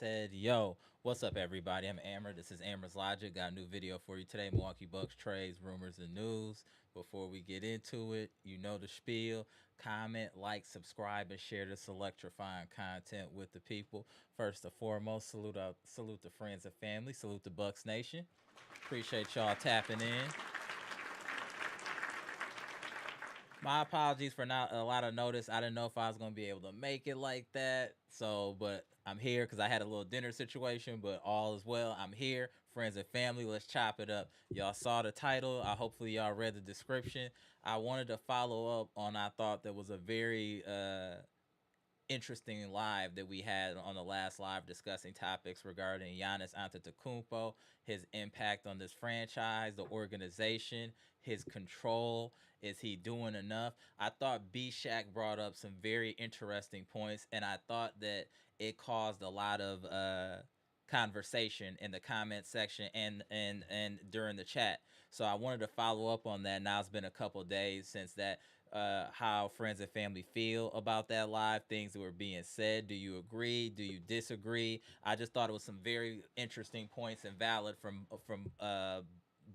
said, yo, what's up, everybody? I'm Amara. This is Amara's Logic. Got a new video for you today. Milwaukee Bucks trades, rumors, and news. Before we get into it, you know the spiel. Comment, like, subscribe, and share this electrifying content with the people. First and foremost, salute the friends and family. Salute the Bucks Nation. Appreciate y'all tapping in. My apologies for not a lot of notice. I didn't know if I was gonna be able to make it like that. So, but I'm here because I had a little dinner situation. But all is well. I'm here, friends and family. Let's chop it up. Y'all saw the title. Hopefully y'all read the description. I wanted to follow up on. I thought that was a very interesting live that we had on the last live discussing topics regarding Giannis Antetokounmpo, his impact on this franchise, the organization, his control. Is he doing enough? I thought B Shaq brought up some very interesting points, and I thought that it caused a lot of conversation in the comment section and during the chat. So I wanted to follow up on that. Now it's been a couple days since that. How friends and family feel about that live, things that were being said. Do you agree? Do you disagree? I just thought it was some very interesting points and valid from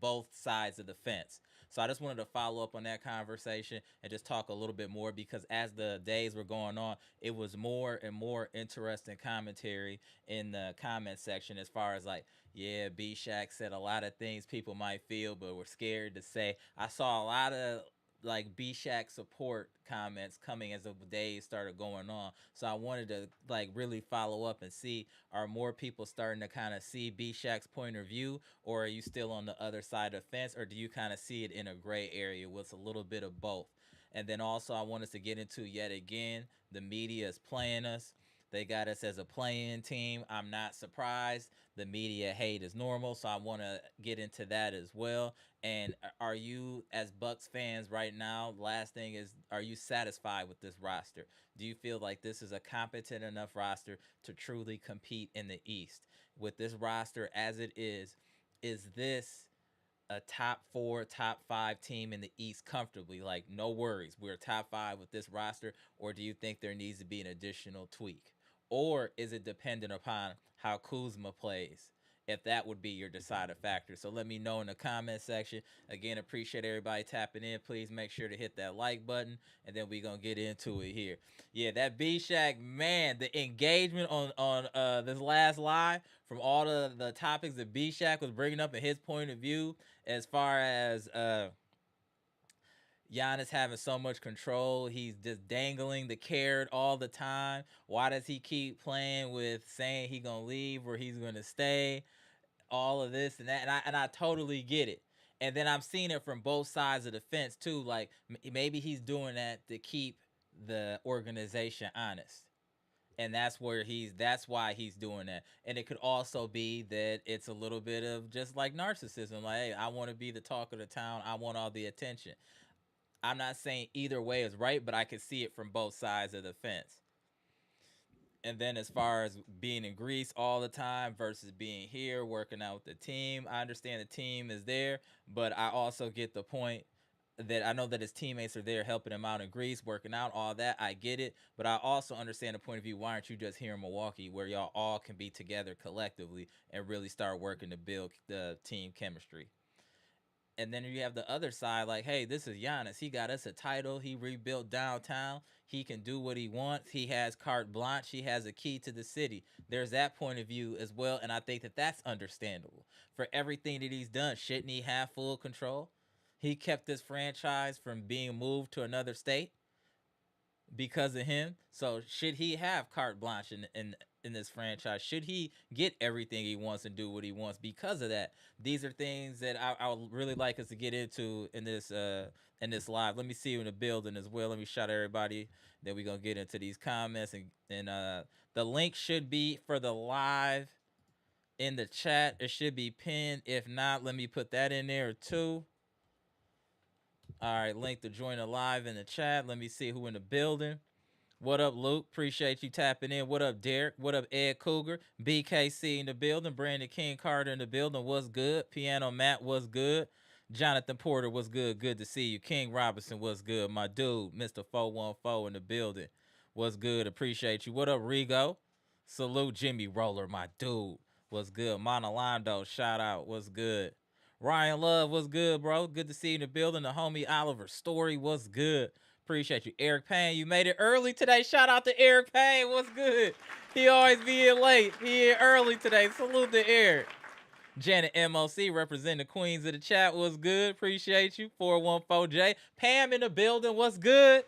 both sides of the fence. So I just wanted to follow up on that conversation and just talk a little bit more because as the days were going on, it was more and more interesting commentary in the comment section as far as like, yeah, B Shack said a lot of things people might feel, but we're scared to say. I saw a lot of like B Shack support comments coming as the days started going on. So I wanted to like really follow up and see, are more people starting to kind of see B Shack's point of view, or are you still on the other side of the fence, or do you kind of see it in a gray area with a little bit of both? And then also I want us to get into yet again, the media is playing us. They got us as a playing team. I'm not surprised. The media hate is normal, so I want to get into that as well. And are you, as Bucks fans right now, last thing is, are you satisfied with this roster? Do you feel like this is a competent enough roster to truly compete in the East? With this roster as it is this a top four, top five team in the East comfortably? Like, no worries, we're top five with this roster, or do you think there needs to be an additional tweak? Or is it dependent upon how Kuzma plays? If that would be your deciding factor. So let me know in the comment section. Again, appreciate everybody tapping in. Please make sure to hit that like button, and then we're gonna get into it here. Yeah, that B Shack, man, the engagement on this last live from all the topics that B Shack was bringing up in his point of view, as far as Giannis having so much control. He's just dangling the carrot all the time. Why does he keep playing with saying he gonna leave or he's gonna stay? All of this and that, and I totally get it. And then I'm seeing it from both sides of the fence too. Like maybe he's doing that to keep the organization honest, and that's why he's doing that. And it could also be that it's a little bit of just like narcissism. Like, hey, I want to be the talk of the town. I want all the attention. I'm not saying either way is right, but I can see it from both sides of the fence. And then as far as being in Greece all the time versus being here working out with the team, I understand the team is there, but I also get the point that I know that his teammates are there helping him out in Greece, working out, all that. I get it, but I also understand the point of view. Why aren't you just here in Milwaukee where y'all all can be together collectively and really start working to build the team chemistry? And then you have the other side, like, hey, this is Giannis. He got us a title. He rebuilt downtown. He can do what he wants. He has carte blanche. He has a key to the city. There's that point of view as well, and I think that that's understandable. For everything that he's done, shouldn't he have full control? He kept this franchise from being moved to another state because of him. So should he have carte blanche in this franchise? Should he get everything he wants and do what he wants because of that? These are things that I would really like us to get into in this live. Let me see you in the building as well. Let me shout out everybody. Then we're gonna get into these comments and the link should be for the live in the chat. It should be pinned. If not, let me put that in there too. All right, link to join the live in the chat. Let me see who in the building. What up, Luke? Appreciate you tapping in. What up, Derek? What up, Ed Cougar? BKC in the building. Brandon King Carter in the building. What's good? Piano Matt, what's good? Jonathan Porter, what's good? Good to see you. King Robinson, what's good? My dude, Mr. 414 in the building. What's good? Appreciate you. What up, Rigo? Salute Jimmy Roller, my dude. What's good? Monolando, shout out. What's good? Ryan Love, what's good, bro? Good to see you in the building. The homie Oliver Story, what's good? Appreciate you. Eric Payne, you made it early today. Shout out to Eric Payne, what's good? He always be in late. He here early today. Salute to Eric. Janet MOC representing the queens of the chat, what's good? Appreciate you. 414J. Pam in the building, what's good?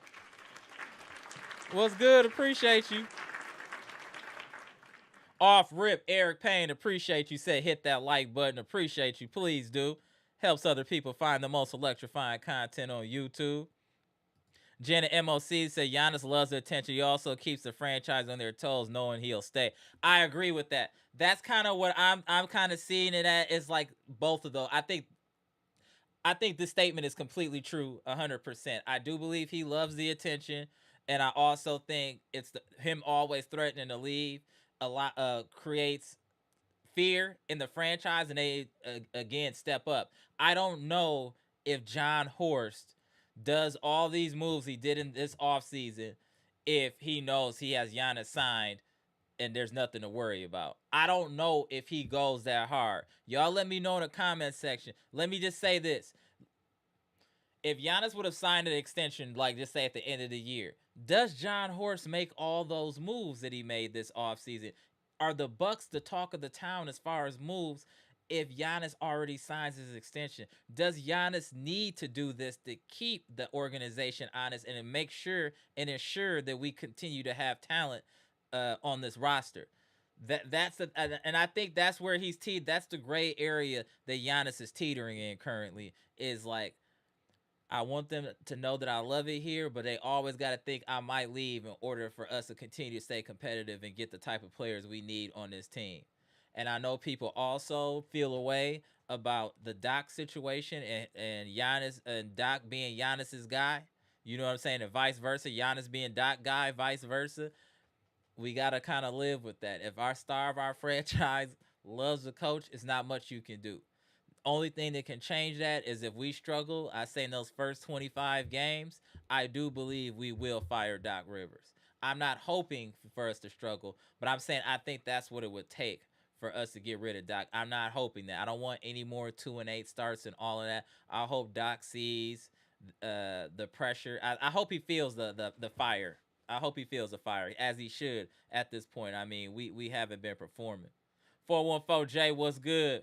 What's good? Appreciate you. Off rip, Eric Payne, appreciate you. Said hit that like button. Appreciate you. Please do. Helps other people find the most electrifying content on YouTube. Janet MOC said Giannis loves the attention. He also keeps the franchise on their toes, knowing he'll stay. I agree with that. That's kind of what I'm kind of seeing it at. Is like both of those. I think this statement is completely true, 100%. I do believe he loves the attention, and I also think it's him always threatening to leave a lot creates fear in the franchise, and they again step up. I don't know if John Horst does all these moves he did in this offseason if he knows he has Giannis signed and there's nothing to worry about. I don't know if he goes that hard. Y'all let me know in the comment section. Let me just say this. If Giannis would have signed an extension, like just say at the end of the year, does John Horst make all those moves that he made this offseason? Are the Bucks the talk of the town as far as moves if Giannis already signs his extension? Does Giannis need to do this to keep the organization honest and make sure and ensure that we continue to have talent on this roster? And I think that's where he's that's the gray area that Giannis is teetering in currently, is like, I want them to know that I love it here, but they always got to think I might leave in order for us to continue to stay competitive and get the type of players we need on this team. And I know people also feel a way about the Doc situation and Giannis and Doc being Giannis's guy. You know what I'm saying? And vice versa. Giannis being Doc guy, vice versa. We got to kind of live with that. If our star of our franchise loves the coach, it's not much you can do. Only thing that can change that is if we struggle. I say in those first 25 games, I do believe we will fire Doc Rivers. I'm not hoping for us to struggle, but I'm saying I think that's what it would take for us to get rid of Doc. I'm not hoping that. I don't want any more 2-8 starts and all of that. I hope Doc sees the pressure. I hope he feels the fire. I hope he feels the fire, as he should at this point. I mean, we haven't been performing. 414J, what's good?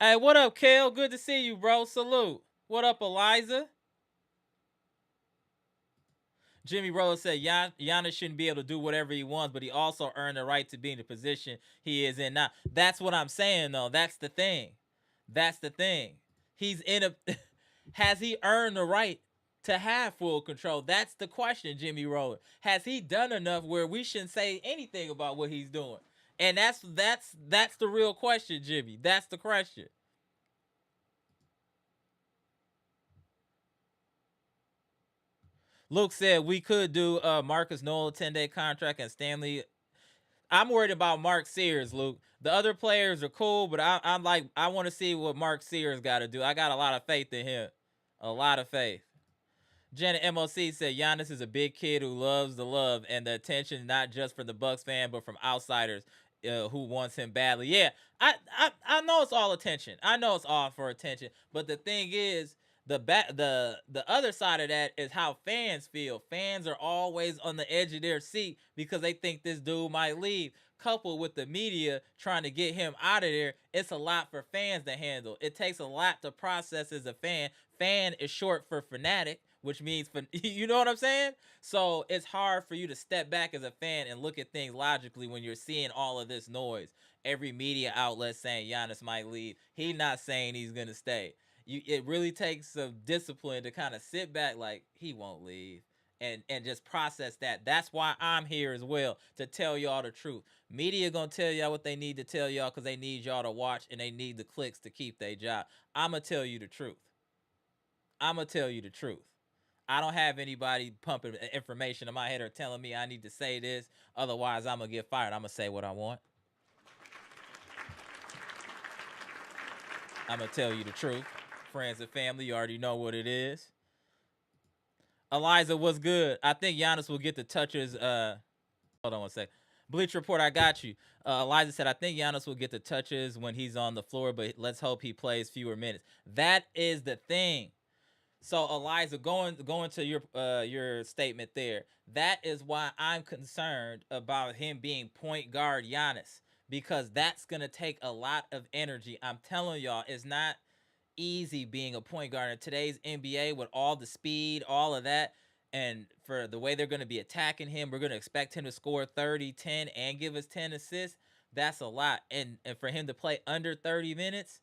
Hey, what up, Kale? Good to see you, bro. Salute. What up, Eliza? Jimmy Rose said Giannis shouldn't be able to do whatever he wants, but he also earned the right to be in the position he is in now. That's what I'm saying, though. That's the thing. That's the thing. He's in a... Has he earned the right to have full control? That's the question, Jimmy Rose. Has he done enough where we shouldn't say anything about what he's doing? And that's the real question, Jimmy. That's the question. Luke said we could do Marcus Noel 10-day contract and Stanley. I'm worried about Mark Sears, Luke. The other players are cool, but I'm like, I want to see what Mark Sears got to do. I got a lot of faith in him. A lot of faith. Janet MOC said Giannis is a big kid who loves the love and the attention, not just from the Bucks fan, but from outsiders who wants him badly. Yeah, I know it's all attention. I know it's all for attention. But the thing is, the other side of that is how fans feel. Fans are always on the edge of their seat because they think this dude might leave. Coupled with the media trying to get him out of there, it's a lot for fans to handle. It takes a lot to process as a fan. Fan is short for fanatic, which means you know what I'm saying? So it's hard for you to step back as a fan and look at things logically when you're seeing all of this noise. Every media outlet saying Giannis might leave. He's not saying he's gonna stay. It really takes some discipline to kind of sit back like he won't leave and just process that. That's why I'm here as well, to tell y'all the truth. Media gonna tell y'all what they need to tell y'all because they need y'all to watch and they need the clicks to keep their job. I'ma tell you the truth. I'ma tell you the truth. I don't have anybody pumping information in my head or telling me I need to say this, otherwise I'm gonna get fired. I'm gonna say what I want. I'm gonna tell you the truth. Friends and family, you already know what it is. Eliza, what's good? I think Giannis will get the touches. Hold on one sec. Bleach Report, I got you. Eliza said, I think Giannis will get the touches when he's on the floor, but let's hope he plays fewer minutes. That is the thing. So Eliza, going to your statement there, that is why I'm concerned about him being point guard Giannis, because that's gonna take a lot of energy. I'm telling y'all, it's not easy being a point guard in today's NBA with all the speed, all of that. And for the way they're going to be attacking him, we're going to expect him to score 30, 10, and give us 10 assists. That's a lot. And for him to play under 30 minutes,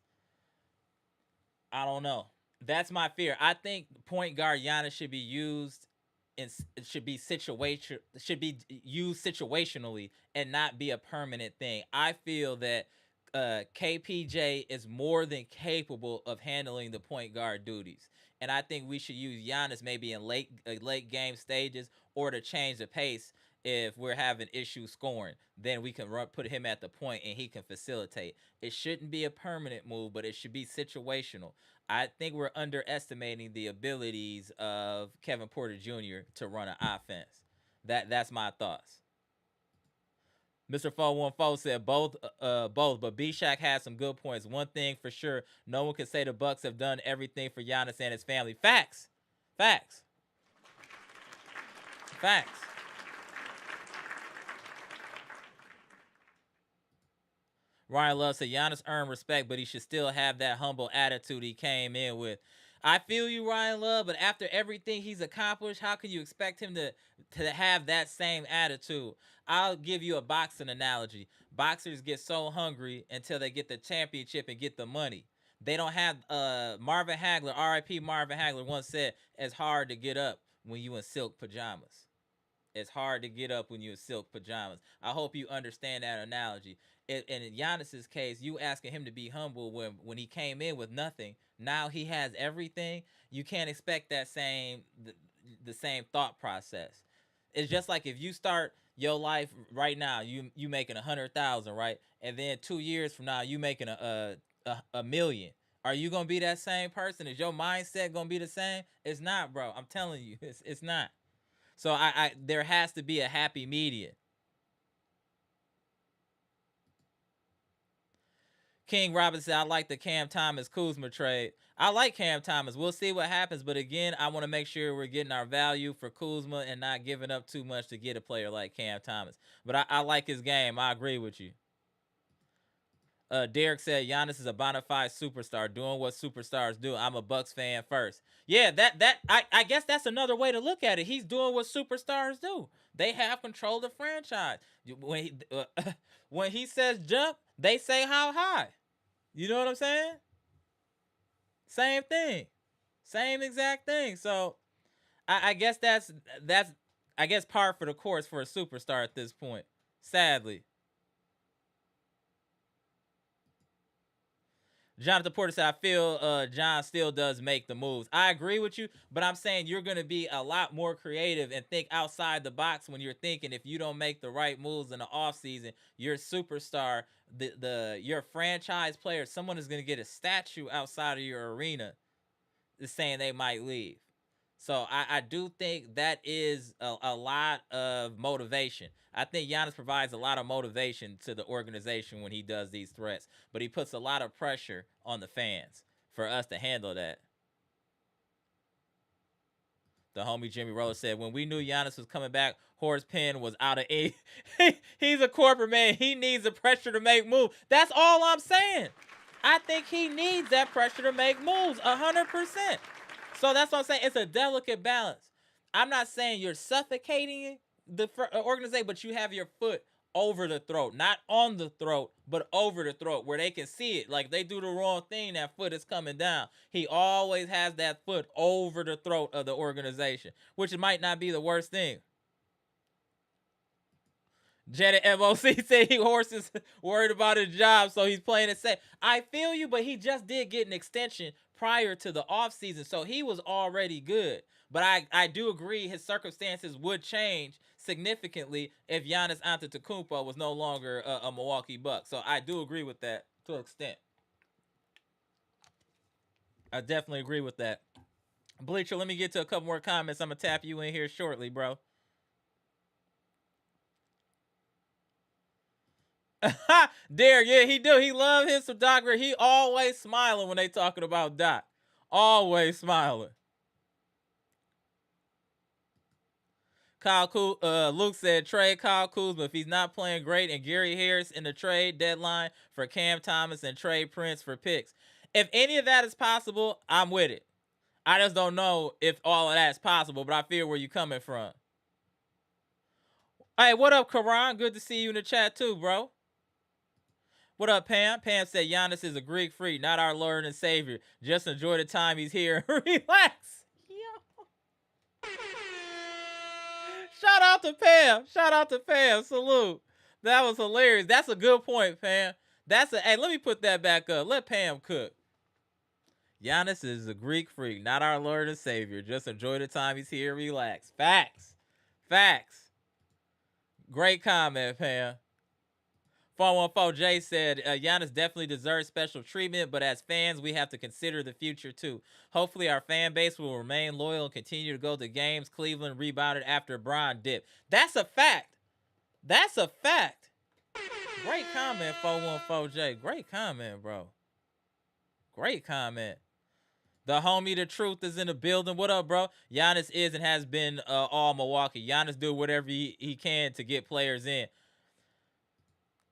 I don't know. That's my fear. I think point guard Giannis should be used in should be used situationally and not be a permanent thing. I feel that KPJ is more than capable of handling the point guard duties. And I think we should use Giannis maybe in late game stages, or to change the pace if we're having issues scoring. Then we can put him at the point and he can facilitate. It shouldn't be a permanent move, but it should be situational. I think we're underestimating the abilities of Kevin Porter Jr. to run an offense. That's my thoughts. Mr. 414 said both, but B-Shack has some good points. One thing for sure, no one can say the Bucks have done everything for Giannis and his family. Facts. Facts. Facts. Ryan Love said Giannis earned respect, but he should still have that humble attitude he came in with. I feel you, Ryan Love, but after everything he's accomplished, how can you expect him to have that same attitude? I'll give you a boxing analogy. Boxers get so hungry until they get the championship and get the money. They don't have Marvin Hagler, R.I.P. Marvin Hagler once said, it's hard to get up when you in silk pajamas. It's hard to get up when you're in silk pajamas. I hope you understand that analogy. And in Giannis's case, you asking him to be humble when he came in with nothing. Now he has everything. You can't expect that the same thought process. It's just like if you start your life right now, you making 100,000, right? And then 2 years from now, you making a million. Are you gonna be that same person? Is your mindset gonna be the same? It's not, bro. I'm telling you, it's not. So I there has to be a happy medium. King Robinson, I like the Cam Thomas Kuzma trade. I like Cam Thomas. We'll see what happens, but again, I want to make sure we're getting our value for Kuzma and not giving up too much to get a player like Cam Thomas. But I like his game. I agree with you. Derek said Giannis is a bona fide superstar, doing what superstars do. I'm a Bucks fan first. Yeah, I guess that's another way to look at it. He's doing what superstars do. They have control of the franchise. When he says jump, they say how high. You know what I'm saying? Same thing, same exact thing. So I guess that's I guess par for the course for a superstar at this point. Sadly. Jonathan Porter said, I feel John still does make the moves. I agree with you, but I'm saying you're going to be a lot more creative and think outside the box when you're thinking if you don't make the right moves in the offseason, your superstar, your franchise player, someone is going to get a statue outside of your arena is saying they might leave. So I do think that is a lot of motivation. I think Giannis provides a lot of motivation to the organization when he does these threats, but he puts a lot of pressure on the fans for us to handle that. The homie Jimmy Rose said, when we knew Giannis was coming back, Horace Penn was out of ink. He's a corporate man. He needs the pressure to make moves. That's all I'm saying. I think he needs that pressure to make moves 100%. So that's what I'm saying. It's a delicate balance. I'm not saying you're suffocating the organization, but you have your foot over the throat, not on the throat, but over the throat where they can see it. Like they do the wrong thing, that foot is coming down. He always has that foot over the throat of the organization, which might not be the worst thing. Janet MOC said Horse is worried about his job, so he's playing it safe. I feel you, but he just did get an extension prior to the offseason, so he was already good. But I do agree his circumstances would change significantly if Giannis Antetokounmpo was no longer a Milwaukee Buck. So I do agree with that to an extent. I definitely agree with that. Bleacher, let me get to a couple more comments. I'm going to tap you in here shortly, bro. Derek, yeah, he do. He love his some Doc. He always smiling when they talking about Doc. Always smiling. Luke said trade Kyle Kuzma if he's not playing great, and Gary Harris in the trade deadline for Cam Thomas and trade Prince for picks. If any of that is possible, I'm with it. I just don't know if all of that's possible, but I feel where you're coming from. Hey, what up, Karan? Good to see you in the chat too, bro. What up, Pam? Pam said Giannis is a Greek freak, not our Lord and Savior. Just enjoy the time he's here and relax. Yo. Shout out to Pam. Shout out to Pam. Salute. That was hilarious. That's a good point, Pam. Hey, let me put that back up. Let Pam cook. Giannis is a Greek freak, not our Lord and Savior. Just enjoy the time he's here and relax. Facts. Facts. Great comment, Pam. 414J said, Giannis definitely deserves special treatment, but as fans, we have to consider the future too. Hopefully, our fan base will remain loyal and continue to go to games. Cleveland rebounded after Bron dipped. That's a fact. That's a fact. Great comment, 414J. Great comment, bro. Great comment. The homie, the truth is in the building. What up, bro? Giannis is and has been all Milwaukee. Giannis do whatever he can to get players in.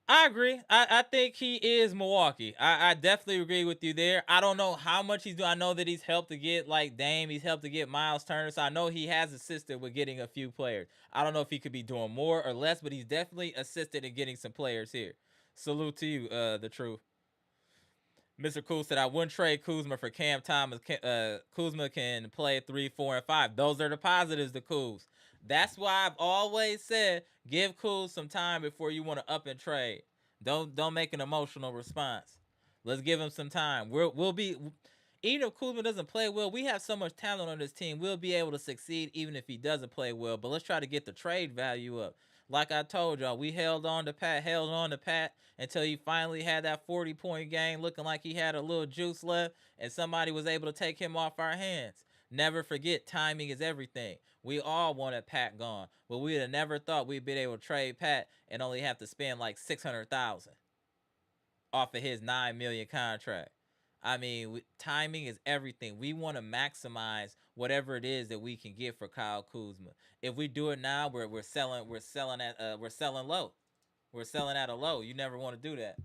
I agree. I think he is Milwaukee. I definitely agree with you there. I don't know how much he's doing. I know that he's helped to get like Dame. He's helped to get Miles Turner. So I know he has assisted with getting a few players. I don't know if he could be doing more or less, but he's definitely assisted in getting some players here. Salute to you, the truth. Mr. Cool said, I wouldn't trade Kuzma for Cam Thomas. Kuzma can play 3, 4, and 5. Those are the positives to Kuz. That's why I've always said, give Kuz some time before you want to up and trade. Don't make an emotional response. Let's give him some time. We'll be, even if Kuzma doesn't play well, we have so much talent on this team. We'll be able to succeed even if he doesn't play well. But let's try to get the trade value up. Like I told y'all, we held on to Pat until he finally had that 40-point game looking like he had a little juice left and somebody was able to take him off our hands. Never forget, timing is everything. We all wanted Pat gone, but we'd have never thought we'd been able to trade Pat and only have to spend like $600,000 off of his $9 million contract. I mean, timing is everything. We want to maximize whatever it is that we can get for Kyle Kuzma. If we do it now, we're selling low. We're selling at a low. You never want to do that.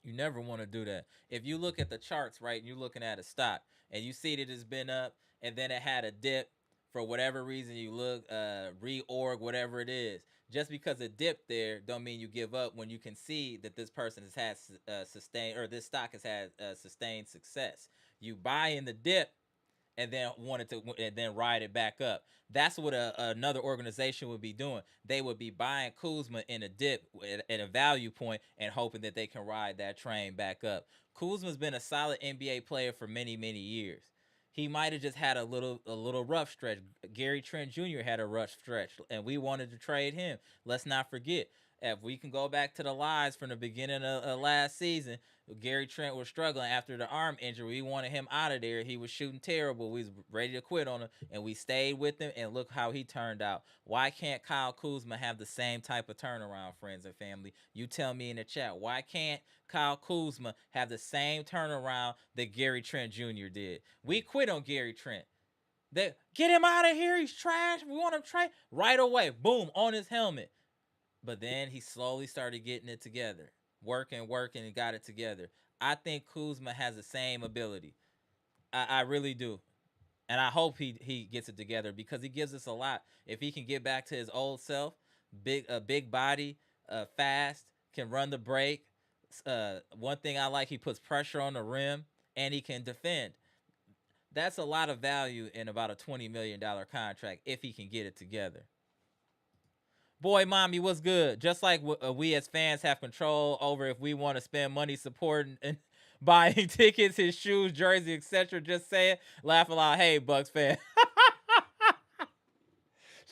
You never want to do that. If you look at the charts, right, and you're looking at a stock, and you see that it's been up, and then it had a dip for whatever reason, you look, reorg, whatever it is. Just because it dipped there, don't mean you give up when you can see that this person has had sustained, or this stock has had sustained success. You buy in the dip, and then and then ride it back up. That's what another organization would be doing. They would be buying Kuzma in a dip at a value point and hoping that they can ride that train back up. Kuzma's been a solid NBA player for many, many years. He might have just had a little rough stretch. Gary Trent Jr. had a rough stretch, and we wanted to trade him. Let's not forget, if we can go back to the lies from the beginning of last season, Gary Trent was struggling after the arm injury. We wanted him out of there. He was shooting terrible. We was ready to quit on him, and we stayed with him, and look how he turned out. Why can't Kyle Kuzma have the same type of turnaround, friends and family? You tell me in the chat. Why can't Kyle Kuzma have the same turnaround that Gary Trent Jr. did? We quit on Gary Trent. Get him out of here. He's trash. We want him trade right away. Boom, on his helmet. But then he slowly started getting it together. Working, and got it together. I think Kuzma has the same ability. I really do. And I hope he gets it together because he gives us a lot. If he can get back to his old self, big body, fast, can run the break. One thing I like, he puts pressure on the rim, and he can defend. That's a lot of value in about a $20 million contract if he can get it together. Boy, mommy, what's good? Just like we as fans have control over if we want to spend money supporting and buying tickets, his shoes, jersey, etc. Just saying, laugh aloud. Hey, Bucks fan.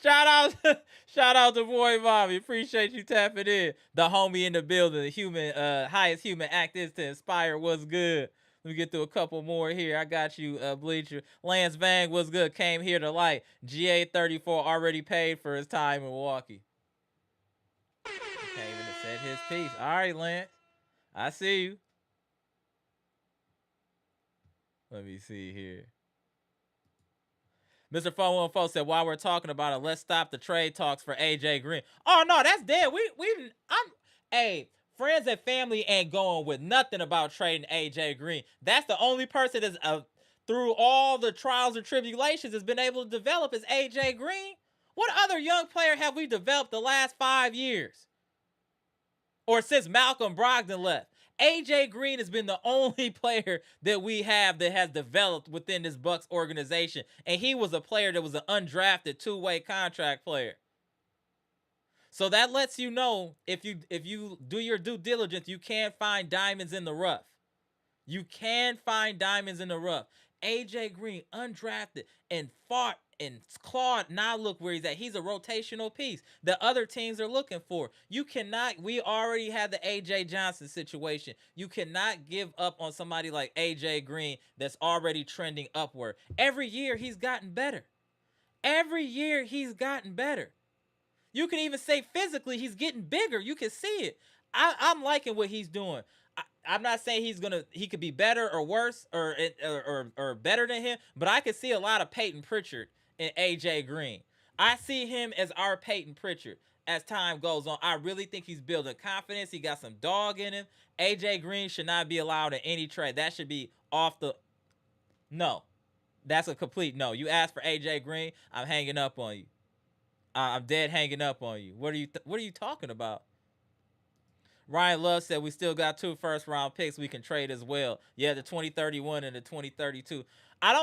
shout out to boy, mommy. Appreciate you tapping in. The homie in the building. The human, highest human act is to inspire. What's good? Let me get through a couple more here. I got you, Bleacher. Lance Vang was good. Came here to light. GA34 already paid for his time in Milwaukee. Came in to set his piece. All right, Lance. I see you. Let me see here. Mr. 414 said, while we're talking about it, let's stop the trade talks for AJ Green. Oh no, that's dead. Hey, friends and family ain't going with nothing about trading AJ Green. That's the only person that's through all the trials and tribulations has been able to develop is AJ Green. What other young player have we developed the last 5 years? Or since Malcolm Brogdon left? AJ Green has been the only player that we have that has developed within this Bucks organization. And he was a player that was an undrafted two-way contract player. So that lets you know if you do your due diligence, you can find diamonds in the rough. You can find diamonds in the rough. AJ Green, undrafted, and fought and clawed. Now look where he's at. He's a rotational piece that other teams are looking for. You cannot, we already had the AJ Johnson situation. You cannot give up on somebody like AJ Green that's already trending upward. Every year he's gotten better. Every year he's gotten better. You can even say physically he's getting bigger. You can see it. I'm liking what he's doing. I'm not saying he could be better or worse or better than him, but I could see a lot of Peyton Pritchard in AJ Green. I see him as our Peyton Pritchard as time goes on. I really think he's building confidence. He got some dog in him. AJ Green should not be allowed in any trade. That should be off the. No, that's a complete no. You asked for AJ Green, I'm hanging up on you. I'm dead hanging up on you. What are you talking about? Ryan Love said we still got 2 first-round picks we can trade as well. Yeah, the 2031 and the 2032. I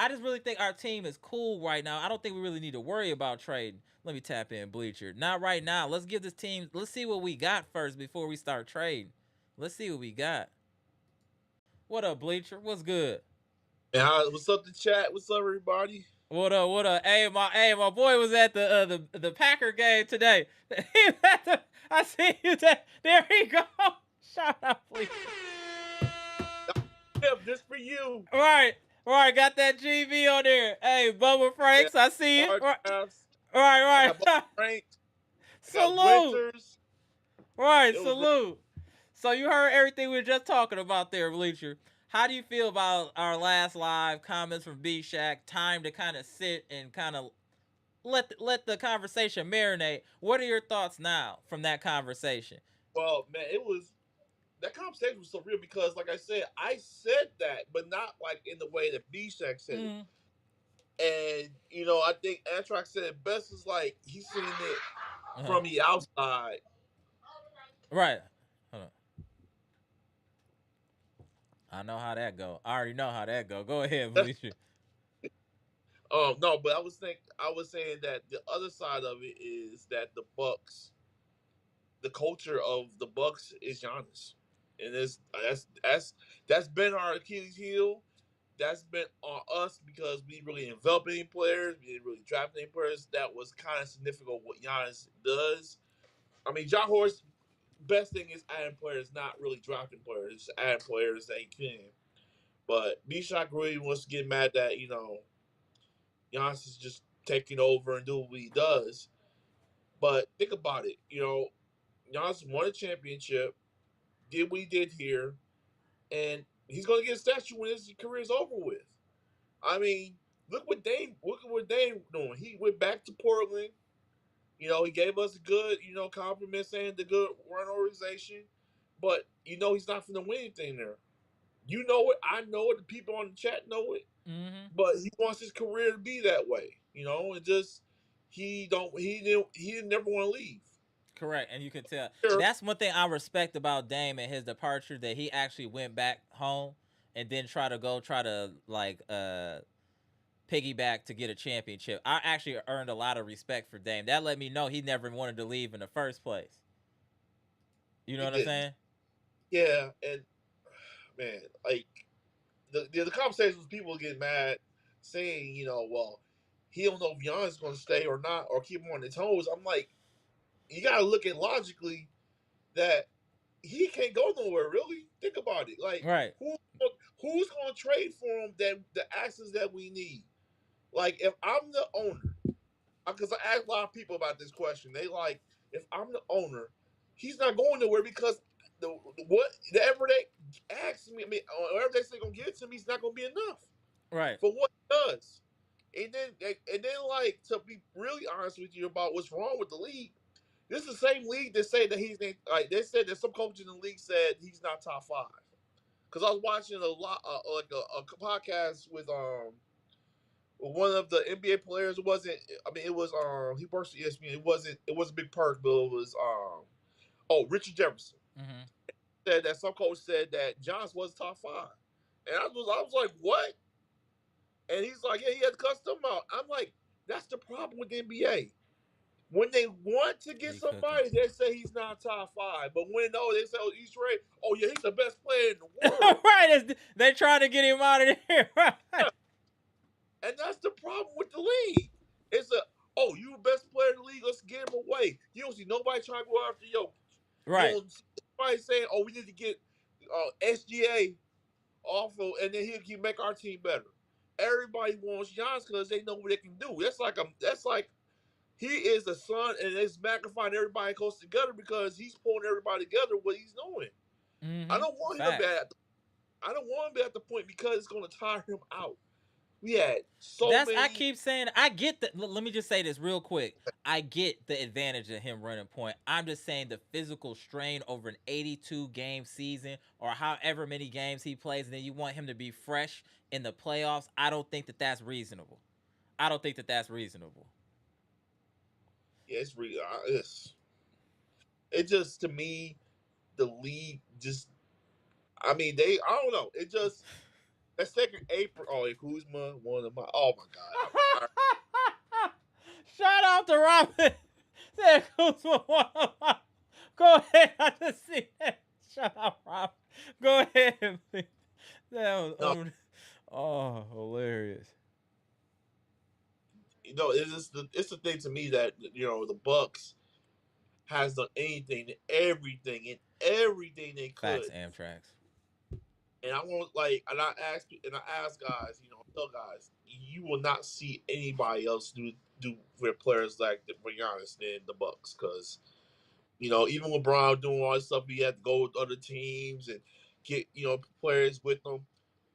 just really think our team is cool right now. I don't think we really need to worry about trading. Let me tap in Bleacher. Not right now. Let's give this team, let's see what we got first before we start trading. Let's see what we got. What up, Bleacher? What's good? Yeah, what's up to chat? What's up, everybody? What up? What up? Hey, my boy was at the Packer game today. I see you there. There he go. Shout out, please. Just for you. All right. Got that GB on there. Hey, Bubba Franks, I see you. Right. Franks. Salute. Right, salute. So you heard everything we were just talking about there, Bleacher. How do you feel about our last live comments from B Shack? Time to kind of sit and kind of let the conversation marinate. What are your thoughts now from that conversation? Well, man, that conversation was so real because, like I said that, but not like in the way that B Shack said it. And I think Antrax said it best. Is like he's seeing it from the outside. Right. Hold on. I know how that go. I already know how that go. Go ahead, Bleacher. No, but I was saying that the other side of it is that the culture of the Bucks is Giannis, and that's been our Achilles heel. That's been on us because we really didn't develop any players, we didn't really draft any players. That was kind of significant what Giannis does. I mean, John Horst best thing is adding players, not really drafting players. Adding players that he can. But Bishak really wants to get mad that Giannis is just taking over and doing what he does. But think about it. Giannis won a championship, did what he did here, and he's going to get a statue when his career is over with. I mean, look at what Dame doing. He went back to Portland. He gave us a good, compliment saying the good run organization. But he's not going to win anything there. You know it. I know it. The people on the chat know it. Mm-hmm. But he wants his career to be that way. And just he didn't never want to leave. Correct, and you can tell. That's one thing I respect about Dame and his departure, that he actually went back home and then try to like piggyback to get a championship. I actually earned a lot of respect for Dame. That let me know he never wanted to leave in the first place. You know what I'm saying? Yeah, and man, like the conversations, people get mad saying, well, he don't know if Giannis is going to stay or not, or keep him on his toes. I'm like, you got to look at logically that he can't go nowhere. Really, think about it. Like Right. who who's going to trade for him? That the assets that we need. Like if I'm the owner, because I asked a lot of people about this question. They like, if I'm the owner, he's not going nowhere because whatever they ask me, I mean, whatever they say gonna give it to me, it's not gonna be enough Right. for what he does. And then, like, to be really honest with you about what's wrong with the league, this is the same league that say that he's like they said that some coaches in the league said he's not top five. Because I was watching a lot, like a podcast with one of the NBA players. It wasn't. I mean, it was he works at ESPN. It wasn't. It was a big perk, but it was Richard Jefferson Mm-hmm. said that some coach said that Giannis was top five, and I was like, what? And he's like, yeah, he had to cut them out. I'm like, that's the problem with the NBA. When they want to get Be cooking. somebody, they say he's not top five. But when no, they say, oh, he's right. Oh yeah, he's the best player in the world. Right. They trying to get him out of there. Right. Yeah. And that's the problem with the league. It's you the best player in the league, let's get him away. You don't see nobody trying to go after Jokic. You Right. don't see anybody saying, oh, we need to get SGA off of, and then he'll make our team better. Everybody wants Giannis because they know what they can do. That's like he is the sun, and it's magnifying everybody close together because he's pulling everybody together what he's doing. I Mm-hmm. don't want him Facts. bad. I don't want him at the point because it's going to tire him out. We had so I many. keep saying, I get that. Let me just say this real quick. I get the advantage of him running point. I'm just saying the physical strain over an 82 game season or however many games he plays, and then you want him to be fresh in the playoffs. I don't think that that's reasonable. I don't think that that's reasonable. Yeah, it's real. It just, to me, the league just. I mean, I don't know. It just. That second April. Oh, and Kuzma, one of my. Oh my God. Shout out to Robin. Said Kuzma. Go ahead. I just see that. Shout out, Robin. Go ahead, please. That was No, hilarious. it's the thing to me that the Bucks has done everything they Facts, could. Amtrak's. And I want like, and I ask guys, tell guys, you will not see anybody else do with players like the Giannis than the Bucks, because even LeBron doing all this stuff, he had to go with other teams and get players with them.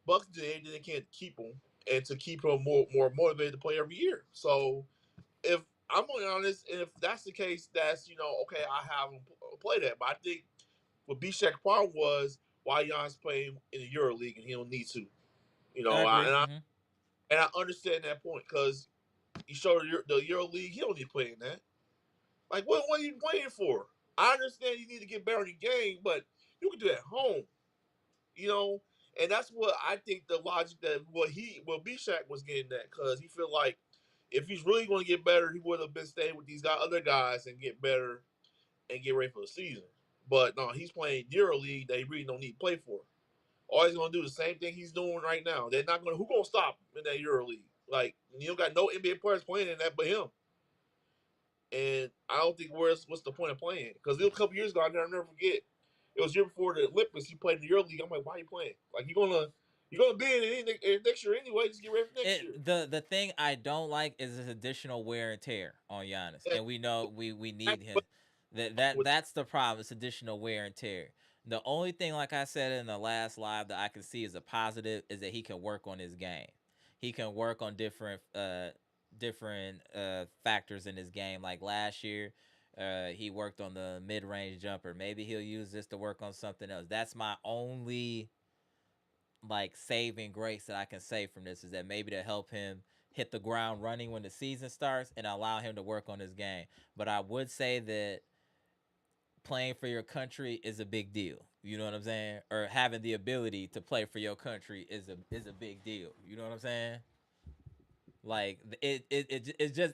Bucks did anything they can to keep him and to keep him more motivated to play every year. So if I'm gonna be honest, and if that's the case, that's okay. I have him play that, but I think what B-Shaq problem was why Giannis playing in the Euro League and he don't need to. I agree. And I Mm-hmm. and I understand that point because he showed the Euro League he don't need to play in that. Like what are you playing for? I understand you need to get better in the game, but you can do it at home. You know, and that's what I think the logic that what B-Shaq was getting at, because he feel like if he's really going to get better, he would have been staying with these other guys and get better and get ready for the season. But no, he's playing Euro League that he really don't need to play for. All he's gonna do the same thing he's doing right now. They're not gonna. Who gonna stop him in that Euro League? Like, you don't got no NBA players playing in that but him. And I don't think what's the point of playing? Because a couple years ago, I'll never forget. It was year before the Olympics. He played in the Euro League. I'm like, why are you playing? Like, you're gonna be in it next year anyway. Just get ready for next year. The thing I don't like is this additional wear and tear on Giannis, And and we know we need him. but with That's the problem. It's additional wear and tear. The only thing, like I said in the last live, that I can see as a positive is that he can work on his game. He can work on different factors in his game. Like last year, he worked on the mid range jumper. Maybe he'll use this to work on something else. That's my only like saving grace that I can say from this, is that maybe to help him hit the ground running when the season starts and allow him to work on his game. But I would say that playing for your country is a big deal. You know what I'm saying? Or having the ability to play for your country is a big deal. You know what I'm saying? Like it's just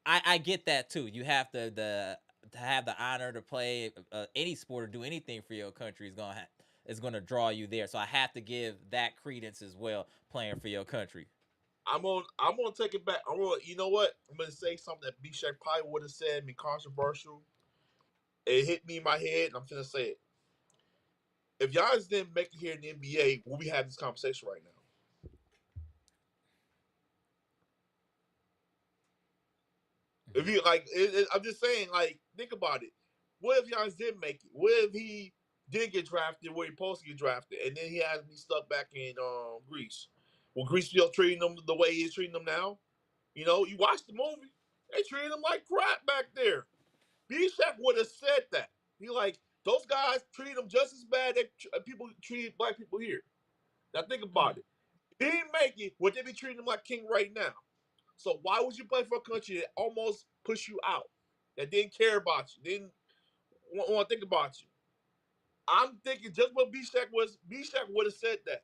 I get that too. You have to have the honor to play any sport or do anything for your country is gonna draw you there. So I have to give that credence as well, playing for your country. I'm gonna take it back. You know what? I'm gonna say something that B-Shaq probably would have said, be controversial. It hit me in my head, and I'm gonna say it. If Giannis didn't make it here in the NBA, would we have this conversation right now? If you like, I'm just saying, like, think about it. What if Giannis didn't make it? What if he did get drafted where he supposed to get drafted, and then he has to be stuck back in Greece? Will Greece still treating them the way he's treating them now? You know, you watch the movie. They treated him like crap back there. B-Shaq would have said that. He like those guys treated him just as bad as people treat black people here. Now think about it. If he didn't make it, would they be treating him like king right now? So why would you play for a country that almost pushed you out, that didn't care about you, didn't want to think about you? I'm thinking just what B-Shaq was. B-Shaq would have said that,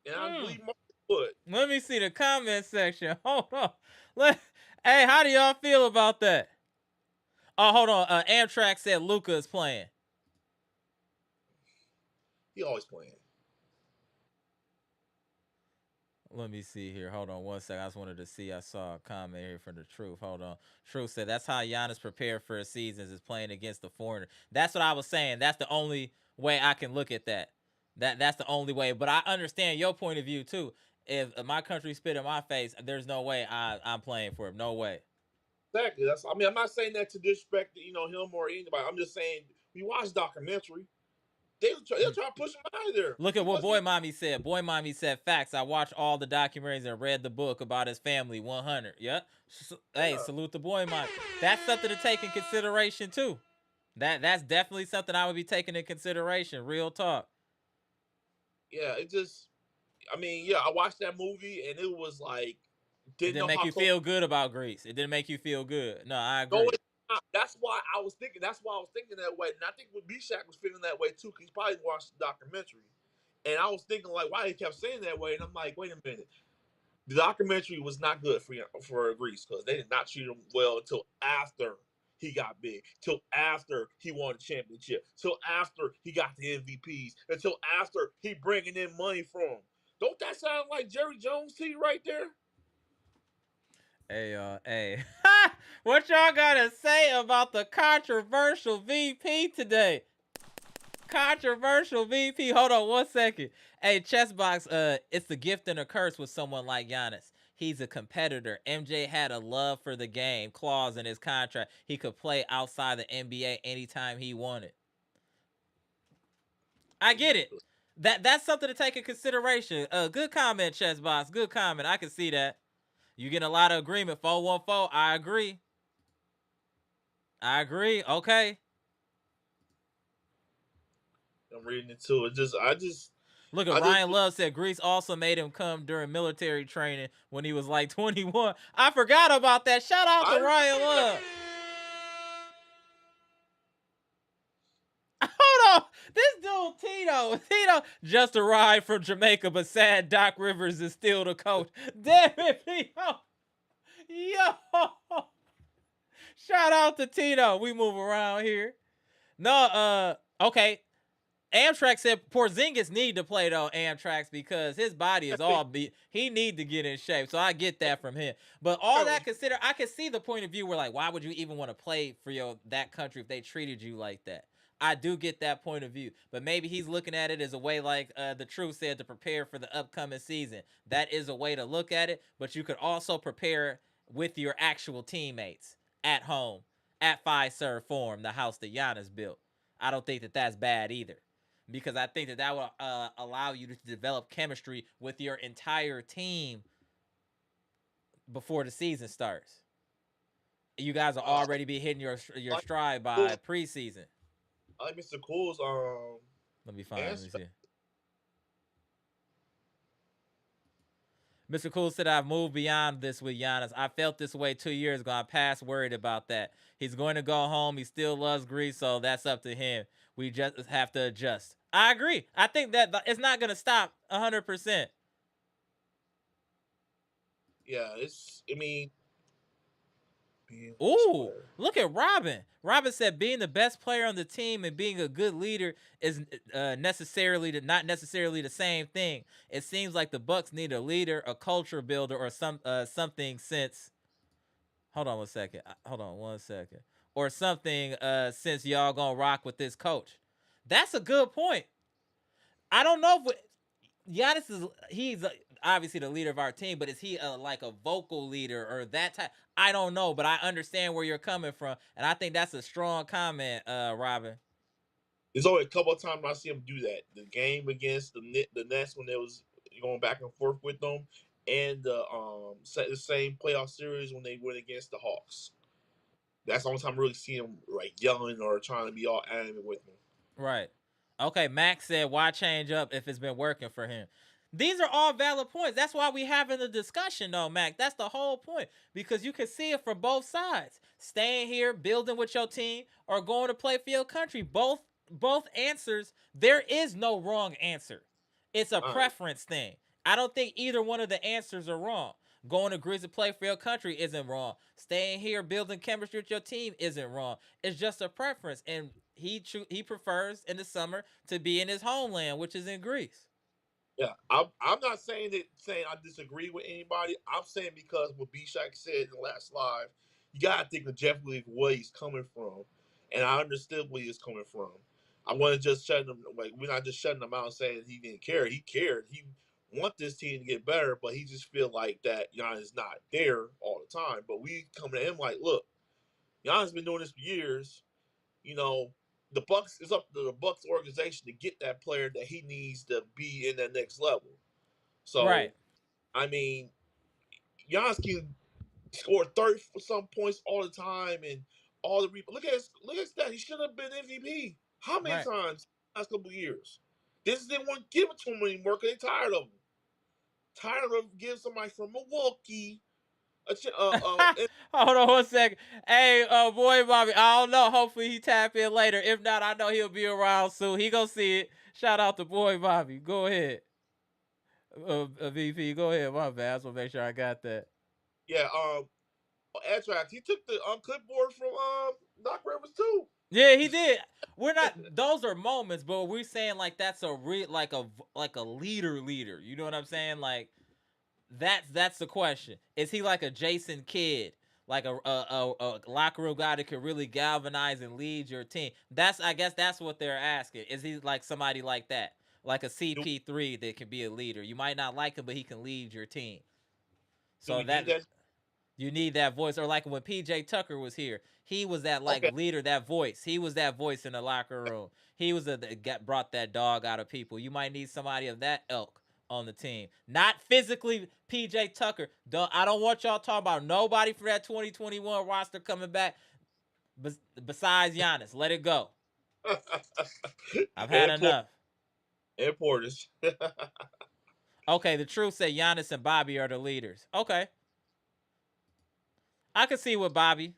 and I believe Mark would. Let me see the comment section. Hold on. Hey, how do y'all feel about that? Oh, hold on. Amtrak said Luka is playing. He always playing. Let me see here. Hold on one second. I just wanted to see. I saw a comment here from the Truth. Hold on. Truth said that's how Giannis prepared for his seasons is playing against the foreigner. That's what I was saying. That's the only way I can look at that. That's the only way. But I understand your point of view too. If my country spit in my face, there's no way I'm playing for him. No way. Exactly. I'm not saying that to disrespect him or anybody. I'm just saying we watch documentary. They'll try to push him out of there. Look at what Boy Mommy said. Boy Mommy said facts. I watched all the documentaries and read the book about his family. 100. Yep. Hey, salute the Boy Mommy. That's something to take in consideration too. That's definitely something I would be taking in consideration. Real talk. Yeah, I watched that movie and it was like It didn't make you feel good about Greece. It didn't make you feel good. No, I agree. No, it's not. That's why I was thinking. That's why I was thinking that way. And I think with B-Shaq was feeling that way too. Cause he's probably watched the documentary. And I was thinking like, why he kept saying that way. And I'm like, wait a minute. The documentary was not good for Greece because they did not treat him well until after he got big, till after he won the championship, till after he got the MVPs, until after he bringing in money from him. Don't that sound like Jerry Jones to you right there? Hey, what y'all gotta say about the controversial VP today? Controversial VP. Hold on one second. Hey, Chessbox, it's the gift and a curse with someone like Giannis. He's a competitor. MJ had a love for the game clause in his contract. He could play outside the NBA anytime he wanted. I get it. That's something to take in consideration. Good comment, Chessbox. Good comment. I can see that. You getting a lot of agreement. 414. I agree. Okay. I'm reading it too. Look at Ryan Love said Greece also made him come during military training when he was like 21. I forgot about that. Shout out to Ryan Love. Hold on. This dude, Tito just arrived from Jamaica, but sad Doc Rivers is still the coach. Damn it, Tito. Yo. Shout out to Tito. We move around here. No, okay. Amtrak said Porzingis need to play though, Amtrak's, because his body is all beat. He need to get in shape. So I get that from him. But all that considered, I can see the point of view where like, why would you even want to play for that country if they treated you like that? I do get that point of view. But maybe he's looking at it as a way like the Truth said to prepare for the upcoming season. That is a way to look at it. But you could also prepare with your actual teammates at home at Fiserv Forum, the house that Giannis built. I don't think that that's bad either, because I think that will allow you to develop chemistry with your entire team before the season starts. You guys will already be hitting your stride by preseason. I like Mr. Cool's Let me find. Let me see. Mr. Cool said, I've moved beyond this with Giannis. I felt this way 2 years ago. I'm past worried about that. He's going to go home. He still loves Greece, so that's up to him. We just have to adjust. I agree. I think that it's not going to stop 100%. Yeah, ooh, look at Robin. Robin said being the best player on the team and being a good leader is not necessarily the same thing. It seems like the Bucks need a leader, a culture builder, or something since. Hold on one second. Or something since y'all gonna rock with this coach. That's a good point. I don't know if Giannis is obviously the leader of our team, but is he like a vocal leader or that type? I don't know, but I understand where you're coming from, and I think that's a strong comment, Robin. There's only a couple of times I see him do that. The game against the Nets when they was going back and forth with them, and the same playoff series when they went against the Hawks. That's the only time I really see him like yelling or trying to be all animated with them. Right. Okay, Max said, why change up if it's been working for him? These are all valid points. That's why we having the discussion, though, Mac. That's the whole point. Because you can see it from both sides. Staying here, building with your team, or going to play for your country. Both answers, there is no wrong answer. It's a All right, preference thing. I don't think either one of the answers are wrong. Going to Greece to play for your country isn't wrong. Staying here, building chemistry with your team isn't wrong. It's just a preference, and he prefers in the summer to be in his homeland, which is in Greece. yeah, I'm not saying I disagree with anybody. I'm saying because what B Shaq said in the last live, you gotta think of Jeff Lee where he's coming from, and I understood where he's coming from. I wasn't just shutting him like we're not just shutting him out and saying he didn't care. He cared. He want this team to get better, but he just feel like that Giannis not there all the time. But we coming to him like, look, Giannis been doing this for years. You know, the Bucks it's up to the Bucks organization to get that player that he needs to be in that next level. Right, So I mean, Giannis can score 30 for some points all the time and all the look at his stat. He should have been MVP. How many right. times last couple of years? This didn't want to give it to him anymore because they tired of him. Tired of giving somebody from Milwaukee Hold on 1 second. Hey, boy, Bobby. I don't know. Hopefully he tap in later. If not, I know he'll be around soon. He gonna see it. Shout out to boy Bobby. Go ahead, VP. Go ahead. My bad. I just want to make sure I got that. yeah, Antrax. He took the clipboard from Doc Rivers too. Yeah, he did. We're not. Those are moments, but we're saying like that's a like a leader. You know what I'm saying? Like that's the question. Is he like a Jason Kidd, like a locker room guy that could really galvanize and lead your team? I guess that's what they're asking. Is he like somebody like that, like a Do, CP3 that can be a leader? You might not like him, but he can lead your team. do So we need that that? you need that voice, or like when PJ Tucker was here, he was that like Okay, leader, that voice. He was that voice in the locker room. He was that brought that dog out of people. You might need somebody of that ilk on the team, not physically PJ Tucker. I don't want y'all talking about nobody for that 2021 roster coming back besides Giannis. Let it go. I've had import enough. importers. Okay, the truth said Giannis and Bobby are the leaders. Okay, I can see with Bobby.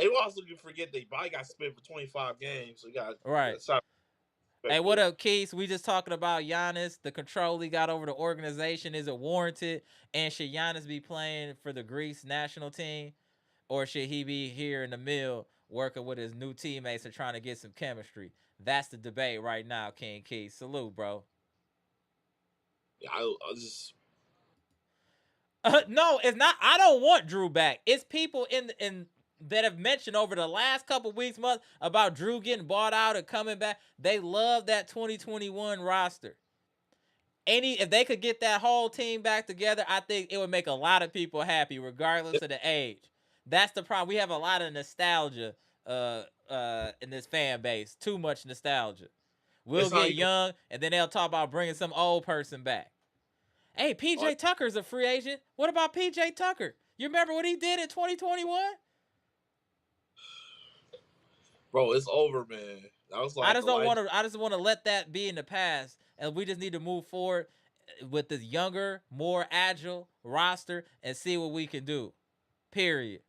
And we also can forget they probably got spent for 25 games, so you got Right. stop Hey, what perspective. up, Keith? We just talking about Giannis, the control he got over the organization. Is it warranted? And should Giannis be playing for the Greece national team? Or should he be here in the mill working with his new teammates and trying to get some chemistry? That's the debate right now, King Keith. Salute, bro. Yeah, I just No, it's not. I don't want Drew back. It's people in that have mentioned over the last couple weeks, months about Drew getting bought out and coming back. They love that 2021 roster. If they could get that whole team back together, I think it would make a lot of people happy, regardless of the age. That's the problem. We have a lot of nostalgia in this fan base. Too much nostalgia. We'll it's not get even young, and then they'll talk about bringing some old person back. Hey, PJ Tucker's a free agent. What about PJ Tucker? You remember what he did in 2021? bro. It's over, man. That was I like just a don't life. want to. I just want to let that be in the past, and we just need to move forward with this younger, more agile roster and see what we can do. Period.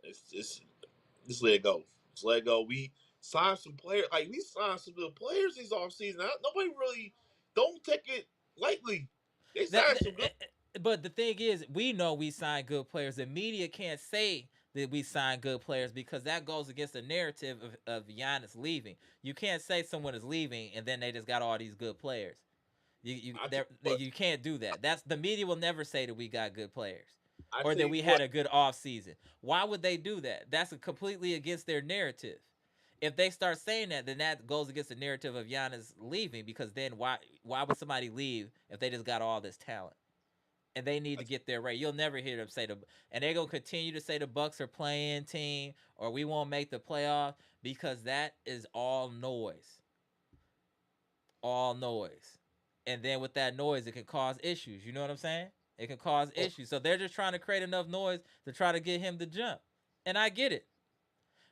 It's just let it go. Just let it go. We signed some players. Like we signed some good players these off season. Nobody really don't take it lightly. They That, signed some good. but the thing is, we know we sign good players. The media can't say that we sign good players because that goes against the narrative of Giannis leaving. You can't say someone is leaving and then they just got all these good players. I tell you what. You can't do that. That's the media will never say that we got good players I or tell that you we had what. a good off season. Why would they do that? That's completely against their narrative. If they start saying that, then that goes against the narrative of Giannis leaving, because then why would somebody leave if they just got all this talent? And they need to get their right. You'll never hear them say and they're gonna continue to say the Bucks are playing team or we won't make the playoff, because that is all noise. All noise. And then with that noise, it can cause issues. You know what I'm saying? It can cause issues. So they're just trying to create enough noise to try to get him to jump. And I get it.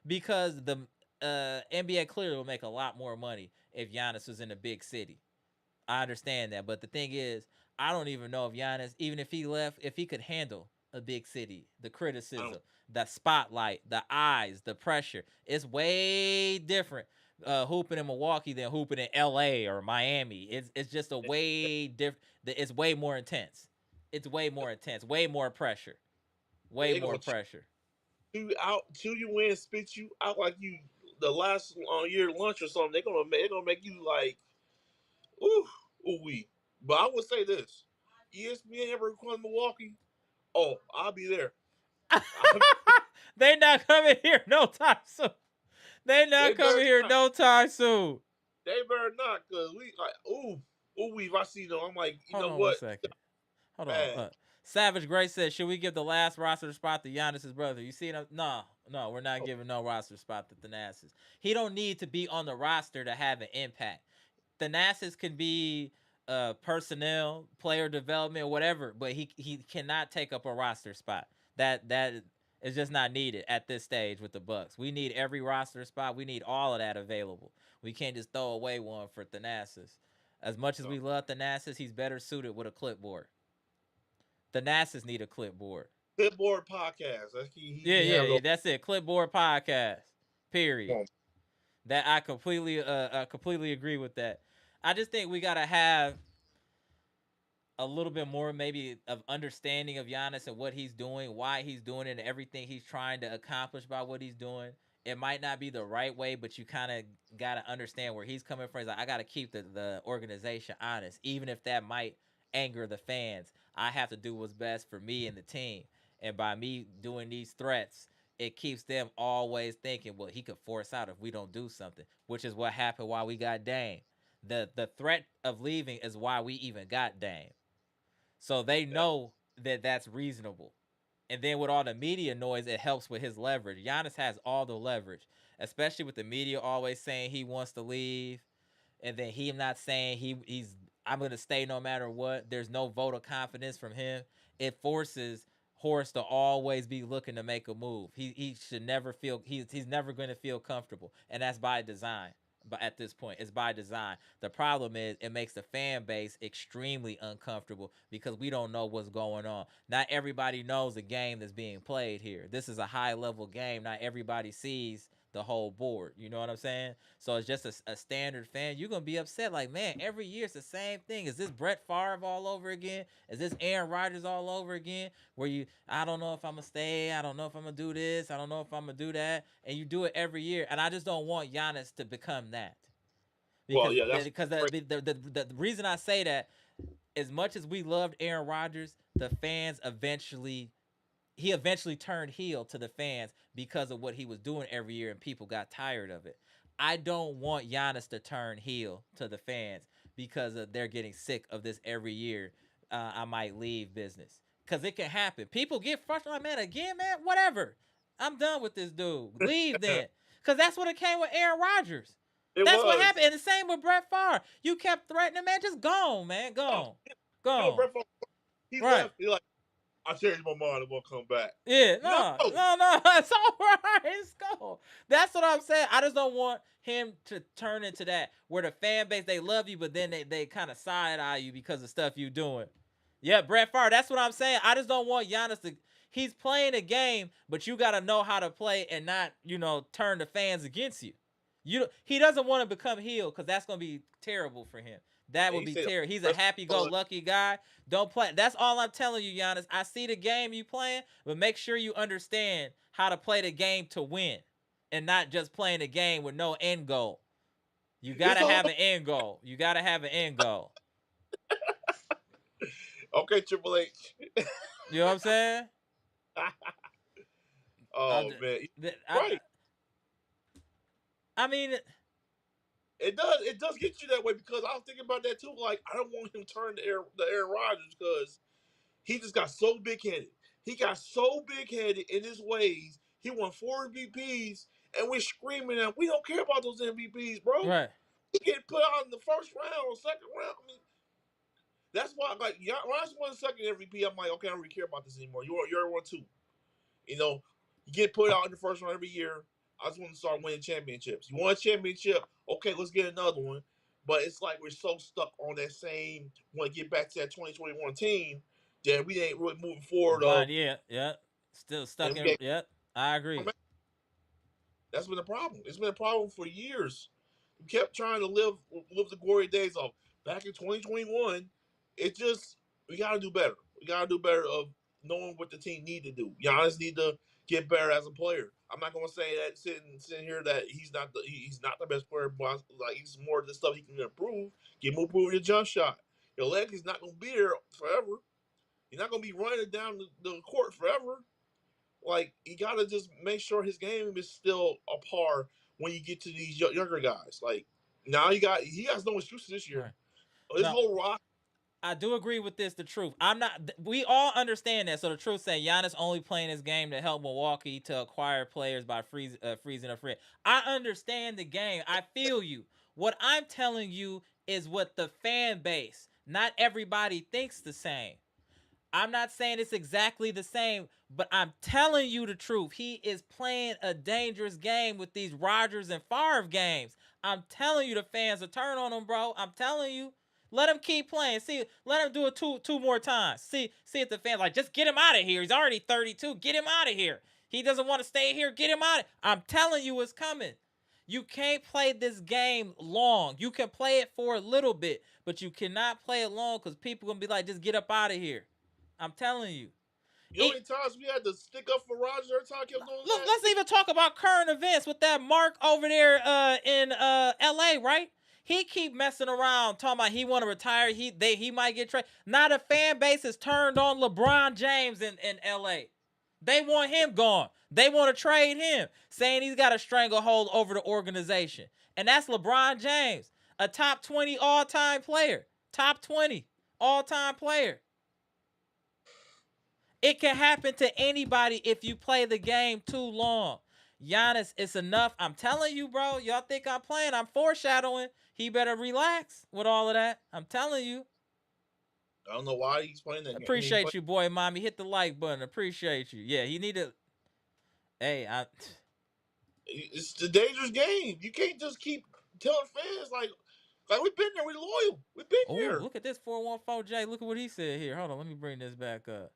Because the NBA clearly will make a lot more money if Giannis was in a big city. I understand that. But the thing is, I don't even know if Giannis, even if he left, if he could handle a big city, the criticism, the spotlight, the eyes, the pressure. It's way different hooping in Milwaukee than hooping in LA or Miami. It's just a way different. It's way more intense. It's way more intense. Way more pressure. Way They more gonna pressure. chew you in, spit you out like you the last year lunch or something. They're gonna make you like ooh wee. But I would say this: ESPN ever come to Milwaukee? Oh, I'll be there. They not coming here no time soon. They They not better coming here not. no time soon. They better not, cause we like ooh wee. If I see them, I'm like, you Hold know on one what? second. Hold on. Bad. Savage Grace says, should we give the last roster spot to Giannis's brother? You see him? No, we're not giving no roster spot to Thanasis. He don't need to be on the roster to have an impact. Thanasis can be personnel, player development, whatever, but he cannot take up a roster spot. That is just not needed at this stage with the Bucks. We need every roster spot. We need all of that available. We can't just throw away one for Thanasis. As much as we love Thanasis, he's better suited with a clipboard. Thanasis need a clipboard. Clipboard podcast. Yeah. That's it. Clipboard podcast. Period. That I completely agree with that. I just think we gotta have a little bit more maybe of understanding of Giannis and what he's doing, why he's doing it, and everything he's trying to accomplish by what he's doing. It might not be the right way, but you kind of got to understand where he's coming from. He's like, I got to keep the organization honest, even if that might anger the fans. I have to do what's best for me and the team. And by me doing these threats, it keeps them always thinking, well, he could force out if we don't do something, which is what happened while we got Dame. The threat of leaving is why we even got Dame. So they know that that's reasonable. And then with all the media noise, it helps with his leverage. Giannis has all the leverage, especially with the media always saying he wants to leave, and then him not saying he's I'm gonna stay no matter what. There's no vote of confidence from him. It forces Horace to always be looking to make a move. He should never feel he's never gonna feel comfortable, and that's by design. But at this point, it's by design. The problem is it makes the fan base extremely uncomfortable because we don't know what's going on. Not everybody knows the game that's being played here. This is a high level game. Not everybody sees the whole board. You know what I'm saying? So it's just a standard fan. You're going to be upset like, man, every year it's the same thing. Is this Brett Favre all over again? Is this Aaron Rodgers all over again? Where I don't know if I'm going to stay. I don't know if I'm going to do this. I don't know if I'm going to do that. And you do it every year. And I just don't want Giannis to become that. Because, the reason I say that, as much as we loved Aaron Rodgers, the fans eventually turned heel to the fans because of what he was doing every year, and people got tired of it. I don't want Giannis to turn heel to the fans because they're getting sick of this every year. I might leave business because it can happen. People get frustrated, like, man, again, man, whatever. I'm done with this dude. Leave then, because that's what it came with Aaron Rodgers. That's what happened. And the same with Brett Favre. You kept threatening, man. Just gone, man. Gone. No, Brett Favre, he left. He like, I changed my mind. I'm gonna come back. Yeah, no. It's all right. It's cool. That's what I'm saying. I just don't want him to turn into that where the fan base, they love you, but then they kind of side eye you because of stuff you doing. Yeah, Brett Favre. That's what I'm saying. I just don't want Giannis to. He's playing a game, but you got to know how to play and not, turn the fans against you. He doesn't want to become heel because that's gonna be terrible for him. That would be terrible. He's a happy-go-lucky guy. Don't play. That's all I'm telling you, Giannis. I see the game you playing, but make sure you understand how to play the game to win, and not just playing the game with no end goal. You gotta have an end goal. You gotta have an end goal. Okay, Triple H. You know what I'm saying? Oh man, right. I mean, It does get you that way because I was thinking about that too. Like I don't want him to turn to Aaron Rodgers because he just got so big headed. He got so big headed in his ways. He won 4 MVPs, and we're screaming at him. We don't care about those MVPs, bro. right, He get put out in the first round or second round. I mean, that's why like Giannis won the second MVP. I'm like, okay, I don't really care about this anymore. You're one too. You know, you get put out in the first round every year. I just want to start winning championships. You want a championship? Okay, let's get another one. But it's like we're so stuck on that same. Want to get back to that 2021 team that we ain't really moving forward. blind. Yeah, yeah. Still stuck And we in. ain't. Yep, I agree. That's been a problem. It's been a problem for years. We kept trying to live the glory days of back in 2021. It just we gotta do better. We gotta do better of knowing what the team need to do. Giannis need to get better as a player. I'm not gonna say that sitting here that he's not the best player, but like he's more of the stuff he can improve. Get more improve your jump shot. Your leg is not gonna be there forever. You're not gonna be running down the court forever. Like you gotta just make sure his game is still a par when you get to these younger guys. Like now he has no excuses this year. Right. This No, whole rock. I do agree with this. The truth. I'm not. We all understand that. So the truth saying Giannis only playing this game to help Milwaukee to acquire players by freezing a free. I understand the game. I feel you. What I'm telling you is what the fan base. Not everybody thinks the same. I'm not saying it's exactly the same, but I'm telling you the truth. He is playing a dangerous game with these Rodgers and Favre games. I'm telling you, the fans will turn on him, bro. I'm telling you. Let him keep playing. See, let him do it two more times. See if the fans like just get him out of here. He's already 32. Get him out of here. He doesn't want to stay here. Get him out. I'm telling you, it's coming. You can't play this game long. You can play it for a little bit, but you cannot play it long because people gonna be like, just get up out of here. I'm telling you. You know how many times we had to stick up for Rodgers every time I kept doing Look, that? let's even talk about current events with that Mark over there in LA, right? He keep messing around talking about he want to retire. He might get traded. Now the fan base is turned on LeBron James in LA. They want him gone. They want to trade him, saying he's got a stranglehold over the organization. And that's LeBron James, a top 20 all-time player. Top 20 all-time player. It can happen to anybody if you play the game too long. Giannis, it's enough. I'm telling you, bro. Y'all think I'm playing? I'm foreshadowing. He better relax with all of that. I'm telling you. I don't know why he's playing that game. Appreciate you, boy, mommy. Hit the like button. Appreciate you. Yeah, he need to. Hey, It's the dangerous game. You can't just keep telling fans like we've been there. We're loyal. We've been oh, there. look at this 414J. Look at what he said here. Hold on, let me bring this back up.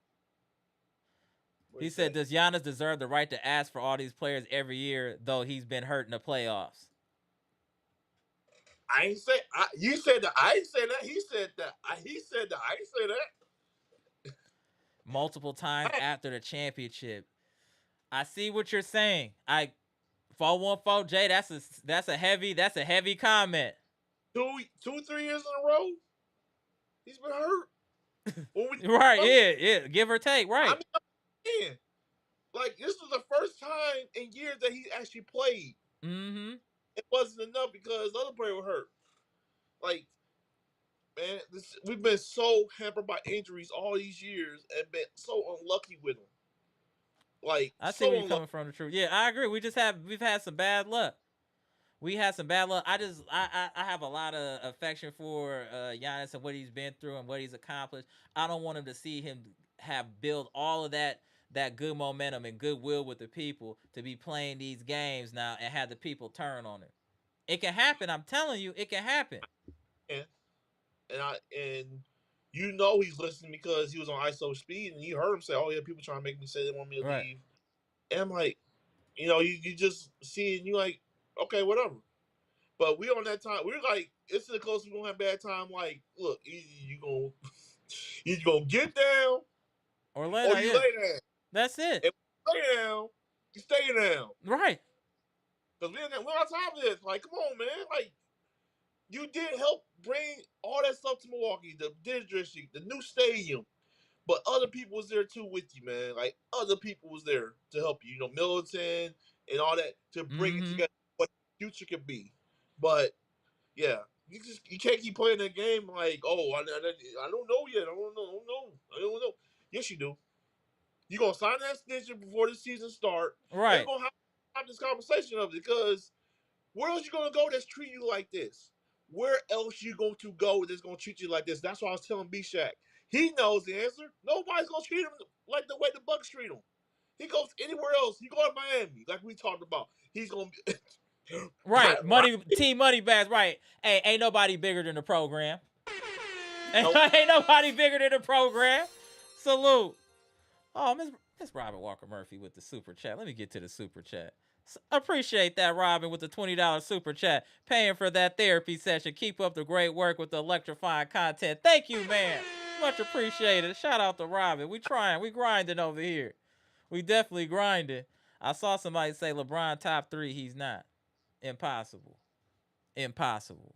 He said, does Giannis deserve the right to ask for all these players every year, though he's been hurt in the playoffs? I ain't say. You said that. I ain't say that. He said that. He said that. I ain't say that. Multiple times after the championship. I see what you're saying. 414J, that's a heavy comment. 3 years in a row, he's been hurt. Right, yeah, give or take, right. I mean, like this was the first time in years that he actually played. Mm-hmm. It wasn't enough because the other player was hurt. Like, man, we've been so hampered by injuries all these years and been so unlucky with them. Like, I see so where you're coming from. The truth. Yeah, I agree. We've had some bad luck. We had some bad luck. I have a lot of affection for Giannis and what he's been through and what he's accomplished. I don't want him to see him have built all of that good momentum and goodwill with the people to be playing these games now and have the people turn on him. It can happen. I'm telling you, it can happen. And you know he's listening because he was on ISO speed and you heard him say, "Oh yeah, people trying to make me say they want me to leave," and I'm like, you just see it and you like, okay, whatever. But we on that time. We're like, it's the closest we're gonna have bad time. Like, look, you gonna get down or lay or down. you Yeah. lay down. That's it. If you lay down, you stay down. Right. Because we're on top of this. Like, come on, man. Like, you did help bring all that stuff to Milwaukee, the district, the new stadium. But other people was there too with you, man. Like other people was there to help you. You know, Militant and all that to bring it together. But future could be. But yeah, you can't keep playing that game like, oh, I don't know yet. I don't know. Yes, you do. You gonna sign that extension before the season start, and we're Right. gonna have this conversation of it because where else you gonna go that's treating you like this? Where else you going to go that's gonna treat you like this? That's why I was telling B Shaq. He knows the answer. Nobody's gonna treat him like the way the Bucks treat him. He goes anywhere else. He go to Miami, like we talked about. He's gonna be Right. Money, team money bags. Right. Hey, ain't nobody bigger than the program. Nope. Ain't nobody bigger than the program. Salute. Oh, Miss Robin Walker Murphy with the super chat. Let me get to the super chat. Appreciate that, Robin, with the $20 super chat, paying for that therapy session. Keep up the great work with the electrifying content. Thank you, man. Much appreciated. Shout out to Robin. We trying. We grinding over here. We definitely grinding. I saw somebody say LeBron top 3. He's not. Impossible. Impossible.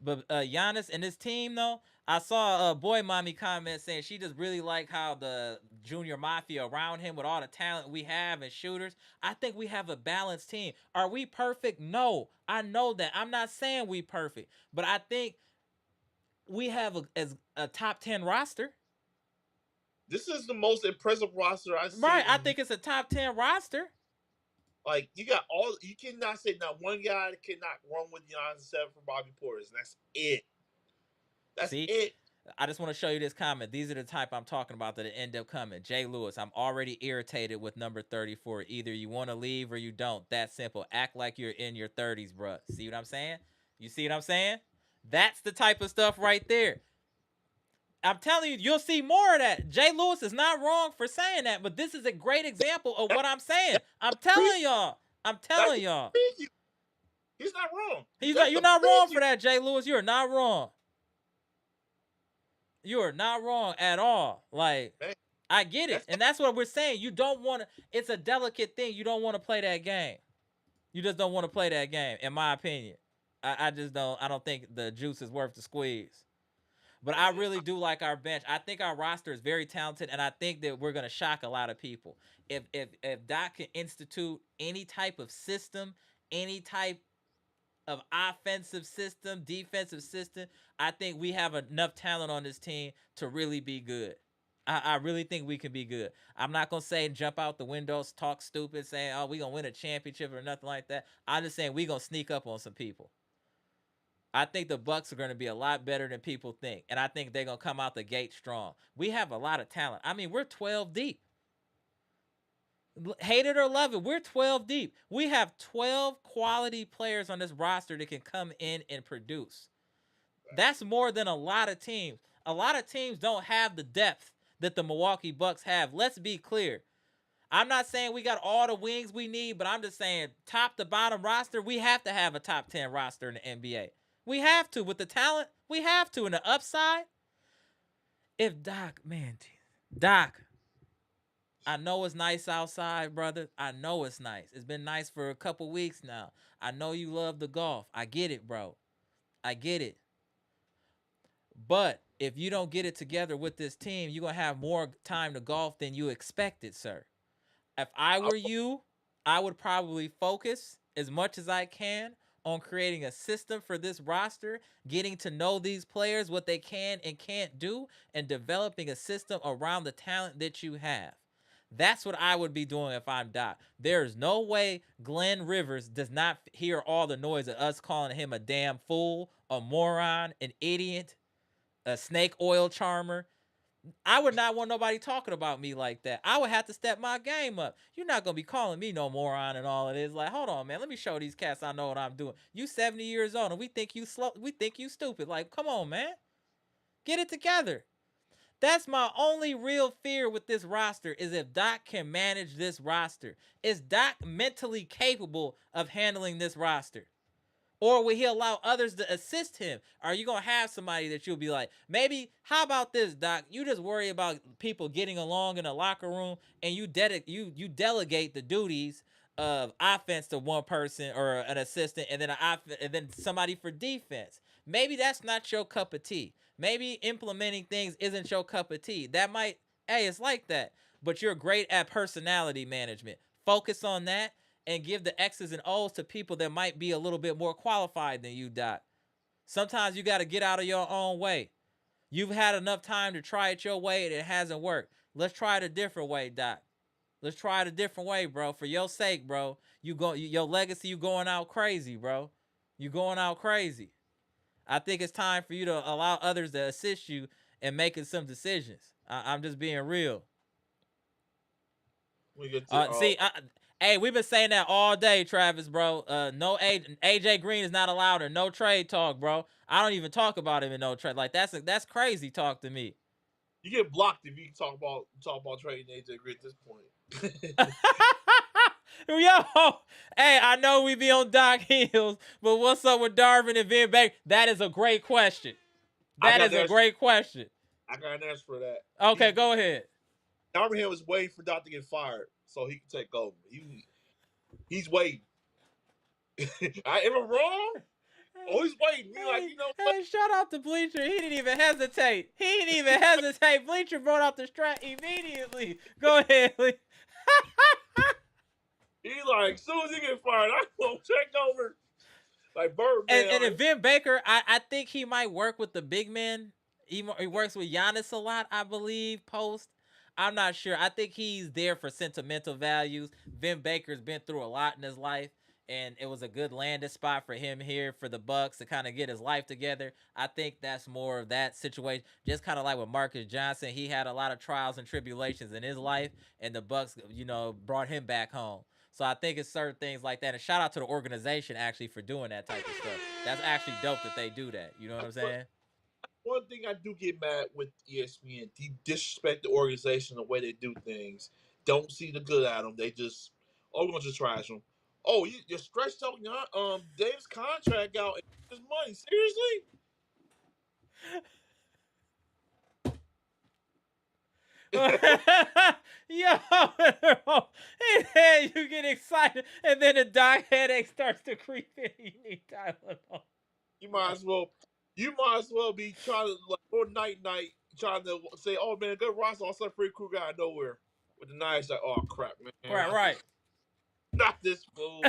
But Giannis and his team, though, I saw a boy mommy comment saying she just really like how the junior mafia around him with all the talent we have and shooters. I think we have a balanced team. Are we perfect? No. I know that. I'm not saying we perfect. But I think we have a top 10 roster. This is the most impressive roster I've seen. Right. I think it's a top 10 roster. Like you got all, you cannot say not one guy that cannot run with Giannis except for Bobby Portis, and that's it. That's See? it. I just want to show you this comment. These are the type I'm talking about that end up coming. Jay Lewis, I'm already irritated with number 34. Either you want to leave or you don't. That simple. Act like you're in your 30s, bruh. See what I'm saying? You see what I'm saying? That's the type of stuff right there. I'm telling you, you'll see more of that. Jay Lewis is not wrong for saying that, but this is a great example of what I'm saying. I'm telling y'all. I'm telling y'all. He's not wrong. You're not wrong for that, Jay Lewis. You're not wrong. You are not wrong at all. Like, man, I get it. And that's what we're saying. You don't want to, it's a delicate thing. You don't want to play that game. You just don't want to play that game, in my opinion. I don't think the juice is worth the squeeze. But I really do like our bench. I think our roster is very talented, and I think that we're gonna shock a lot of people. If Doc can institute any type of system, any type of offensive system, defensive system, I think we have enough talent on this team to really be good. I really think we can be good. I'm not gonna say jump out the windows, talk stupid, saying, oh, we gonna win a championship or nothing like that. I'm just saying we gonna sneak up on some people. I think the Bucks are going to be a lot better than people think, and I think they're going to come out the gate strong. We have a lot of talent. I mean, we're 12 deep. Hate it or love it, we're 12 deep. We have 12 quality players on this roster that can come in and produce. That's more than a lot of teams. A lot of teams don't have the depth that the Milwaukee Bucks have. Let's be clear. I'm not saying we got all the wings we need, but I'm just saying top to bottom roster, we have to have a top 10 roster in the NBA. We have to. With the talent, we have to. And the upside, if Doc, I know it's nice outside, brother. I know it's nice. It's been nice for a couple weeks now. I know you love the golf. I get it, bro. I get it. But if you don't get it together with this team, you're going to have more time to golf than you expected, sir. If I were you, I would probably focus as much as I can on creating a system for this roster, getting to know these players, what they can and can't do, and developing a system around the talent that you have. That's what I would be doing if I'm Doc. There's no way Glenn Rivers does not hear all the noise of us calling him a damn fool, a moron, an idiot, a snake oil charmer. I would not want nobody talking about me like that. I would have to step my game up. You're not going to be calling me no moron and all of this. Like, hold on, man. Let me show these cats I know what I'm doing. You 70 years old and we think you slow. We think you stupid. Like, come on, man. Get it together. That's my only real fear with this roster is if Doc can manage this roster. Is Doc mentally capable of handling this roster? Or will he allow others to assist him? Are you going to have somebody that you'll be like, maybe, how about this, Doc? You just worry about people getting along in a locker room and you delegate the duties of offense to one person or an assistant and then somebody for defense. Maybe that's not your cup of tea. Maybe implementing things isn't your cup of tea. That might, hey, it's like that. But you're great at personality management. Focus on that. and give the X's and O's to people that might be a little bit more qualified than you, Doc. Sometimes you got to get out of your own way. You've had enough time to try it your way and it hasn't worked. Let's try it a different way, Doc. Let's try it a different way, bro. For your sake, bro. Your legacy, you going out crazy, bro. You going out crazy. I think it's time for you to allow others to assist you in making some decisions. I'm just being real. We get to Hey, we've been saying that all day, Travis, bro. No AJ Green is not allowed in no trade talk, bro. I don't even talk about him in no trade. Like that's crazy talk to me. you get blocked if you talk about trading AJ Green at this point. Yo, hey, I know we be on Doc Hills, but what's up with Darvin and Vin Baker? That is a great question. That is a great question. I got an answer for that. Okay, go ahead. Darvin Ham was waiting for Doc to get fired so he can take over. He's waiting. Am I wrong? Oh, he's waiting. Hey, shout out to Bleacher. He didn't even hesitate. Bleacher brought out the strat immediately. Go ahead, Lee. He's like, as soon as he get fired, I'm going to take over. Like Birdman. And Vin Baker, I think he might work with the big men. He works with Giannis a lot, I believe, post. I'm not sure. I think he's there for sentimental values. Vin Baker's been through a lot in his life, and it was a good landing spot for him here for the Bucks to kind of get his life together. I think that's more of that situation. Just kind of like with Marcus Johnson, he had a lot of trials and tribulations in his life, and the Bucks, brought him back home. So I think it's certain things like that. And shout out to the organization actually for doing that type of stuff. That's actually dope that they do that. You know what I'm saying? One thing I do get mad with ESPN, they disrespect the organization the way they do things. Don't see the good at them. They just, we're gonna just trash them. Oh, you're stretched out Dave's contract out and his money. Seriously? Yo, you get excited, and then the Doc headache starts to creep in. You need Tylenol. You might as well be trying to night trying to say, oh man, good roster, all some free crew guy out of nowhere. With the nice like, oh crap, man. Right. Not this fool.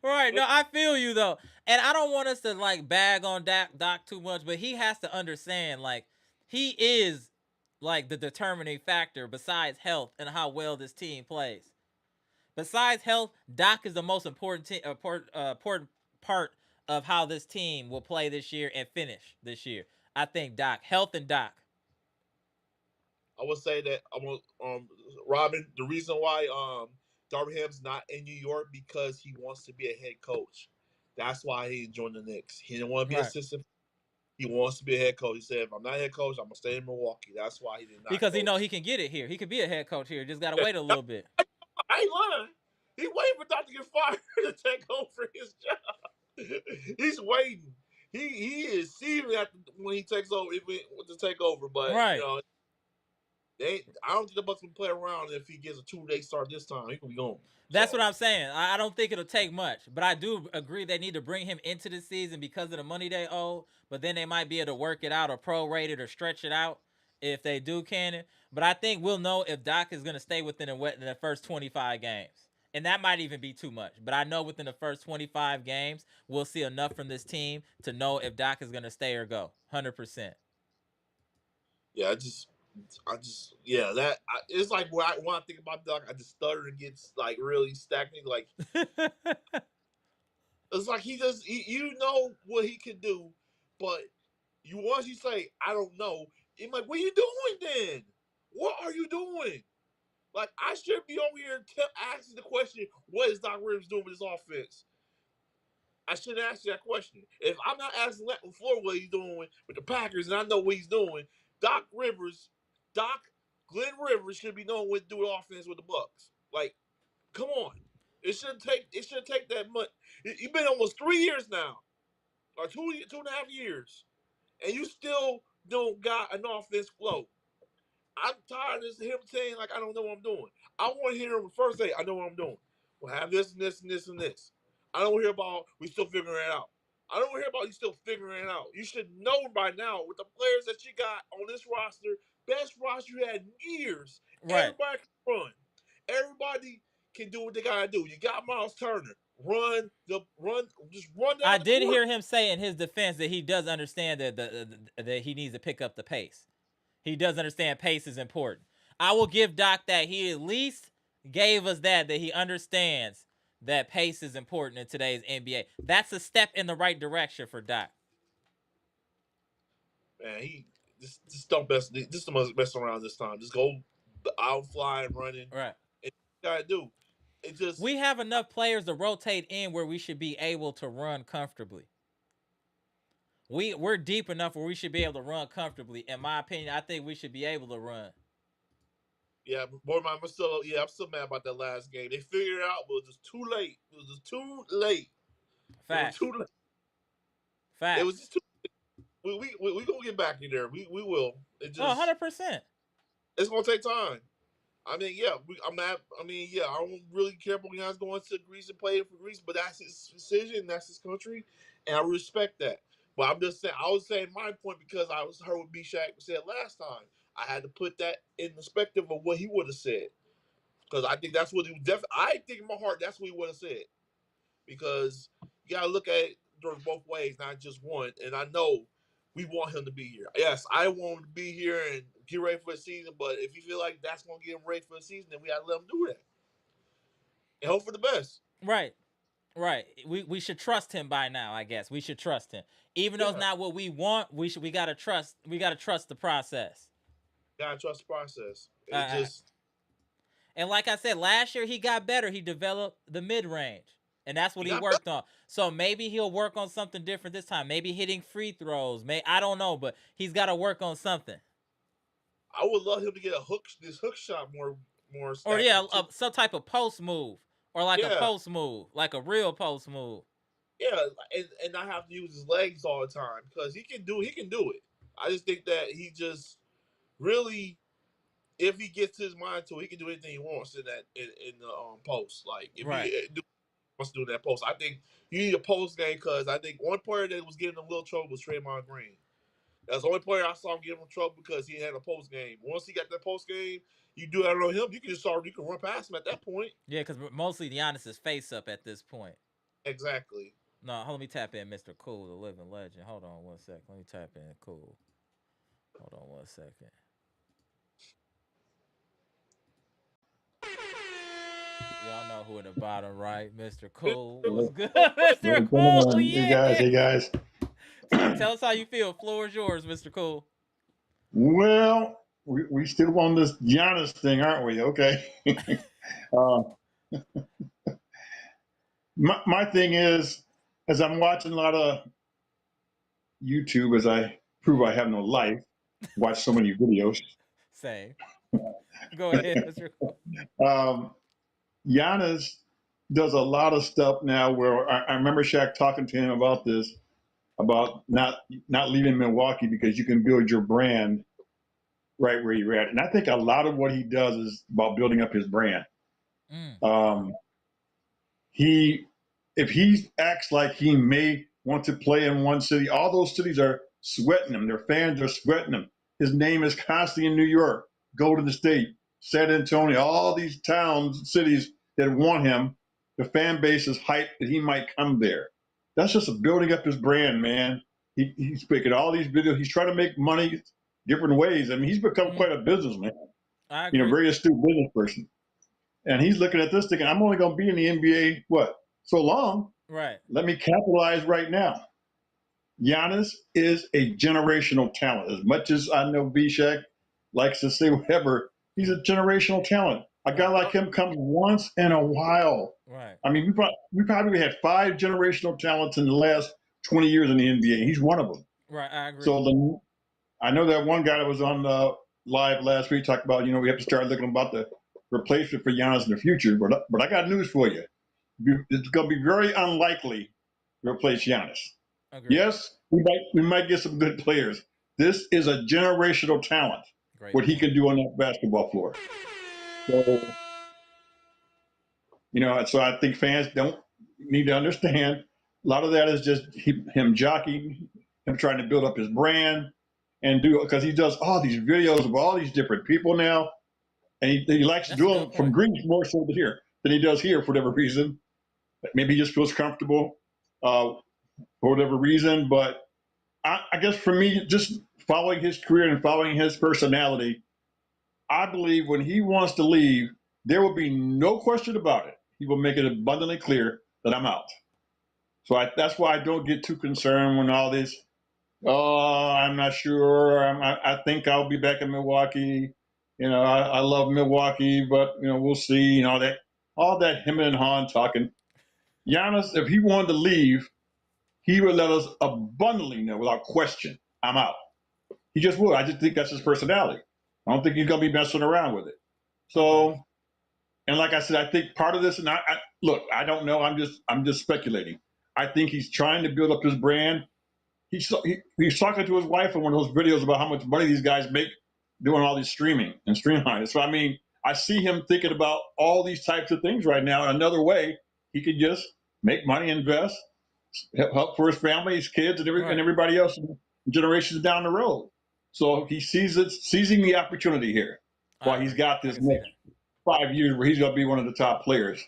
Right. No, I feel you though. And I don't want us to like bag on Doc too much, but he has to understand, like, he is like the determining factor besides health and how well this team plays. Besides health, Doc is the most important important part of how this team will play this year and finish this year. I think health and Doc. I would say that Robin, the reason why Darvin Ham's not in New York because he wants to be a head coach. That's why he joined the Knicks. He didn't want to be assistant. He wants to be a head coach. He said, if I'm not a head coach, I'm going to stay in Milwaukee. That's why he did not. Because he know he can get it here. He could be a head coach here. Just got to wait a little bit. I ain't lying. He waiting for Doc to get fired to take over his job. He's waiting. He is seething when he takes over, to take over. But, right. I don't think the Bucks can play around if he gets a 2-day start this time. He can be gone. That's what I'm saying. I don't think it'll take much, but I do agree they need to bring him into the season because of the money they owe. But then they might be able to work it out or prorate it or stretch it out if they do can. But I think we'll know if Doc is going to stay within the first 25 games. And that might even be too much. But I know within the first 25 games, we'll see enough from this team to know if Doc is going to stay or go. 100%. Yeah, it's like when I think about Doc, I just stutter and gets like really stagnant. Like it's like you know what he can do, but once you say I don't know, I'm like, what are you doing then? What are you doing? Like I should be over here asking the question, what is Doc Rivers doing with his offense? I shouldn't ask you that question. If I'm not asking LaFleur what he's doing with the Packers, and I know what he's doing, Glenn Rivers should be knowing what to do with offense with the Bucks. Like, come on. It shouldn't take that much. You've been almost 3 years now. Or 2.5 years. And you still don't got an offense flow. I'm tired of him saying, like, I don't know what I'm doing. I want to hear him first say, I know what I'm doing. We'll have this and this and this and this. I don't hear about we still figuring it out. I don't hear about you still figuring it out. You should know by now with the players that you got on this roster, best roster you had in years. Right. Everybody can run. Everybody can do what they gotta do. You got Miles Turner. Just run I down the did court. hear him say in his defense that he does understand that he needs to pick up the pace. He does understand pace is important. I will give Doc that. He at least gave us that he understands that pace is important in today's NBA. That's a step in the right direction for Doc. Man, he just don't mess around this time. Just go out flying, running. Right. It gotta do. It just We have enough players to rotate in where we should be able to run comfortably. We're deep enough where we should be able to run comfortably. In my opinion, I think we should be able to run. Yeah, boy, I'm still mad about that last game. They figured it out, but it was just too late. It was just too late. Facts. It was too late. Facts. It was just too late. We gonna get back in there. We will. It just 100%. It's gonna take time. I mean, yeah, I don't really care about Giannis going to Greece and playing for Greece, but that's his decision, that's his country, and I respect that. But I'm just saying, I was saying my point because I was heard what B Shaq said last time. I had to put that in perspective of what he would have said, because I think that's what he would I think in my heart that's what he would have said, because you gotta look at it both ways, not just one. And I know we want him to be here. Yes, I want him to be here and get ready for the season. But if you feel like that's going to get him ready for the season, then we got to let him do that and hope for the best. Right. We should trust him by now. I guess we should trust him, even though it's not what we want. We gotta trust. We gotta trust the process. Gotta trust the process. And like I said, last year he got better. He developed the mid range. And that's what he worked on. So maybe he'll work on something different this time. Maybe hitting free throws. I don't know, but he's got to work on something. I would love him to get this hook shot more. Or some type of post move, or like a post move, like a real post move. Yeah, and not have to use his legs all the time, because he can do it. I just think that he just really, if he gets his mind to it, he can do anything he wants in the post. Like if he wants to do that post. I think you need a post game, because I think one player that was getting him a little trouble was Draymond Green. That's the only player I saw him give him trouble because he had a post game. Once he got that post game, you do that on him, you can run past him at that point. Yeah, because mostly Giannis is face up at this point. Exactly. No, let me tap in Mr. Cool, the living legend. Hold on 1 second. Let me tap in Cool. Hold on 1 second. Y'all know who in the bottom right, Mr. Cool. What's good, Mr. Cool? Yeah. Hey guys. Tell us how you feel. Floor is yours, Mr. Cool. Well, we still on this Giannis thing, aren't we? Okay. My thing is, as I'm watching a lot of YouTube, as I prove I have no life, watch so many videos. Same. Go ahead, Mr. Cool. Giannis does a lot of stuff now where I remember Shaq talking to him about this, about not leaving Milwaukee because you can build your brand right where you're at. And I think a lot of what he does is about building up his brand. If he acts like he may want to play in one city, all those cities are sweating him. Their fans are sweating him. His name is constantly in New York, Golden State, San Antonio, all these towns, cities that want him. The fan base is hyped that he might come there. That's just building up his brand, man. He's making all these videos. He's trying to make money different ways. I mean, he's become quite a businessman. I agree. Very astute business person. And he's looking at this thinking, I'm only going to be in the NBA, so long? Right. Let me capitalize right now. Giannis is a generational talent. As much as I know B-Shaq likes to say whatever, he's a generational talent. A guy like him comes once in a while. Right. I mean, we probably had 5 generational talents in the last 20 years in the NBA. He's one of them. Right, I agree. So I know that one guy that was on live last week talked about, we have to start looking about the replacement for Giannis in the future. But I got news for you. It's going to be very unlikely to replace Giannis. Agreed. Yes, we might get some good players. This is a generational talent. Great. What he can do on that basketball floor. So, so I think fans don't need to understand. A lot of that is just him jockeying, him trying to build up his brand, and because he does all these videos of all these different people now, and he likes to do them from Greece more so to here. than he does here for whatever reason. Maybe he just feels comfortable for whatever reason. But I guess for me, just following his career and following his personality, I believe when he wants to leave, there will be no question about it. He will make it abundantly clear that I'm out. So that's why I don't get too concerned when all this, oh, I'm not sure. I think I'll be back in Milwaukee. I love Milwaukee, but we'll see. All that him and Han talking. Giannis, if he wanted to leave, he would let us abundantly know without question, I'm out. He just would. I just think that's his personality. I don't think he's gonna be messing around with it. Okay. So, and like I said, I think part of this, and look, I don't know. I'm just speculating. I think he's trying to build up his brand. He's talking to his wife in one of those videos about how much money these guys make doing all these streaming and streamlining. So I mean, I see him thinking about all these types of things right now. Another way he could just make money, invest, help for his family, his kids, and Right. everybody else generations down the road. So he seizing the opportunity here. I While he's agree. got I this can see next that. 5 years where he's going to be one of the top players.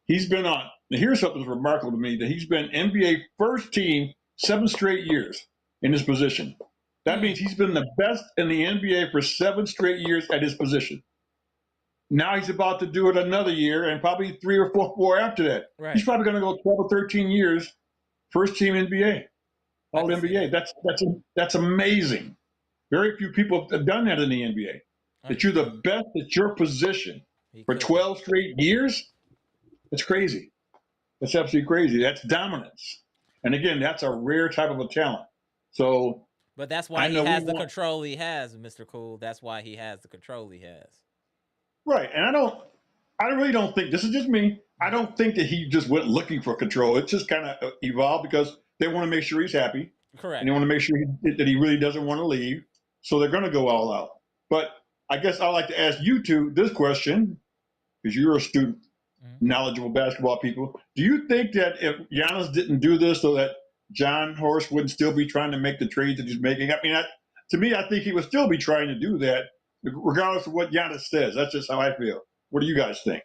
He's been on. Now here's something that's remarkable to me: that he's been NBA first team 7 straight years in his position. That means he's been the best in the NBA for 7 straight years at his position. Now he's about to do it another year and probably 3 or 4 more after that. Right. He's probably going to go 12 or 13 years first team NBA, I all can see NBA. that. That's amazing. Very few people have done that in the NBA. That you're the Understood. best at your position He for cooking. 12 straight years. It's crazy. That's absolutely crazy. That's dominance. And again, that's a rare type of a talent. So But that's why I he know we has the want control he has, Mr. Cool. That's why he has the control he has. right, and I really don't think this is just me. I Mhm. don't think that he just went looking for control. It just kind of evolved because they want to make sure he's happy, and they Correct. want to make sure that he really doesn't want to leave. So they're going to go all out. But I guess I'd like to ask you two this question because you're a student, Mhm. knowledgeable basketball people. Do you think that if Giannis didn't do this, so that John Horst wouldn't still be trying to make the trades that he's making? I mean, to me, I think he would still be trying to do that, regardless of what Giannis says. That's just how I feel. What do you guys think?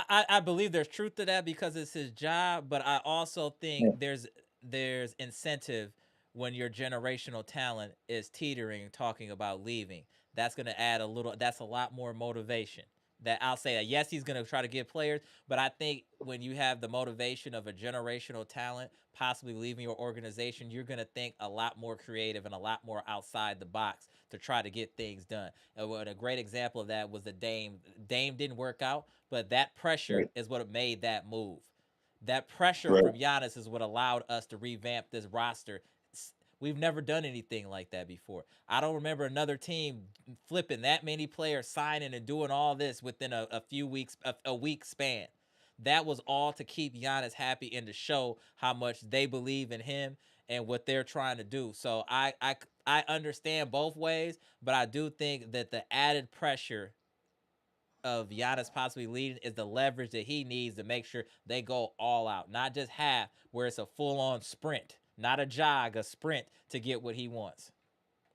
I believe there's truth to that because it's his job, but I also think Yeah, there's incentive when your generational talent is teetering, talking about leaving. That's gonna add a little. That's a lot more motivation. That I'll say that yes, he's gonna try to get players, but I think when you have the motivation of a generational talent possibly leaving your organization, you're gonna think a lot more creative and a lot more outside the box to try to get things done. And a great example of that was the Dame. Dame didn't work out, but that pressure right, is what made that move. That pressure right, from Giannis is what allowed us to revamp this roster. We've never done anything like that before. I don't remember another team flipping that many players, signing and doing all this within a few weeks, a week span. That was all to keep Giannis happy and to show how much they believe in him and what they're trying to do. So I understand both ways, but I do think that the added pressure of Giannis possibly leading is the leverage that he needs to make sure they go all out, not just half, where it's a full on sprint, not a jog, a sprint to get what he wants.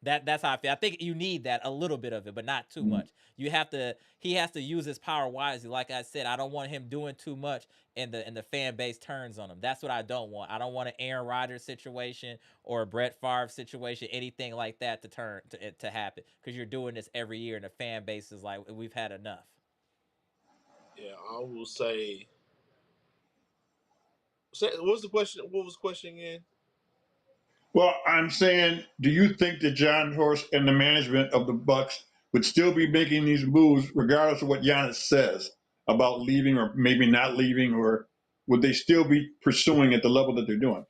That's how I feel. I think you need that a little bit of it, but not too mm, much. You have to. He has to use his power wisely. Like I said, I don't want him doing too much, and the fan base turns on him. That's what I don't want. I don't want an Aaron Rodgers situation or a Brett Favre situation, anything like that to happen because you're doing this every year, and the fan base is like, we've had enough. Yeah, I will say. What was the question? What was the question again? Well, I'm saying, do you think that John Horst and the management of the Bucks would still be making these moves regardless of what Giannis says about leaving or maybe not leaving, or would they still be pursuing at the level that they're doing?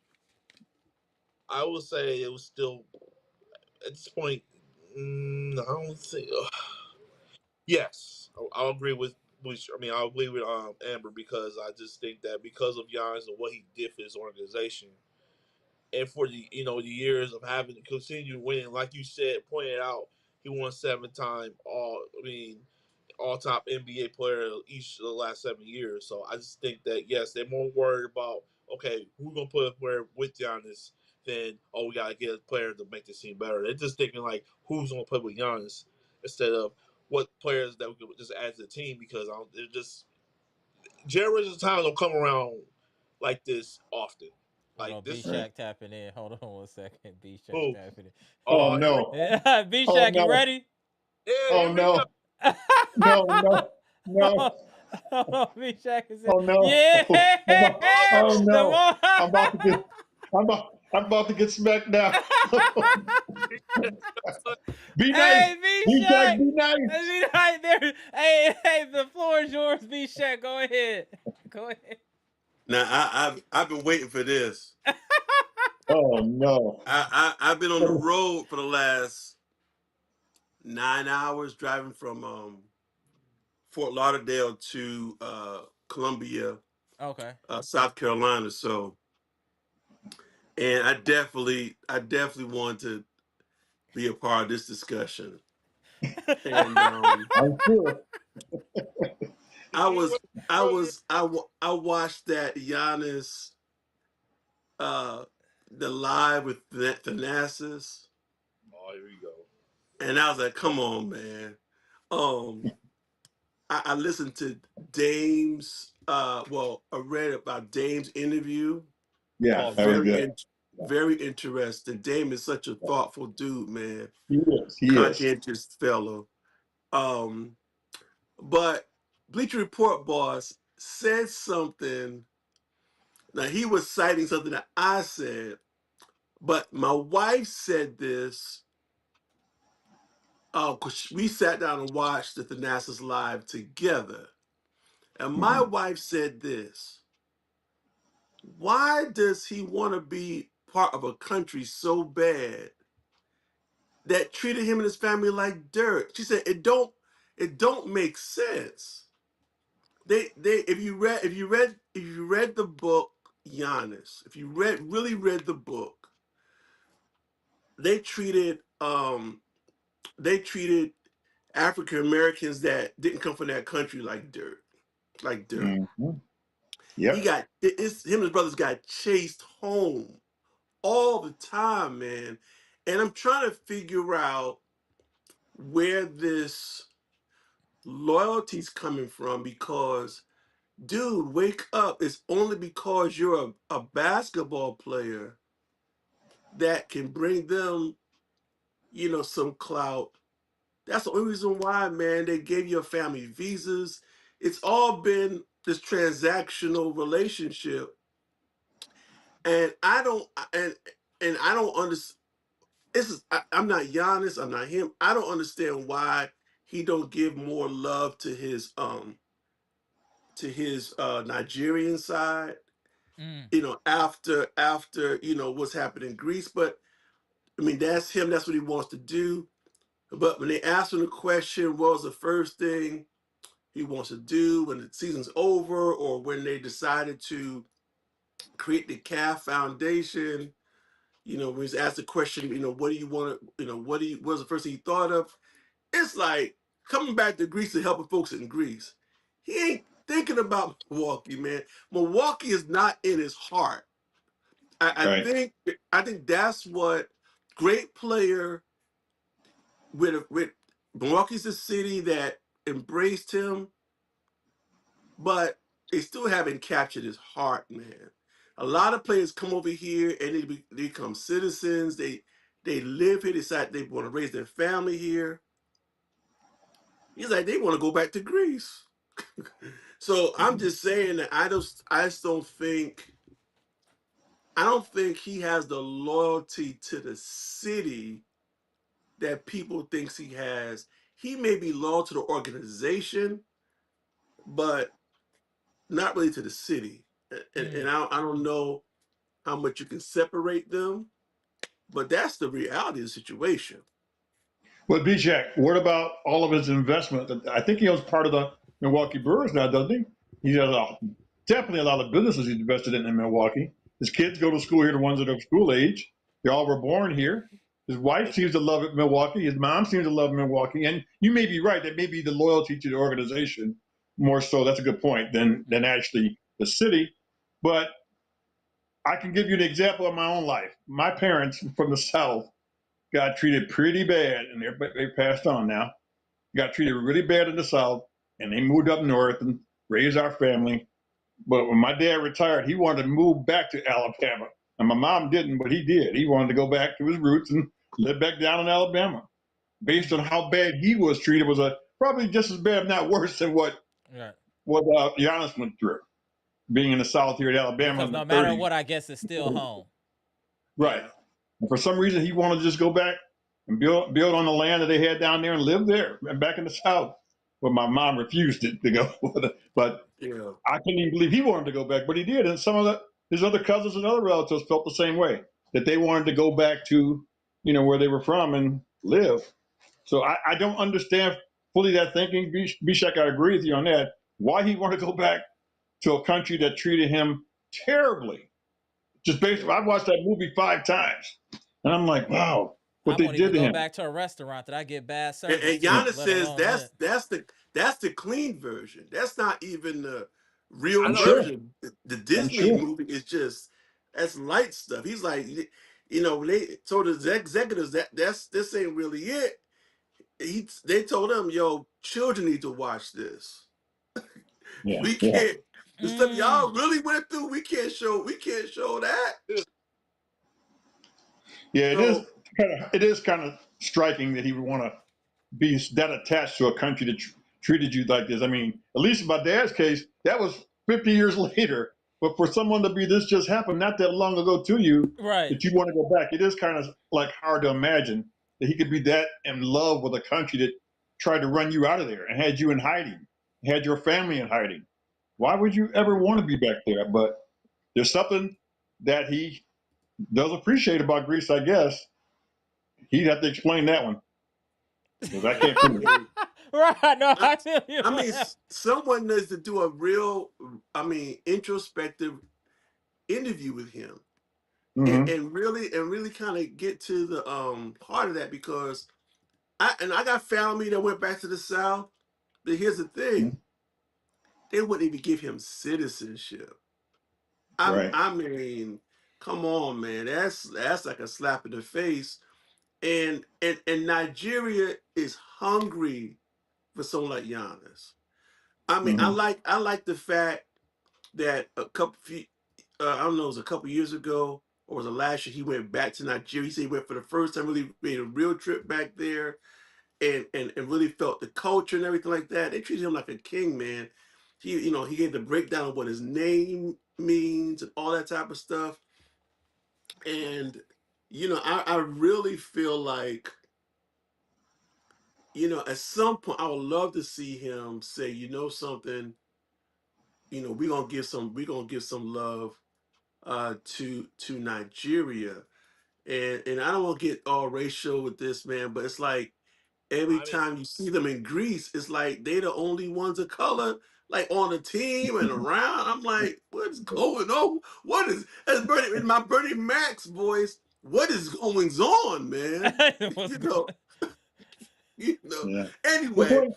I would say it was still at this point. I don't think. Yes, I'll agree with. Which I mean, I'll agree with Amber because I just think that because of Giannis and what he did for his organization, and for the years of having to continue winning, like you said, pointed out, he won 7 time all. I mean, all top NBA player each of the last 7 years. So I just think that yes, they're more worried about okay, who's gonna put a player with Giannis than oh we gotta get a player to make this team better. They're just thinking like who's gonna play with Giannis instead of what players that we could just add to the team because they're just generations of time don't come around like this often. Hold Like on, B this. Right. Shack tapping in. Hold on 1 second. B Shack Oh, tapping in. Oh here we no. go. B Oh Shack, you no. ready? Yeah, Oh here we go. no. No, no, no. Hold on, B Shack is in. Oh no. Yeah! Oh, Oh oh no. The no. one. I'm about to get I'm about to get smacked down. Be nice. Hey, B Be Jack, Shack! be nice. Right there. Hey, the floor is yours, B Shack. Go ahead. Go ahead. Now I've been waiting for this. Oh no. I've been on the road for the last 9 hours driving from Fort Lauderdale to Columbia, Okay. South Carolina. So, and I definitely want to be a part of this discussion. And I'm sure. I You was went I earlier. was I watched that Giannis uh the live with Thanasis, Oh, here we go. and I was like, come on, man. Um, I listened to Dame's I read about Dame's interview. Yeah, Oh, that was very. Very good. very interesting. Dame is such a thoughtful dude, man. He is. He is. Conscientious fellow. Um, but Bleacher Report boss said something. Now he was citing something that I said, but my wife said this because we sat down and watched the Thanasis live together. And my Mhm. wife said this: why does he want to be part of a country so bad that treated him and his family like dirt? She said it don't make sense. They if you read the book Giannis, if you really read the book, they treated they treated African Americans that didn't come from that country like dirt, like dirt. Mhm. He Yep. got him and his brothers got chased home all the time, man. And I'm trying to figure out where this loyalty's coming from because, dude, wake up. It's only because you're a basketball player that can bring them, some clout. That's the only reason why, man, they gave your family visas. It's all been this transactional relationship. And I don't and I don't understand. I'm not Giannis. I'm not him. I don't understand why he don't give more love to his Nigerian side. Mm. After what's happened in Greece. But I mean, that's him. That's what he wants to do. But when they asked him the question, what was the first thing he wants to do when the season's over, or when they decided to create the CAF Foundation? When he's asked the question, what do you want to, what was the first thing he thought of? It's like coming back to Greece and helping folks in Greece. He ain't thinking about Milwaukee, man. Milwaukee is not in his heart. I, I Right. think I think that's what great player with Milwaukee's a city that embraced him, but they still haven't captured his heart, man. A lot of players come over here and they become citizens. They live here, decide they want to raise their family here. He's like, they want to go back to Greece. So I'm just saying that I just don't think he has the loyalty to the city that people thinks he has. He may be loyal to the organization, but not really to the city. And Mm. I don't know how much you can separate them, but that's the reality of the situation. Well, Bijak, what about all of his investment? I think he owns part of the Milwaukee Brewers now, doesn't he? He has definitely a lot of businesses he's invested in Milwaukee. His kids go to school here, the ones that are school age. They all were born here. His wife seems to love it, Milwaukee. His mom seems to love Milwaukee. And you may be right. That may be the loyalty to the organization more so. That's a good point than actually the city. But I can give you an example of my own life. My parents from the South got treated pretty bad, and they passed on now. Got treated really bad in the South, and they moved up north and raised our family. But when my dad retired, he wanted to move back to Alabama. And my mom didn't, but he did. He wanted to go back to his roots and live back down in Alabama. Based on how bad he was treated, was probably just as bad, if not worse, than Right. Giannis went through, being in the South here in Alabama Because in the no matter 30s. what, I guess it's still home. Right. Yeah. And for some reason, he wanted to just go back and build on the land that they had down there and live there and back in the South. But my mom refused it to go. But Yeah. I couldn't even believe he wanted to go back, but he did. And some of his other cousins and other relatives felt the same way, that they wanted to go back to, where they were from and live. So I don't understand fully that thinking. Bishak, I agree with you on that. Why he wanted to go back to a country that treated him terribly. Just basically, Yeah. I watched that movie 5 times, and I'm like, wow, I what they won't did even to go him. back to a restaurant that I get bad And, service and to, Giannis let says alone live. that's the clean version. That's not even the real I I'm know sure. that. version. The I'm Disney sure. movie is just that's light stuff. He's like, they told the executives that this ain't really it. They told him, yo, children need to watch this. Yeah. We Yeah. can't the stuff y'all Mm. really went through. We can't show that. Yeah. So It is kind of striking that he would want to be that attached to a country that treated you like this. I mean, at least in my dad's case, that was 50 years later. But for someone to be this just happened not that long ago to you, Right. that you want to go back, it is kind of like hard to imagine that he could be that in love with a country that tried to run you out of there and had you in hiding, had your family in hiding. Why would you ever want to be back there? But there's something that he does appreciate about Greece, I guess. He'd have to explain that one because I can't I prove it. mean, Right. No, I, I feel you I on mean, that. someone needs to do a real, introspective interview with him and, Mm-hmm. and really kind of get to the heart of that because I got family that went back to the South, but here's the thing: they wouldn't even give him citizenship. I Right. I mean, come on, man, that's like a slap in the face. And Nigeria is hungry for someone like Giannis. I mean, Mm-hmm. I like the fact that I don't know, it was a couple years ago or was it last year, he went back to Nigeria. He said he went for the first time, really made a real trip back there and really felt the culture and everything like that. They treated him like a king, man. He gave the breakdown of what his name means and all that type of stuff. And, I really feel like, at some point I would love to see him say, something, we're gonna give some love to Nigeria. And I don't want to get all racial with this, man, but it's like every I mean, time you see them in Greece, it's like they the only ones of color, like on the team and around. I'm like, what's going on? What is as Bernie in my Bernie Mac's voice? What is going on, man? What's You good? know, you know. Yeah. Anyway, Well,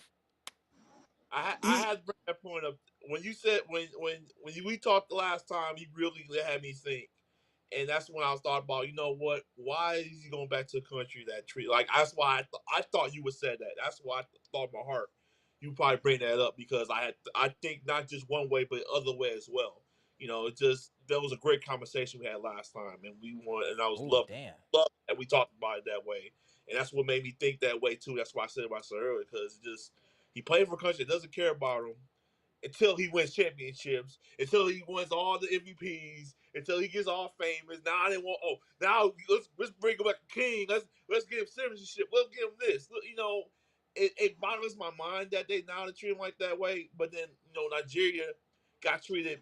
I he had to bring that point up when you said we talked the last time. You really had me think, and that's when I was thought about. You know what? Why is he going back to a country that treat like? That's why I thought you would say that. That's why I thought in my heart you would probably bring that up because I think not just one way but other way as well. It just that was a great conversation we had last time, and I was Oh, damn. love that we talked about it that way, and that's what made me think that way too. That's why I said what I said earlier because just he played for a country that doesn't care about him until he wins championships, until he wins all the MVPs, until he gets all famous. Now they want now let's bring him back a king. Let's give him citizenship. Let's give him this. It boggles my mind that they now treat him like that way. But then Nigeria got treated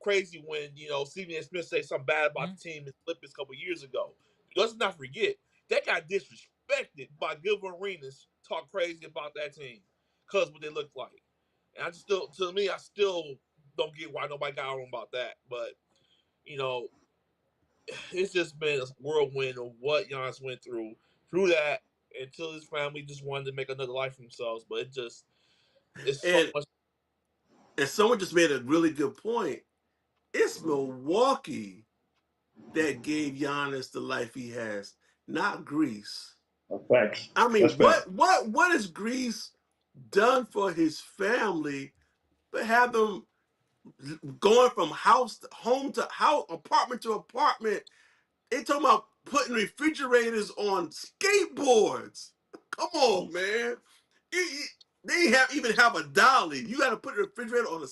crazy when Stephen A. Smith said something bad about Mm. the team in the Olympics a couple years ago. Let's not forget that got disrespected by Gilbert Arenas talk crazy about that team because what they look like. And I still don't get why nobody got on about that. But you know, it's just been a whirlwind of what Giannis went through that until his family just wanted to make another life for themselves. But it's so and much. and someone just made a really good point. It's Milwaukee that gave Giannis the life he has, not Greece. facts. I That's mean, facts. what has Greece done for his family, but have them going from house to home to house, apartment to apartment. They talking about putting refrigerators on skateboards. Come on, man. They even have a dolly. You got to put a refrigerator on a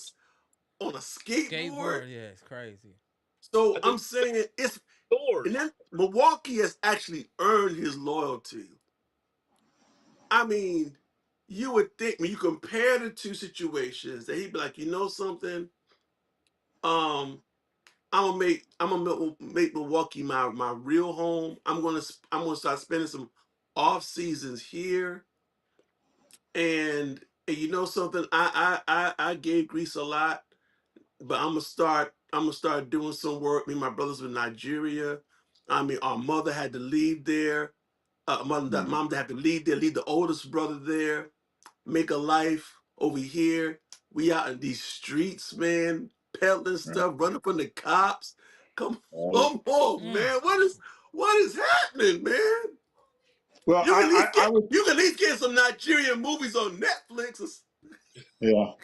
skateboard. Skateboard, yeah, it's crazy. So I I'm think saying it's and doors. then Milwaukee has actually earned his loyalty. I mean, you would think when you compare the two situations that he'd be like, you know something, um, I'm gonna make Milwaukee my real home. I'm gonna start spending some off seasons here, and you know something, I gave Greece a lot, but I'm gonna start doing some work. Me and my brothers in Nigeria. I mean, our mother had to leave there. Mhm. Mom had to leave there, leave the oldest brother there, make a life over here. We out in these streets, man, peddling Right. stuff, running from the cops. Come, Right. come on, Mm. man. What is happening, man? Well, You can at least I get would, you can at least get some Nigerian movies on Netflix. yeah. Come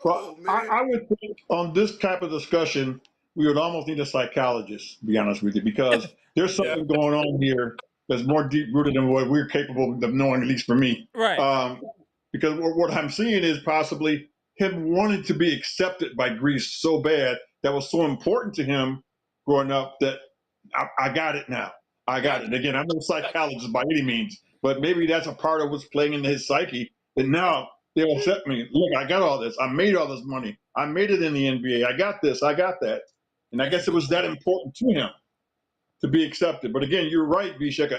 Well, on, man. I would think on this type of discussion, we would almost need a psychologist, to be honest with you, because there's Yeah, something going on here that's more deep rooted than what we're capable of knowing, at least for me. Right. Because what I'm seeing is possibly him wanting to be accepted by Greece so bad that was so important to him growing up that I got it now. I got got it. Again, I'm no you. psychologist by any means, but maybe that's a part of what's playing into his psyche. And That's now they'll accept me. Look, I got all this. I made all this money. I made it in the NBA. I got this. I got that. And I That's a guess it good was that point. important to him to be accepted. But again, you're right, Bishek.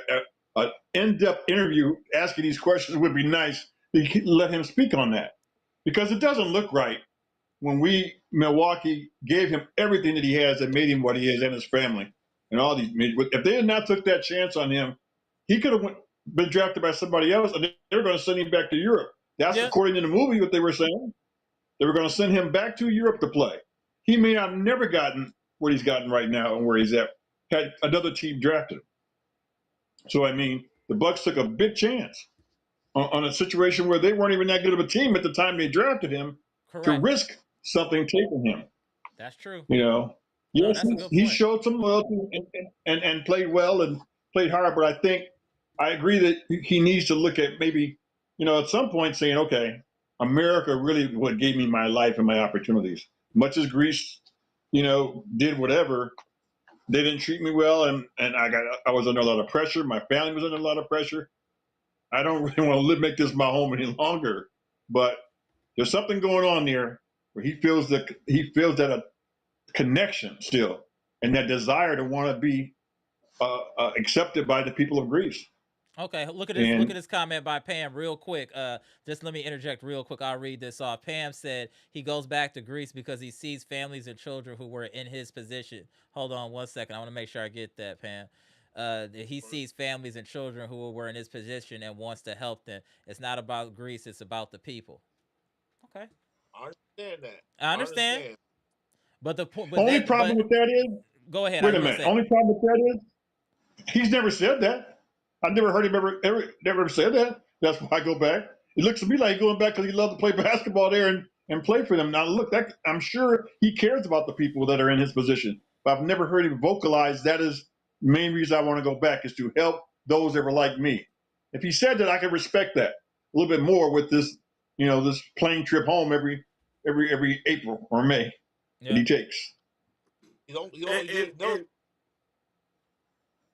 An in-depth interview asking these questions would be nice. To let him speak on that because it doesn't look right when we Milwaukee gave him everything that he has that made him what he is and his family and all these. If they had not took that chance on him, he could have been drafted by somebody else, and they're going to send him back to Europe. That's Yeah. according to the movie what they were saying. They were going to send him back to Europe to play. He may have never gotten what he's gotten right now and where he's at had another team drafted him. So I mean, the Bucks took a big chance on a situation where they weren't even that good of a team at the time they drafted him to Correct. risk something taking him. That's true. You know, No, yes, that's a good he point. showed some loyalty and played well and played hard, but I think I agree that he needs to look at maybe, at some point saying, okay, America really what gave me my life and my opportunities. Much as Greece, did whatever, they didn't treat me well, and I was under a lot of pressure. My family was under a lot of pressure. I don't really want to make this my home any longer, but there's something going on there where he feels that a connection still and that desire to want to be accepted by the people of Greece. Okay, look at this. Look at And this comment by Pam, real quick. Just let me interject real quick. I'll read this off. Pam said he goes back to Greece because he sees families and children who were in his position. Hold on 1 second. I want to make sure I get that, Pam. He sees families and children who were in his position and wants to help them. It's not about Greece. It's about the people. Okay, I understand that. I I understand. understand. But the point, only problem but with that is, go ahead. Are wait you a gonna minute. say? Only problem with that is he's never said that. I've never heard him ever never said that. That's why I go back. It looks to me like going back because he loved to play basketball there and play for them. Now look, I'm sure he cares about the people that are in his position, but I've never heard him vocalize that is the main reason I want to go back is to help those that were like me. If he said that, I could respect that a little bit more with this plane trip home every April or May that Yeah. he takes. You don't. You And don't. and, You no. and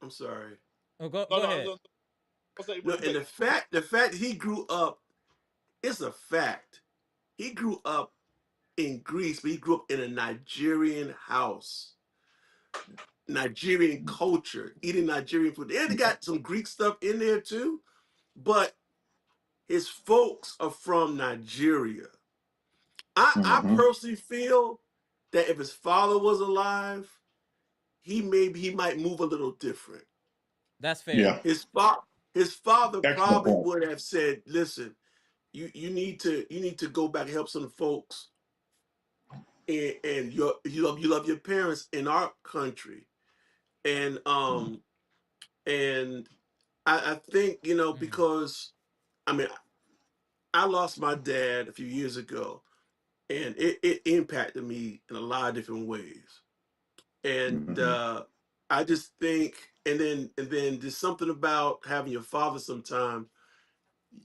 I'm sorry. Oh, go No. go No. I was ahead. gonna say No, real and quick. the fact he grew up is a fact. He grew up in Greece, but he grew up in a Nigerian house, Nigerian culture, eating Nigerian food. They got some Greek stuff in there too, but his folks are from Nigeria. I Mm-hmm. personally feel that if his father was alive, he might move a little different. That's fair. Yeah, His father excellent probably point. would have said, "Listen, you need to go back and help some folks, and you love your parents in our country." And and I think Mm. because I mean I lost my dad a few years ago, and it impacted me in a lot of different ways. And Mm-hmm. I just think, and then there's something about having your father sometime.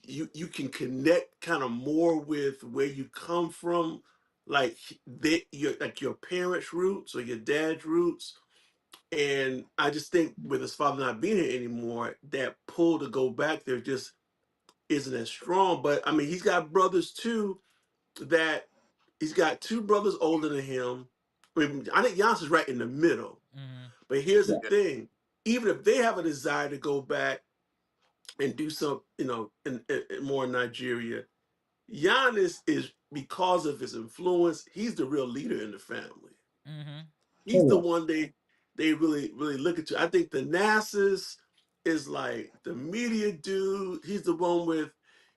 You can connect kind of more with where you come from, like your parents' roots or your dad's roots. And I just think with his father not being here anymore, that pull to go back there just isn't as strong. But I mean, he's got brothers too. That he's got two brothers older than him. I mean, I think Giannis is right in the middle. Mm-hmm. But here's the Yeah. thing: even if they have a desire to go back and do some, in more in Nigeria, Giannis is, because of his influence, he's the real leader in the family. Mm-hmm. He's the Oh, one they really look at. I think the Nasus is like the media dude. He's the one with,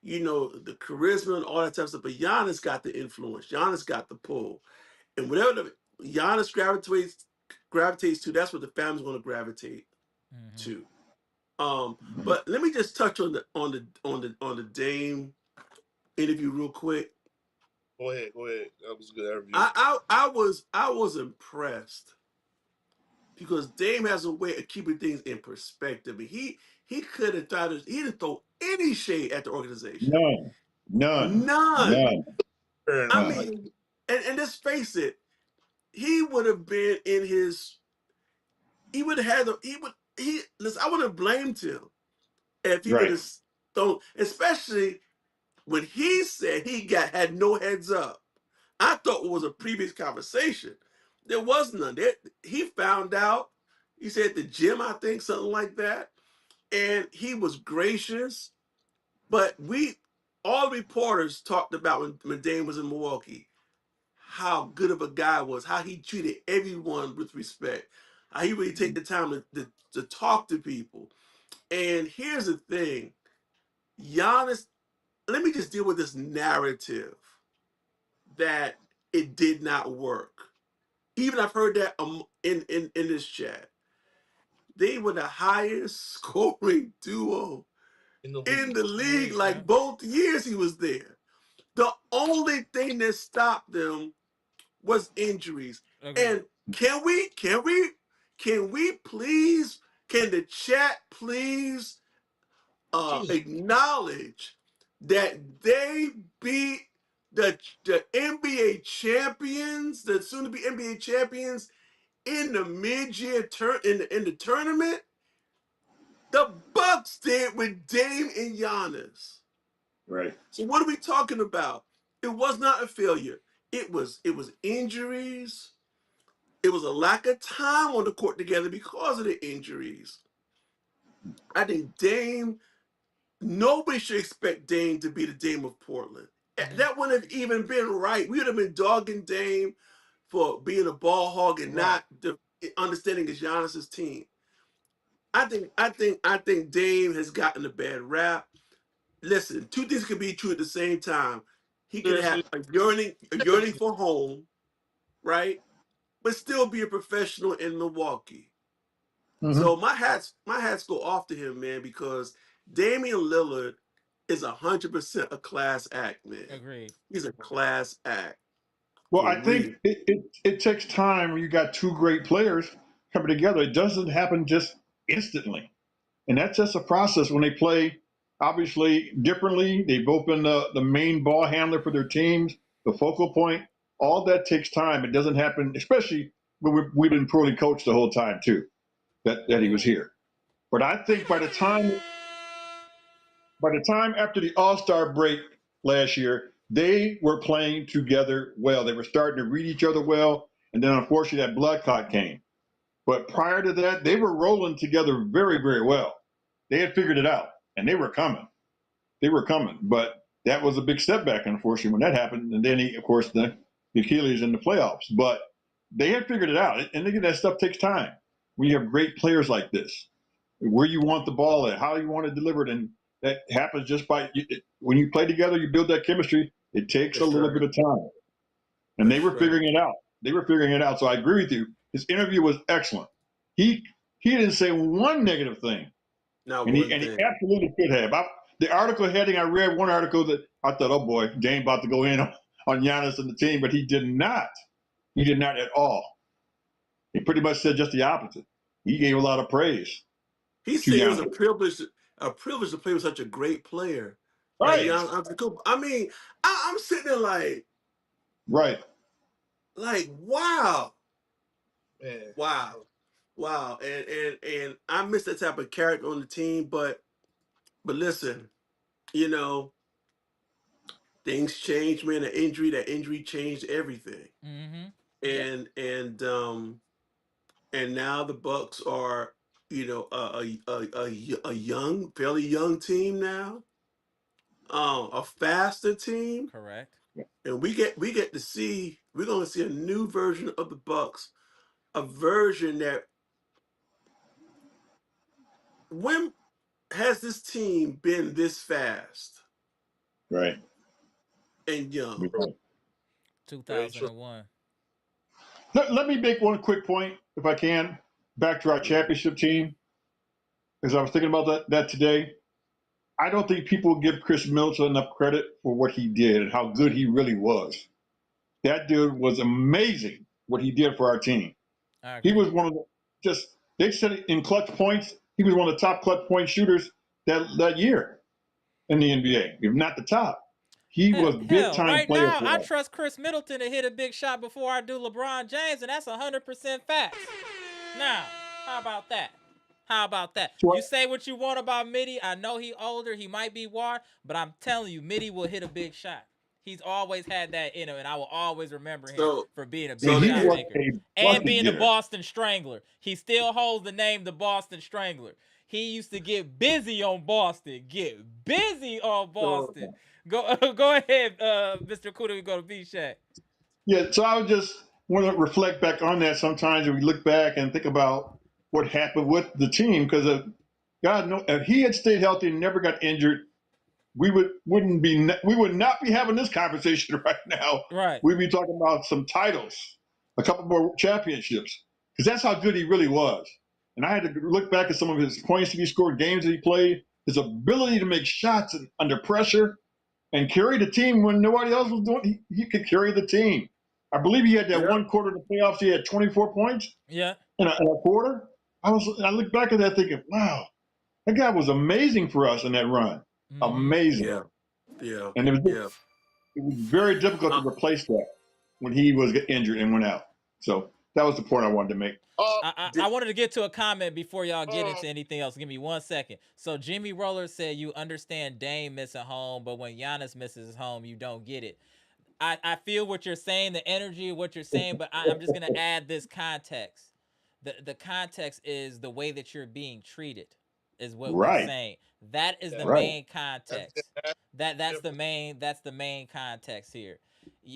the charisma and all that type of stuff. But Giannis got the influence. Giannis got the pull. And whatever Giannis gravitates to, that's what the family's going to gravitate Mm-hmm. to. yeah. But let me just touch on the Dame interview real quick. Go ahead. That was a good interview. I was impressed because Dame has a way of keeping things in perspective. And he could have he didn't throw any shade at the organization. None, none, None. none, Fair I enough. none. mean, and let's face it, he would have been in his. He would have had the. He would. He. Listen, I would have blamed him if he would Right. have thrown, especially when he said he had no heads up. I thought it was a previous conversation. There was none. He found out. He said at the gym, I think, something like that. And he was gracious. But all reporters talked about when Dame was in Milwaukee, how good of a guy was, how he treated everyone with respect, how he really take the time to talk to people. And here's the thing, Giannis, let me just deal with this narrative that it did not work. Even I've heard that in this chat. They were the highest scoring duo In the in league. the In the league, league, yeah. like both years he was there. The only thing that stopped them was injuries. Agreed. And can we please, can the chat please Jesus. acknowledge that they beat the NBA champions, the soon to be NBA champions, in the mid-year in the tournament? The Bucks did with Dame and Giannis. Right. So what are we talking about? It was not a failure. It was injuries. It was a lack of time on the court together because of the injuries. I think Dame, nobody should expect Dame to be the Dame of Portland. Mm-hmm. That wouldn't have even been right. We would have been dogging Dame for being a ball hog and Right. not understanding his Giannis's team. I think Dame has gotten a bad rap. Listen, two things can be true at the same time. He could have Seriously. a yearning for home, right? But still be a professional in Milwaukee. Mm-hmm. So my hats go off to him, man, because Damian Lillard is 100% a class act, man. Agreed. He's a class act Well, for I think real. it takes time when you got two great players coming together. It doesn't happen just instantly. And that's just a process when they play obviously differently. They've both been the main ball handler for their teams, the focal point. All that takes time. It doesn't happen, especially when we've been poorly coached the whole time, too, that he was here. But I think by the time after the All-Star break last year, they were playing together well. They were starting to read each other well, and then unfortunately that blood clot came. But prior to that, they were rolling together very, very well. They had figured it out, and they were coming. They were coming, but that was a big setback, unfortunately, when that happened. And then, of course, the Achilles in the playoffs. But they had figured it out, and again, that stuff takes time. When you have great players like this, where you want the ball at, how you want to deliver it, and that happens just by when you play together, you build that chemistry. It takes a Yes, little sir. bit of time, and they That's were right. figuring it out. They were figuring it out. So I agree with you. His interview was excellent. He didn't say one negative thing, Not and he one and he thing. absolutely could have. The article heading, I read one article that I thought, oh boy, Dame about to go in on Giannis and the team, but he did not. He did not at all. He pretty much said just the opposite. He gave a lot of praise He to said it was Giannis. a privilege to play with such a great player like Right, Giannis Antetokounmpo. I mean, I'm sitting there right, wow, Man. wow, wow, and I miss that type of character on the team. But listen, you know, things change, man. That injury changed everything, Mm-hmm. Yep. and now the Bucks are, a young, fairly young team now, a faster team, Correct. and we get to see, we're going to see a new version of the Bucks, a version that, when has this team been this fast right. and young? True. Very true. 2001. Let me make one quick point, if I can, back to our championship team, because I was thinking about that today. I don't think people give Chris Middleton enough credit for what he did and how good he really was. That dude was amazing what he did for our team. I He agree. was one of the just they said it in clutch points. He was one of the top clutch point shooters that year in the NBA, if not the top. He was big Hell, time right player now I for us. trust Chris Middleton to hit a big shot before I do LeBron James, and that's 100% facts. Now, how about that? How about that? You So, say what you want about Mitty. I know he older, he might be wired, but I'm telling you, Mitty will hit a big shot. He's always had that in him, and I will always remember him So, for being a and big so he shot was maker a and bucket being the getter. Boston Strangler. He still holds the name the Boston Strangler. He used to get busy on Boston. Get busy on so Boston. Go go ahead, Mr. Kuda. We go to B Shack. Yeah, so I would just want to reflect back on that sometimes, and we look back and think about what happened with the team, because God, no, if he had stayed healthy and never got injured, we would not be having this conversation right now. Right. We'd be talking about some titles, a couple more championships, because that's how good he really was. And I had to look back at some of his points that he scored, games that he played, his ability to make shots under pressure and carry the team when nobody else was doing. He could carry the team. I believe he had that yeah, one quarter of the playoffs. He had 24 points Yeah. in a quarter. I look back at that thinking, wow, that guy was amazing for us in that run. Mm-hmm. Amazing. yeah, yeah, And yeah. it was very difficult to Uh, replace that when he was injured and went out. So that was the point I wanted to make. Uh, I wanted to get to a comment before y'all get um, into anything else. Give me 1 second. So Jimmy Roller said you understand Dame missing home, but when Giannis misses home, you don't get it. I feel what you're saying, the energy of what you're saying, but I'm just gonna add this context. The context is the way that you're being treated, is what we're Right, saying. That is the that, right. main that's context. that's different. That's the main context here.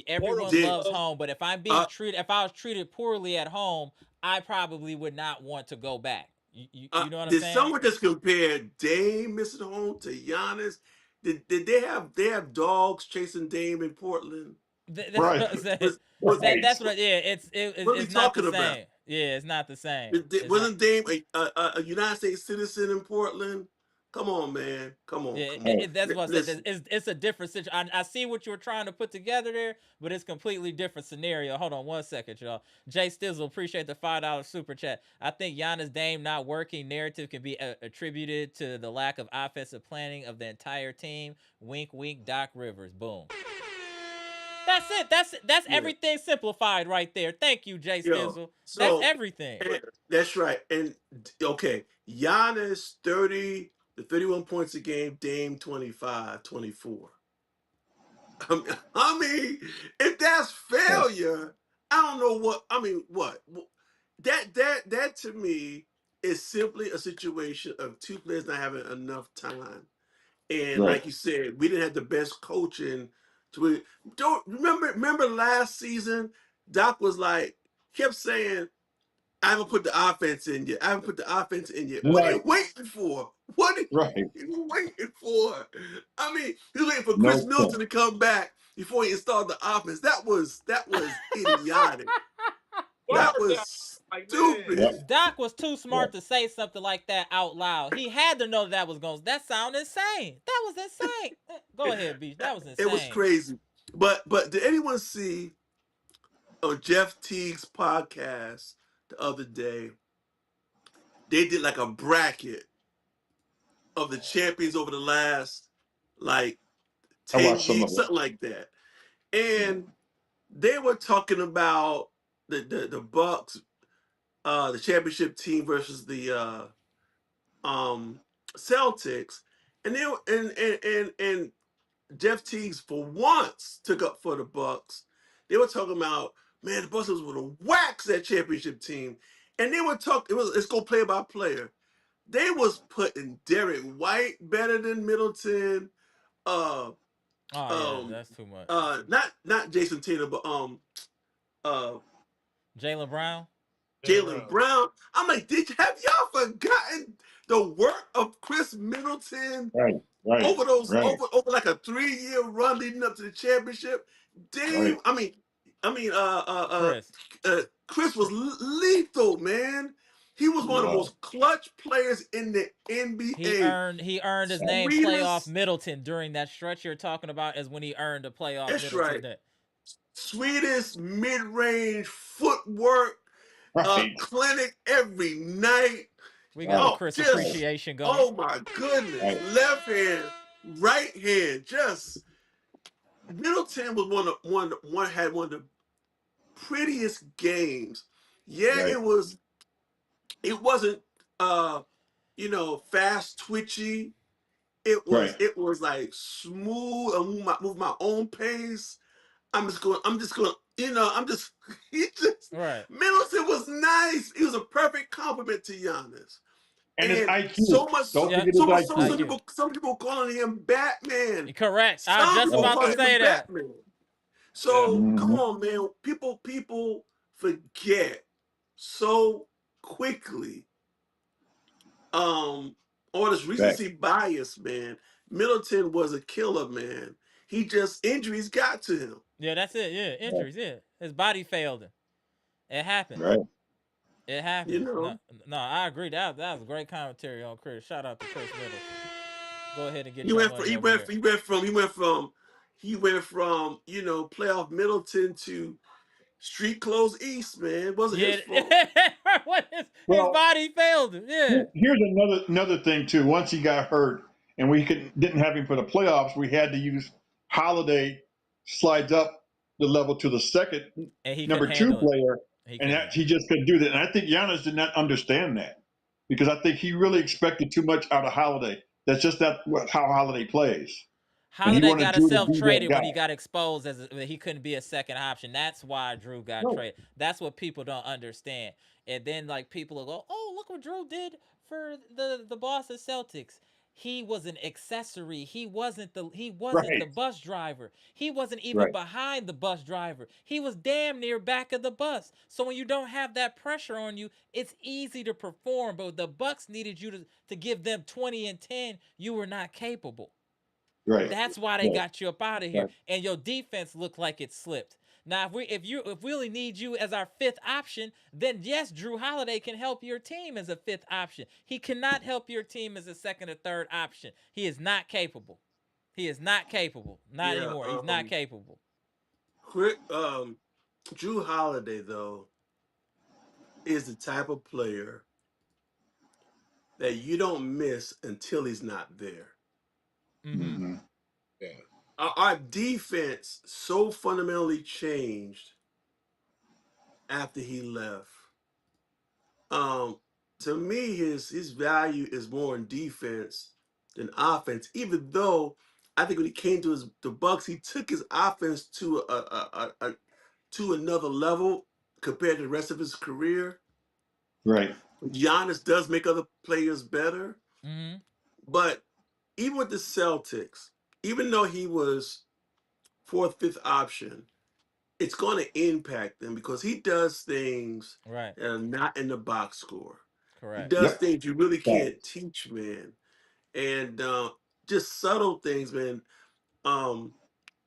Everyone Portable did loves love. home, but if I'm being uh, treated, if I was treated poorly at home, I probably would not want to go back. You know what I'm did saying? someone just compare Dame missing home to Giannis? Did they have dogs chasing Dame in Portland? That's Right. what I'm saying. Was Right. That's what. Yeah, what are we it's not the talking about? same. Yeah, it's not the same. It's not. Wasn't Dame a United States citizen in Portland? Come on, man. Come on, Yeah, come on. that's what I said. Listen, It's a different situation. I see what you were trying to put together there, but it's completely different scenario. Hold on 1 second, y'all. Jay Stizzle, appreciate the $5 super chat. I think Giannis Dame not working narrative can be attributed to the lack of offensive planning of the entire team. Wink, wink. Doc Rivers. Boom. That's it. That's yeah, everything simplified right there. Thank you, Jay yo. Stizzle. That's So everything. that's right. And okay, Giannis 30 to 31 points a game, Dame 25, 24. I mean, if that's failure, I don't know what. I mean, what that to me is simply a situation of two players not having enough time. And Right. like you said, we didn't have the best coaching. To don't remember last season. Doc was like kept saying, "I haven't put the offense in yet. I haven't put the offense in yet. What are Right. you waiting for? What are Right. you waiting for?" I mean, he was waiting for Chris No Middleton sense. to come back before he installed the offense. That was idiotic. Word That was down. Like man, Yep. stupid. Doc was too Yep. smart to say something like that out loud. He had to know that was going. That sounded insane. That was insane. Go ahead, Beach. That was It was insane. crazy. But did anyone see on Jeff Teague's podcast the other day? They did like a bracket of the champions over the last like I 10 watched some of years, it. something like that. Yeah. And they were talking about the Bucks, the championship team versus the um Celtics, and they were, and Jeff Teagues for once took up for the Bucks. They were talking about, man, the Bucks was going to wax that championship team, and they were talking. Let's go player by player. They was putting Derek White better than Middleton. Uh, Oh yeah, um, that's too much. not Jason Tatum, but uh, Jalen Brown. Jalen Jalen Brown. Brown. I'm like, have y'all forgotten the work of Chris Middleton Right. Right. over those Right. over like a 3-year run leading up to the championship? Dave, Right. Chris. Chris was lethal, man. He was one of the Wow. most clutch players in the He NBA. earned he earned his name Playoff Sweetest, Middleton during that stretch you're talking about is when he earned a Playoff that's Middleton. right. Sweetest mid-range footwork, Right. clinic every night. We got the Right. Oh, Chris just appreciation going. oh my goodness. Right. Left hand, right hand. Just Middleton was had one of the prettiest games. Yeah, Right. it wasn't fast twitchy. It was Right. it was like smooth and move my own pace. I'm just going, I'm just he just Right. Middleton was nice. He was a perfect compliment to Giannis. And his And IQ. Don't Yeah. forget his IQ. IQ. some people calling him Batman. Correct. I was Some just people Right. about to calling say him that. Batman. Yeah. So come Hmm. on, man. People forget so quickly. All this Right. recency bias, man. Middleton was a killer, man. He just injuries got to him. Yeah, that's it. Yeah, Right. injuries. Yeah, his body failed him. It happens. Right. It You happens. No, know. no, I agree. That was a great commentary on Chris. Shout out to Chris Middleton. Go ahead and get He your went from money he over went there. he went from he went from he went from playoff Middleton to street clothes East, man. It wasn't his Yeah, fault. what his Well, body failed him. Yeah, here's another thing too. Once he got hurt and we didn't have him for the playoffs, we had to use Holiday slides up the level to the second and he couldn't number two handle it. player, He and couldn't that handle he just couldn't do that. And I think Giannis did not understand that because I think he really expected too much out of Holiday. That's just not how Holiday plays, and he Holiday wanted got Drew to himself be that traded when he guy. got exposed that he couldn't be a second option. That's why Drew got Right. traded. That's what people don't understand. And then like people will go, "Oh, look what Drew did for the Boston Celtics." He was an accessory. He wasn't the Right. bus driver. He wasn't even Right. behind the bus driver. He was damn near back of the bus. So when you don't have that pressure on you, it's easy to perform. But the Bucks needed you to give them 20 and 10. You were not capable. Right. That's why they Right. got you up out of here. Right. And your defense looked like it slipped. Now, if we only need you as our fifth option, then yes, Drew Holiday can help your team as a fifth option. He cannot help your team as a second or third option. He is not capable. He is not capable. Not Yeah. anymore. He's not capable. Quick. Drew Holiday though is the type of player that you don't miss until he's not there. Mm-hmm. Hmm. Yeah. Our defense so fundamentally changed after he left. Um, to me, his value is more in defense than offense. Even though I think when he came to the Bucks, he took his offense to to another level compared to the rest of his career. Right. Giannis does make other players better, Mm-hmm. but even with the Celtics, even though he was fourth, fifth option, it's going to impact them because he does things Right. that are not in the box score. He Correct. does Yep. things you really Right. can't teach, man, and just subtle things, man. Um,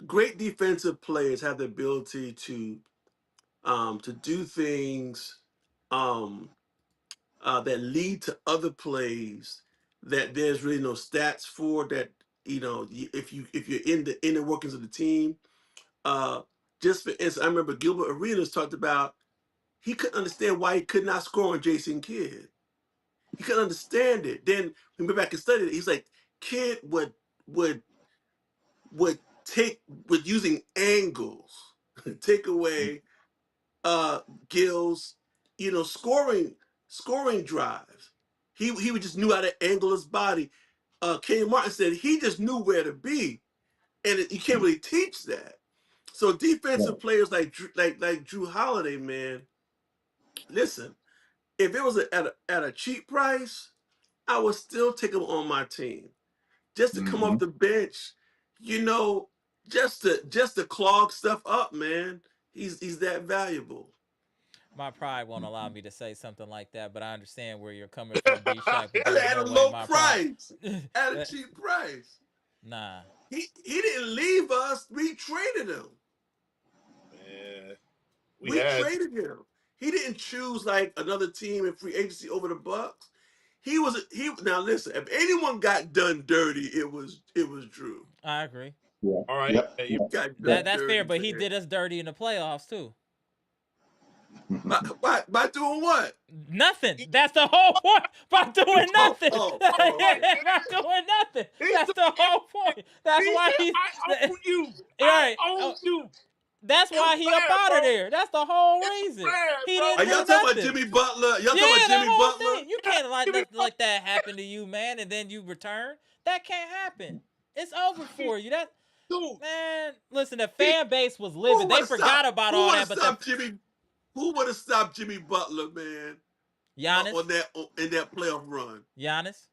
Great defensive players have the ability to do things um, that lead to other plays that there's really no stats for. That if you're in the inner workings of the team, Just for instance, I remember Gilbert Arenas talked about he couldn't understand why he could not score on Jason Kidd. He couldn't understand it. Then we went back and studied it. He's like, Kidd would would using angles take away Gil's scoring drives. He would just knew how to angle his body. Kenny Martin said he just knew where to be, and you can't really teach that. So defensive players like Drew Holiday, man, listen, if it was at a cheap price, I would still take him on my team just to come off the bench, just to clog stuff up, man. He's that valuable. My pride won't allow me to say something like that, but I understand where you're coming from, B Shack. But there's At a no way low my price, pride. at a cheap price. Nah. He didn't leave us. We traded him. Man, We traded him. He didn't choose like another team in free agency over the Bucks. He now listen, if anyone got done dirty, it was Drew. I agree. Yeah. All right. Yep. Yeah, He got done That's dirty, fair, but he man. did us dirty in the playoffs too. By doing what? Nothing. That's the whole point. By doing nothing. Right. By doing nothing. That's the whole point. That's why he's. I own you. Right. I own you. That's why he up out of there. That's the whole reason. He didn't Are do y'all talking about nothing. Jimmy Butler? Y'all Yeah, talking about the Jimmy whole Butler? thing. You can't let nothing like that happen to you, man, and then you return. That can't happen. It's over for you. That Dude, man, listen, the fan base was livid. They forgot about all that, but who would have stopped Jimmy Butler, man? Giannis, in that playoff run? Giannis.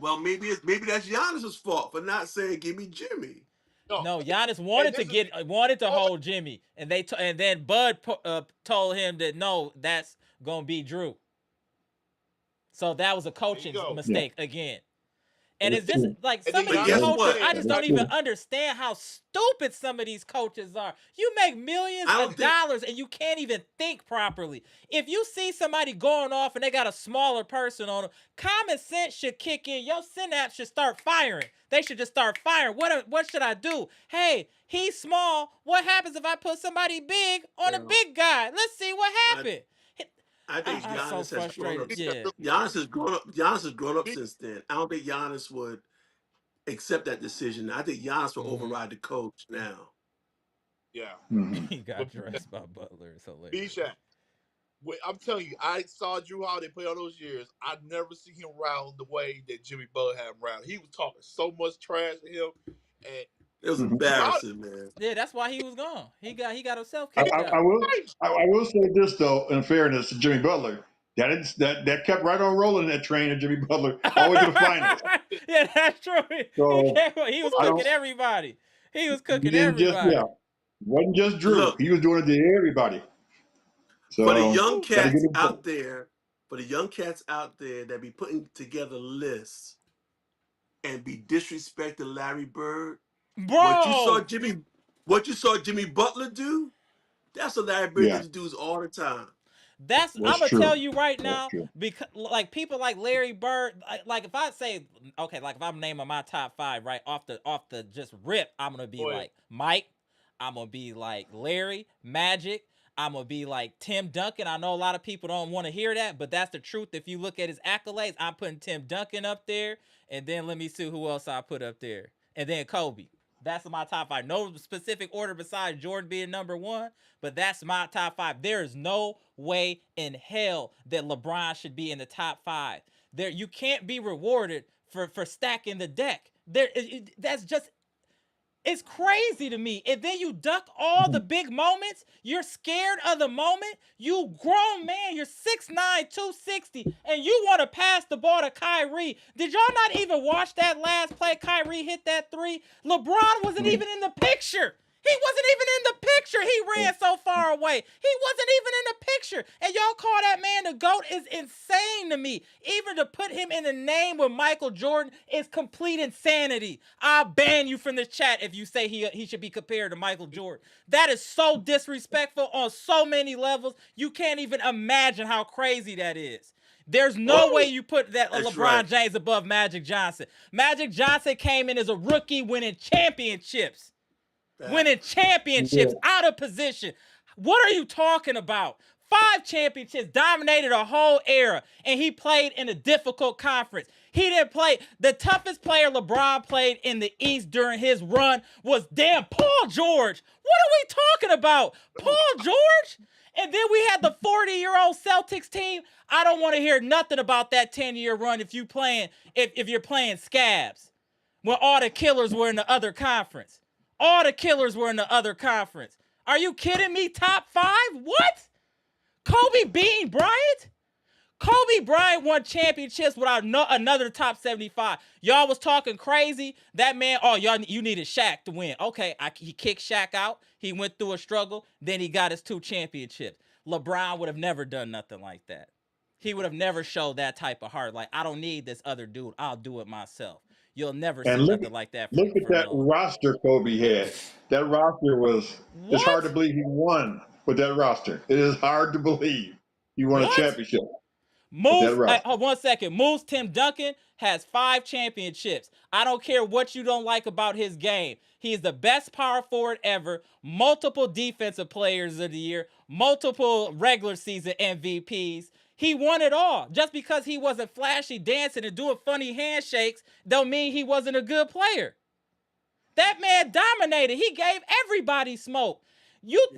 Well, maybe that's Giannis's fault for not saying give me Jimmy. No, Giannis wanted to hold Jimmy, and then Bud told him that no, that's gonna be Drew. So that was a coaching mistake again. And it's just like some of these coaches, I just don't even understand how stupid some of these coaches are. You make millions of dollars and you can't even think properly. If you see somebody going off and they got a smaller person on them, common sense should kick in. Your synapse should start firing. They should just start firing. What should I do? Hey, he's small. What happens if I put somebody big on a big guy? Let's see what happens. I think Giannis has grown up. Yeah. Giannis has grown up. Giannis has grown up since then. I don't think Giannis would accept that decision. I think Giannis will override the coach now. Yeah. He got dressed by Butler. It's hilarious. B-Shack, I'm telling you, I saw Drew Holiday play all those years. I've never seen him round the way that Jimmy Butler had him round. He was talking so much trash to him, and it was embarrassing, man. Yeah, that's why he was gone. He got himself I kicked out. will say this though, in fairness to Jimmy Butler, that kept right on rolling that train of Jimmy Butler all the way to the finals. Yeah, that's true. So, he was cooking everybody. He was cooking everybody. Wasn't just Drew. Look, he was doing it to everybody. So, for the young cats out there, that be putting together lists and be disrespecting Larry Bird, bro, what you saw Jimmy Butler do, that's what Larry Bird used to do all the time. I'm gonna tell you right now, because like people like Larry Bird, like if I say like if I'm naming my top 5 right off the just rip, I'm gonna be like Mike, I'm gonna be like Larry, Magic, I'm gonna be like Tim Duncan. I know a lot of people don't want to hear that, but that's the truth. If you look at his accolades, I'm putting Tim Duncan up there, and then let me see who else I put up there, and then Kobe. That's my top 5. No specific order besides Jordan being number 1, but that's my top 5. There is no way in hell that LeBron should be in the top 5. You can't be rewarded for stacking the deck. That's just, it's crazy to me. And then you duck all the big moments. You're scared of the moment. You grown man. You're 6'9", 260, and you want to pass the ball to Kyrie. Did y'all not even watch that last play? Kyrie hit that 3. LeBron wasn't even in the picture. He wasn't even in the picture. He ran so far away. He wasn't even in the picture. And y'all call that man the GOAT is insane to me. Even to put him in the name with Michael Jordan is complete insanity. I'll ban you from the chat if you say he should be compared to Michael Jordan. That is so disrespectful on so many levels. You can't even imagine how crazy that is. There's no way you put that LeBron James above Magic Johnson. Magic Johnson came in as a rookie winning championships. winning championships out of position. What are you talking about? 5 championships, dominated a whole era, and he played in a difficult conference. He didn't play. The toughest player LeBron played in the East during his run was damn Paul George. What are we talking about? Paul George? And then we had the 40-year-old Celtics team. I don't want to hear nothing about that 10-year run if you're playing scabs. When all the killers were in the other conference. All the killers were in the other conference. Are you kidding me? Top 5? What? Kobe beating Bryant? Kobe Bryant won championships without another top 75. Y'all was talking crazy. That man, you needed Shaq to win. Okay, he kicked Shaq out. He went through a struggle. Then he got his 2 championships. LeBron would have never done nothing like that. He would have never showed that type of heart. Like, I don't need this other dude. I'll do it myself. You'll never see nothing like that. Look at that roster Kobe had. That roster it's hard to believe he won with that roster. It is hard to believe he won a championship. One second. Moose Tim Duncan has 5 championships. I don't care what you don't like about his game. He's the best power forward ever, multiple defensive players of the year, multiple regular season MVPs. He won it all. Just because he wasn't flashy dancing and doing funny handshakes don't mean he wasn't a good player. That man dominated. He gave everybody smoke. You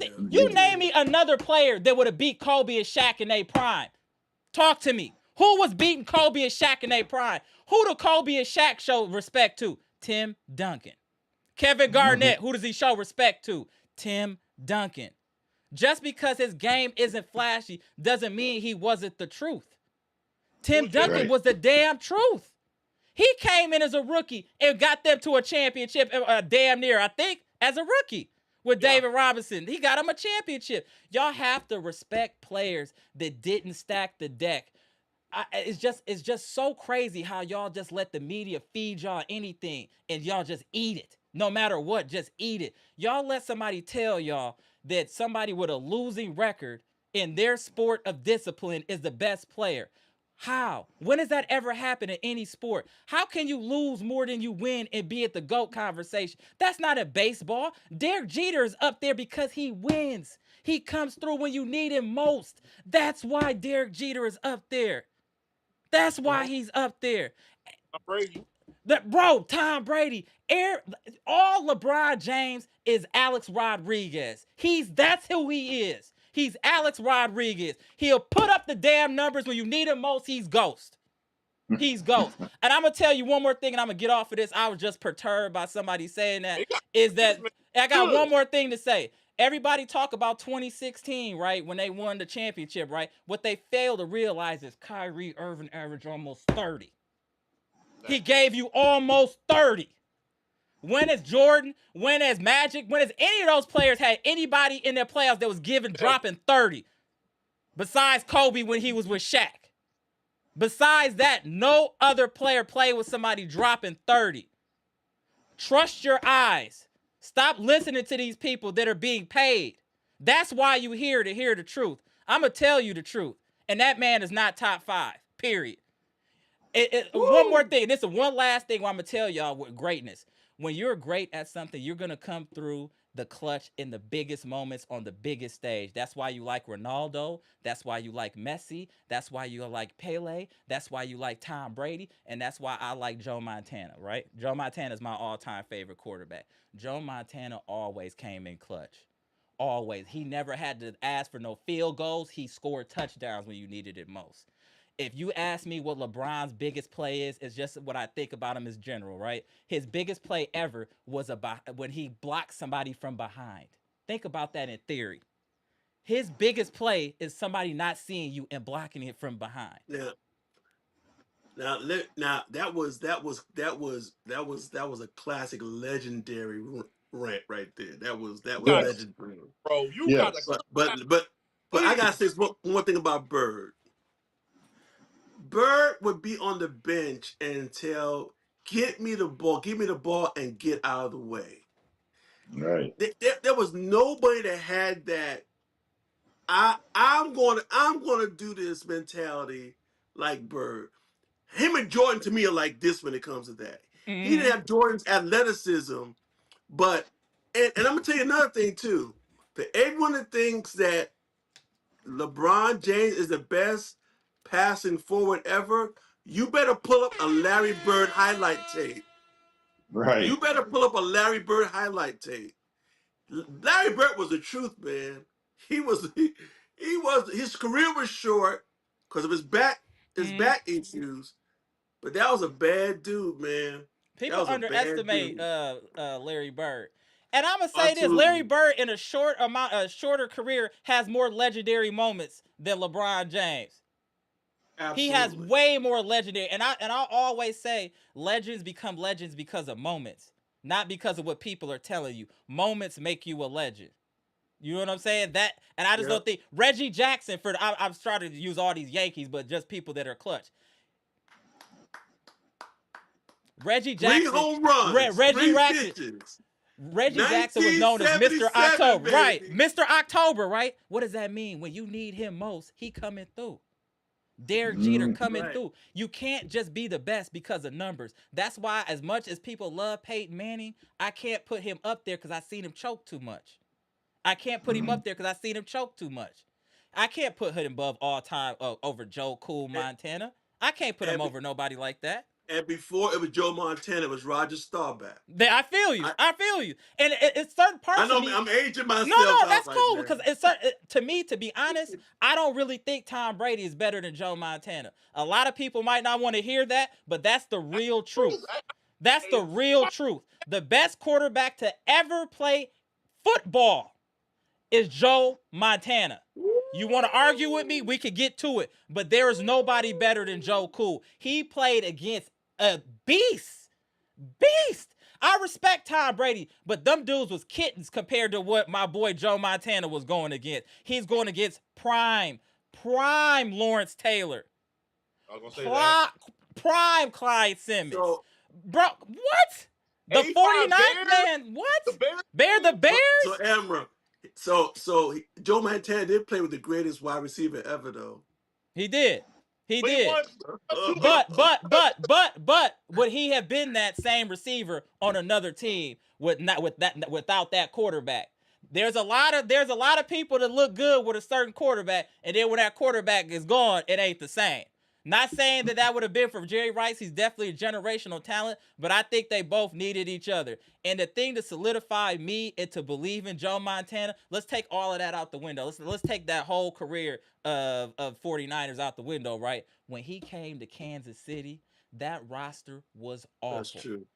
name me another player that would have beat Kobe and Shaq in their prime. Talk to me. Who was beating Kobe and Shaq in their prime? Who do Kobe and Shaq show respect to? Tim Duncan. Kevin Garnett, who does he show respect to? Tim Duncan. Just because his game isn't flashy doesn't mean he wasn't the truth. Tim Duncan was the damn truth. He came in as a rookie and got them to a championship damn near, I think, as a rookie with David Robinson. He got him a championship. Y'all have to respect players that didn't stack the deck. It's just so crazy how y'all just let the media feed y'all anything and y'all just eat it. No matter what, just eat it. Y'all let somebody tell y'all that somebody with a losing record in their sport of discipline is the best player. How? When does that ever happen in any sport? How can you lose more than you win and be at the GOAT conversation? That's not a baseball. Derek Jeter is up there because he wins. He comes through when you need him most. That's why Derek Jeter is up there. That's why he's up there. Tom Brady. Tom Brady. All LeBron James is Alex Rodriguez. That's who he is. He's Alex Rodriguez. He'll put up the damn numbers when you need him most. He's ghost. He's ghost. And I'm going to tell you one more thing, and I'm going to get off of this. I was just perturbed by somebody saying that. I got one more thing to say. Everybody talk about 2016, right, when they won the championship, right? What they fail to realize is Kyrie Irving averaged almost 30. He gave you almost 30. When has Jordan, when has Magic, when has any of those players had anybody in their playoffs that was dropping 30? Besides Kobe when he was with Shaq. Besides that, no other player played with somebody dropping 30. Trust your eyes. Stop listening to these people that are being paid. That's why you here to hear the truth. I'm going to tell you the truth. And that man is not top 5, period. One more thing. This is one last thing I'm going to tell y'all with greatness. When you're great at something, you're going to come through the clutch in the biggest moments on the biggest stage. That's why you like Ronaldo. That's why you like Messi. That's why you like Pele. That's why you like Tom Brady. And that's why I like Joe Montana, right? Joe Montana is my all-time favorite quarterback. Joe Montana always came in clutch. Always. He never had to ask for no field goals. He scored touchdowns when you needed it most. If you ask me what LeBron's biggest play is, it's just what I think about him as general, right? His biggest play ever was when he blocked somebody from behind. Think about that in theory. His biggest play is somebody not seeing you and blocking it from behind. Now that was a classic legendary rant right there. That was legendary. Bro, you gotta. But I gotta say one thing about Bird. Bird would be on the bench and tell, give me the ball and get out of the way. Right. There was nobody that had that I'm gonna do this mentality like Bird. Him and Jordan to me are like this when it comes to that. Mm-hmm. He didn't have Jordan's athleticism, but And I'm gonna tell you another thing too. For everyone that thinks that LeBron James is the best passing forward ever, you better pull up a Larry Bird highlight tape. Right. You better pull up a Larry Bird highlight tape. Larry Bird was the truth, man. He was his career was short because of his back issues. But that was a bad dude, man. That People was a bad underestimate dude. Larry Bird. And I'm gonna say this: Larry Absolutely. Bird in a shorter career has more legendary moments than LeBron James. He has Absolutely. way more legendary, and I'll always say legends become legends because of moments, not because of what people are telling you. Moments make you a legend. You know what I'm saying? That, and I just Yep. don't think Reggie Jackson I've started to use all these Yankees, but just people that are clutch. Reggie Three Jackson, home runs, Reggie three Jackson, pitches. Reggie Jackson was known as Mr. 1977, October, right? baby. Mr. October, right? What does that mean? When you need him most, he coming through. Derek Jeter coming Right. through. You can't just be the best because of numbers. That's why, as much as people love Peyton Manning, I can't put him up there because I seen him choke too much. I can't put him up there because I seen him choke too much. I can't put him above all time over Joe Cool And, Montana. I can't put him and, over nobody like that. and before it was Joe Montana, it was Roger Staubach. I feel you. I, I feel you. And it's certain I parts of know me. I'm aging No, myself no, out that's right cool now. because to me, to be honest, I don't really think Tom Brady is better than Joe Montana. A lot of people might not want to hear that, but that's the real truth. That's the real truth. The best quarterback to ever play football is Joe Montana. You want to argue with me? We could get to it. But there is nobody better than Joe Cool. He played against a beast. Beast. I respect Tom Brady, but them dudes was kittens compared to what my boy Joe Montana was going against. He's going against prime Lawrence Taylor. I was gonna say that. Prime Clyde Simmons. So, Bro, what? The 85 49ers, Bears. man, what? The Bears. The so Bears? Amra, Joe Montana did play with the greatest wide receiver ever, though. He did. He But he did. won two. But would he have been that same receiver on another team without that quarterback? There's a lot of people that look good with a certain quarterback, and then when that quarterback is gone, it ain't the same. Not saying that would have been for Jerry Rice. He's definitely a generational talent, but I think they both needed each other. And the thing to solidify me and to believe in Joe Montana, let's take all of that out the window. Let's take that whole career of 49ers out the window, right? When he came to Kansas City, that roster was That's awful. true.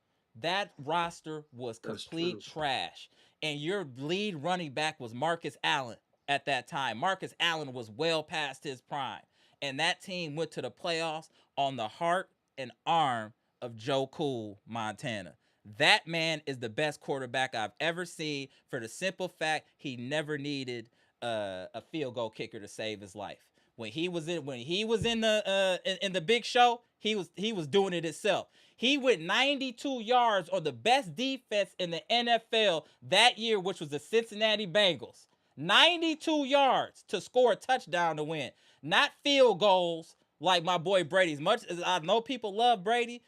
That roster was That's complete true. trash. And your lead running back was Marcus Allen at that time. Marcus Allen was well past his prime. And that team went to the playoffs on the heart and arm of Joe Cool Montana. That man is the best quarterback I've ever seen for the simple fact he never needed a field goal kicker to save his life. When he was in the big show, he was doing it himself. He went 92 yards on the best defense in the NFL that year, which was the Cincinnati Bengals. 92 yards to score a touchdown to win. Not field goals like my boy Brady. As much as I know people love Brady,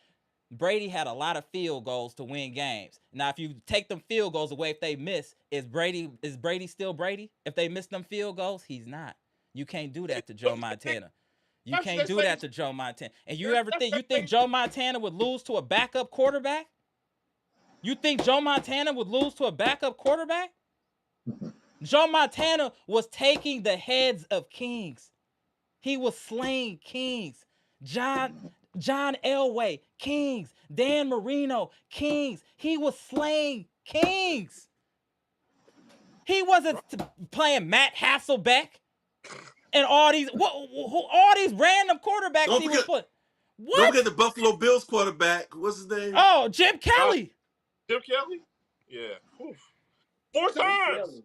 Brady had a lot of field goals to win games. Now, if you take them field goals away, if they miss, is Brady still Brady? If they miss them field goals, he's not. You can't do that to Joe Montana. You can't do that to Joe Montana. And you think Joe Montana would lose to a backup quarterback? You think Joe Montana would lose to a backup quarterback? Joe Montana was taking the heads of kings. He was slaying kings. John Elway, kings. Dan Marino, kings. He was slaying kings. He wasn't playing Matt Hasselbeck and all these random quarterbacks he was playing. What? Don't forget the Buffalo Bills quarterback. What's his name? Oh, Jim Kelly. Jim Kelly? Yeah. Oof. 4 times.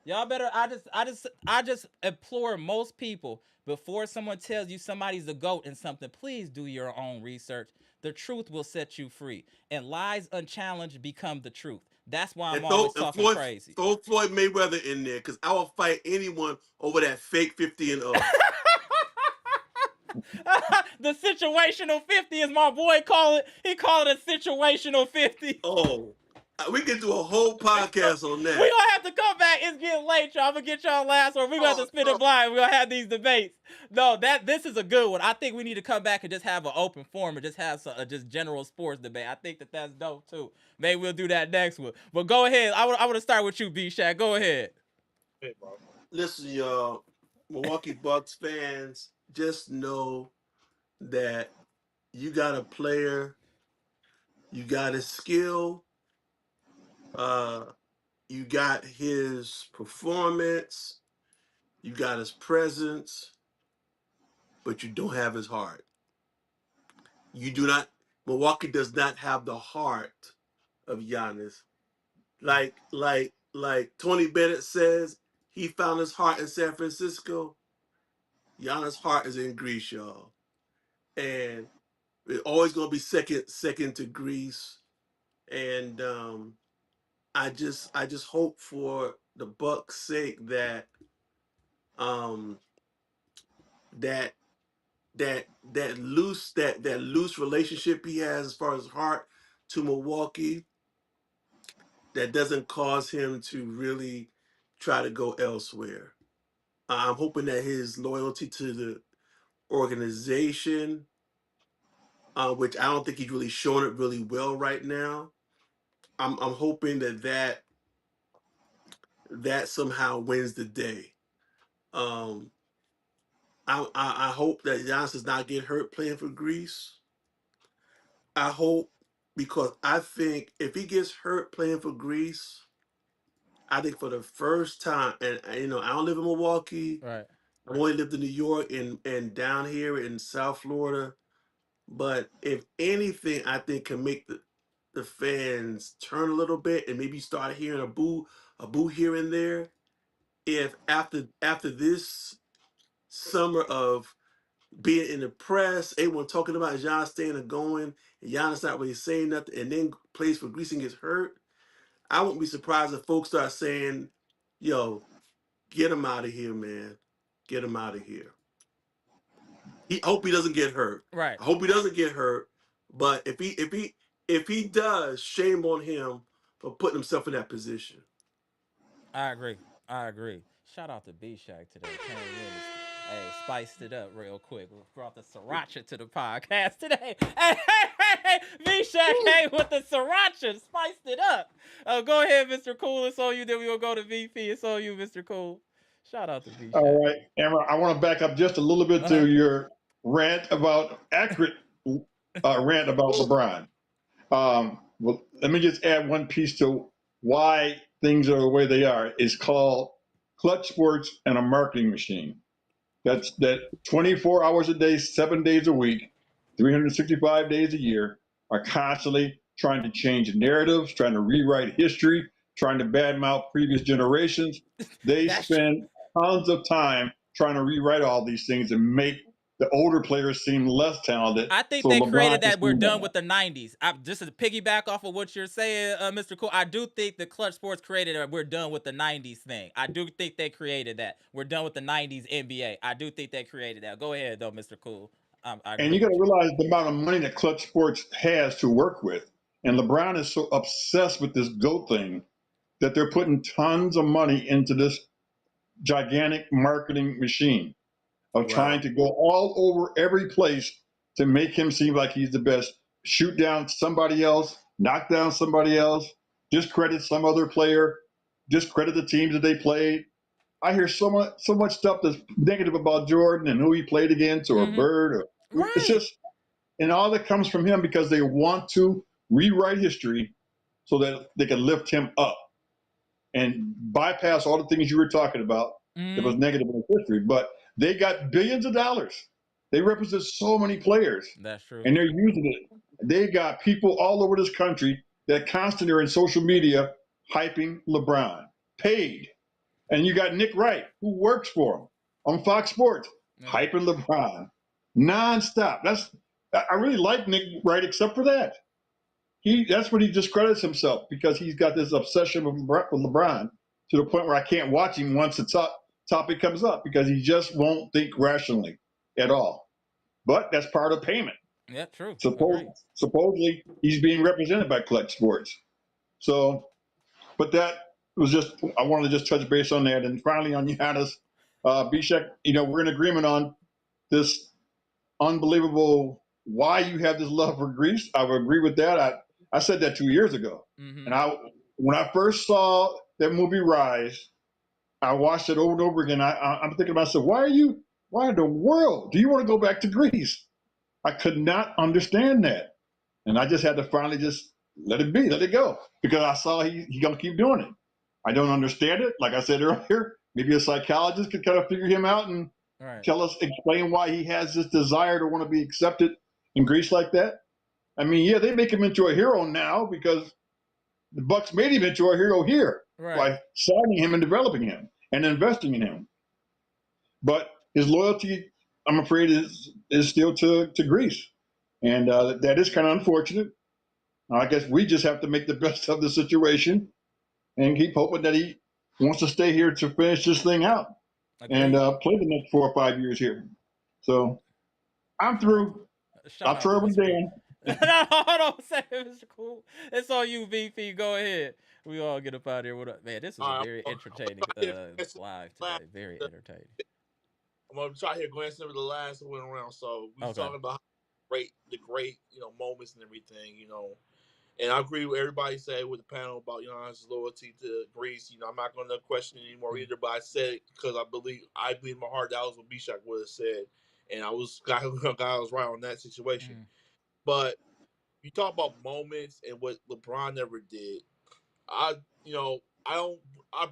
Y'all better. I just implore most people before someone tells you somebody's a GOAT in something, please do your own research. The truth will set you free, and lies unchallenged become the truth. That's why I'm always talking crazy. Throw Floyd Mayweather in there, because I will fight anyone over that fake 50 and up. The situational 50, as my boy call it. He called it a situational 50. Oh, We can do a whole podcast on We that. gonna have to come back. It's getting late, y'all. I'm gonna get y'all last one. We gonna have to spin it blind. We gonna have these debates. No, this is a good one. I think we need to come back and just have an open forum and just have some just general sports debate. I think that's dope too. Maybe we'll do that next one. But go ahead. I want to start with you, B Shaq. Go ahead. Hey, bro. Listen, y'all, Milwaukee Bucks fans, just know that you got a player, you got his skill, you got his performance, you got his presence, but you don't have his heart. You do not. Milwaukee does not have the heart of Giannis. Like Tony Bennett says, he found his heart in San Francisco. Giannis' heart is in Greece, y'all, and it's always gonna be second to Greece. And I just hope for the Bucks' sake that um that that loose relationship he has as far as heart to Milwaukee, that doesn't cause him to really try to go elsewhere. I'm hoping that his loyalty to the organization, which I don't think he's really showing it really well right now. I'm hoping that somehow wins the day. Um, I hope that Giannis does not get hurt playing for Greece. I hope, because I think if he gets hurt playing for Greece, I think for the first time, and I don't live in Milwaukee. Right. I only lived in New York and down here in South Florida. But if anything, I think can make the fans turn a little bit and maybe start hearing a boo here and there. If after this summer of being in the press, everyone talking about Giannis staying and going, and Giannis not really saying nothing, and then plays for Greece and gets hurt, I wouldn't be surprised if folks start saying, "Yo, get him out of here, man. Get him out of here." I hope he doesn't get hurt. Right. I hope he doesn't get hurt. But if he does, shame on him for putting himself in that position. I agree. I agree. Shout out to B Shack today. Came in, hey, spiced it up real quick. We brought the sriracha to the podcast today. Hey, B Shack came with the sriracha, spiced it up. Go ahead, Mr. Cool. It's on you. Then we will go to VP. It's on you, Mr. Cool. Shout out to B Shack. All right, Amara, I want to back up just a little bit to your rant about rant about LeBron. Well, let me just add one piece to why things are the way they are. It's called Clutch Sports and a marketing machine. That's that 24 hours a day, 7 days a week, 365 days a year are constantly trying to change narratives, trying to rewrite history, trying to badmouth previous generations. They spend tons of time trying to rewrite all these things and make the older players seem less talented. I think so they LeBron created that can we're see done that. with the 90s. Just to piggyback off of what you're saying, Mr. Cool, I do think the Clutch Sports created a we're done with the 90s thing. I do think they created that. We're done with the 90s NBA. I do think they created that. Go ahead, though, Mr. Cool. I agree And you got with to realize the amount of money that Clutch Sports has to work with. And LeBron is so obsessed with this GOAT thing that they're putting tons of money into this gigantic marketing machine of trying Wow. to go all over every place to make him seem like he's the best, shoot down somebody else, knock down somebody else, discredit some other player, discredit the teams that they played. I hear so much stuff that's negative about Jordan and who he played against, or Mm-hmm. Bird, or it's Right. just, and all that comes from him because they want to rewrite history so that they can lift him up and bypass all the things you were talking about that was Mm-hmm. negative in history. But they got billions of dollars. They represent so many players, That's true. and they're using it. They got people all over this country that constantly are in social media hyping LeBron, paid. And you got Nick Wright, who works for him on Fox Sports, Yeah. hyping LeBron nonstop. I really like Nick Wright, except for that. That's what he discredits himself, because he's got this obsession with LeBron to the point where I can't watch him once the topic comes up, because he just won't think rationally at all. But that's part of payment. Yeah, true. Agreed. Supposedly, he's being represented by Clutch Sports. So, but that was just, I wanted to just touch base on that. And finally on Giannis, Bishek, we're in agreement on this unbelievable why you have this love for Greece. I would agree with that. I said that 2 years ago. Mm-hmm. And when I first saw that movie Rise, I watched it over and over again. I'm thinking to myself, why in the world do you want to go back to Greece? I could not understand that. And I just had to finally just let it be, let it go. Because I saw he going to keep doing it. I don't understand it. Like I said earlier, maybe a psychologist could kind of figure him out and explain why he has this desire to want to be accepted in Greece like that. I mean, yeah, they make him into a hero now because the Bucks made him into a hero here by signing him and developing him and investing in him. But his loyalty, I'm afraid, is still to Greece. And that is kind of unfortunate. I guess we just have to make the best of the situation and keep hoping that he wants to stay here to finish this thing out. Agreed. And play the next 4 or 5 years here. So I'm through. I'll throw him down. No, hold on a second, Mr. Cool. It's on you, VP. Go ahead. We all get up out of here. What up? Man, this was a very entertaining live today. Very entertaining. I'm gonna try here glancing over the last one around. So we was talking about the great moments and everything, And I agree with everybody said with the panel about his loyalty to Greece. I'm not going to question it anymore either. But I said it because I believe in my heart that was what Bishak would have said, and I was right on that situation. But you talk about moments and what LeBron never did. I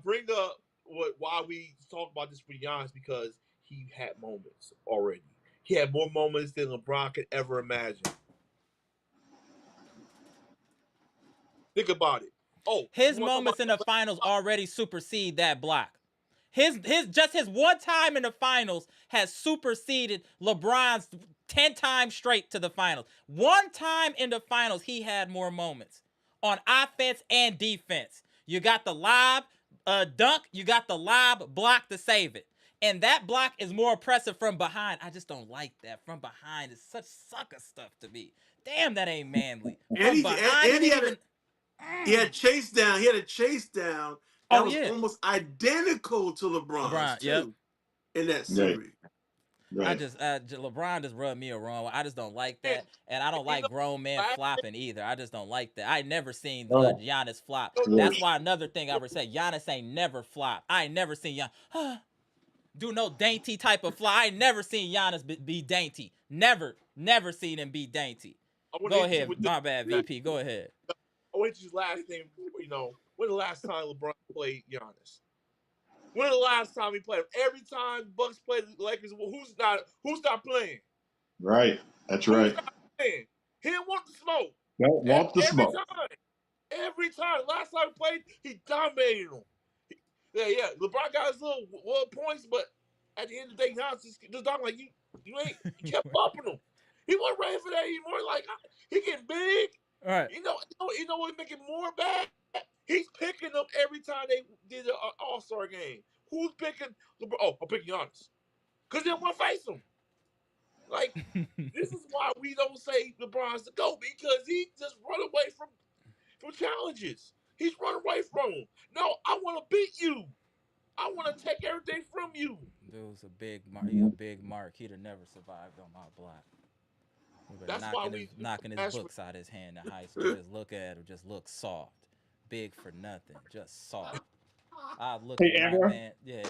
bring up why we talk about this for Giannis because he had moments already. He had more moments than LeBron could ever imagine. Think about it. His moments in the finals already supersede that block. His one time in the finals has superseded LeBron's 10 times straight to the finals. One time in the finals, he had more moments on offense and defense. You got the lob dunk, you got the lob block to save it. And that block is more impressive from behind. I just don't like that. From behind is such sucker stuff to me. Damn, that ain't manly. From behind, he had chase down. He had a chase down that was almost identical to LeBron's too in that series. Right. LeBron just rubbed me wrong. I just don't like that, and I don't like grown men flopping either. I just don't like that. I never seen Giannis flop. That's why another thing I would say, Giannis ain't never flopped. I ain't never seen Giannis do no dainty type of fly. I ain't never seen Giannis be dainty. Never seen him be dainty. Go ahead, my bad, VP. Go ahead. I went to his last thing. When the last time LeBron played Giannis? When the last time he played him? Every time the Bucks played the Lakers, who's not playing? Right. That's right. Who's not playing? He didn't want the smoke. Don't want the smoke. Every time. Last time he played, he dominated him. Yeah. LeBron got his little points, but at the end of the day, Giannis just like you kept bumping him. He wasn't ready for that anymore. Like he getting big. All right. You know what make it more bad? He's picking them every time they did an All-Star game. Who's picking LeBron? Oh, I'm picking Giannis. Because they don't want to face him. Like, this is why we don't say LeBron's the GOAT, because he just run away from challenges. He's running away from them. No, I want to beat you. I want to take everything from you. Dude's a big mark. He'd have never survived on my block. That's knocking his books out of his hand in high school. Just look at him. Just look soft. Big for nothing. Just soft. I look at Amara? man. Yeah,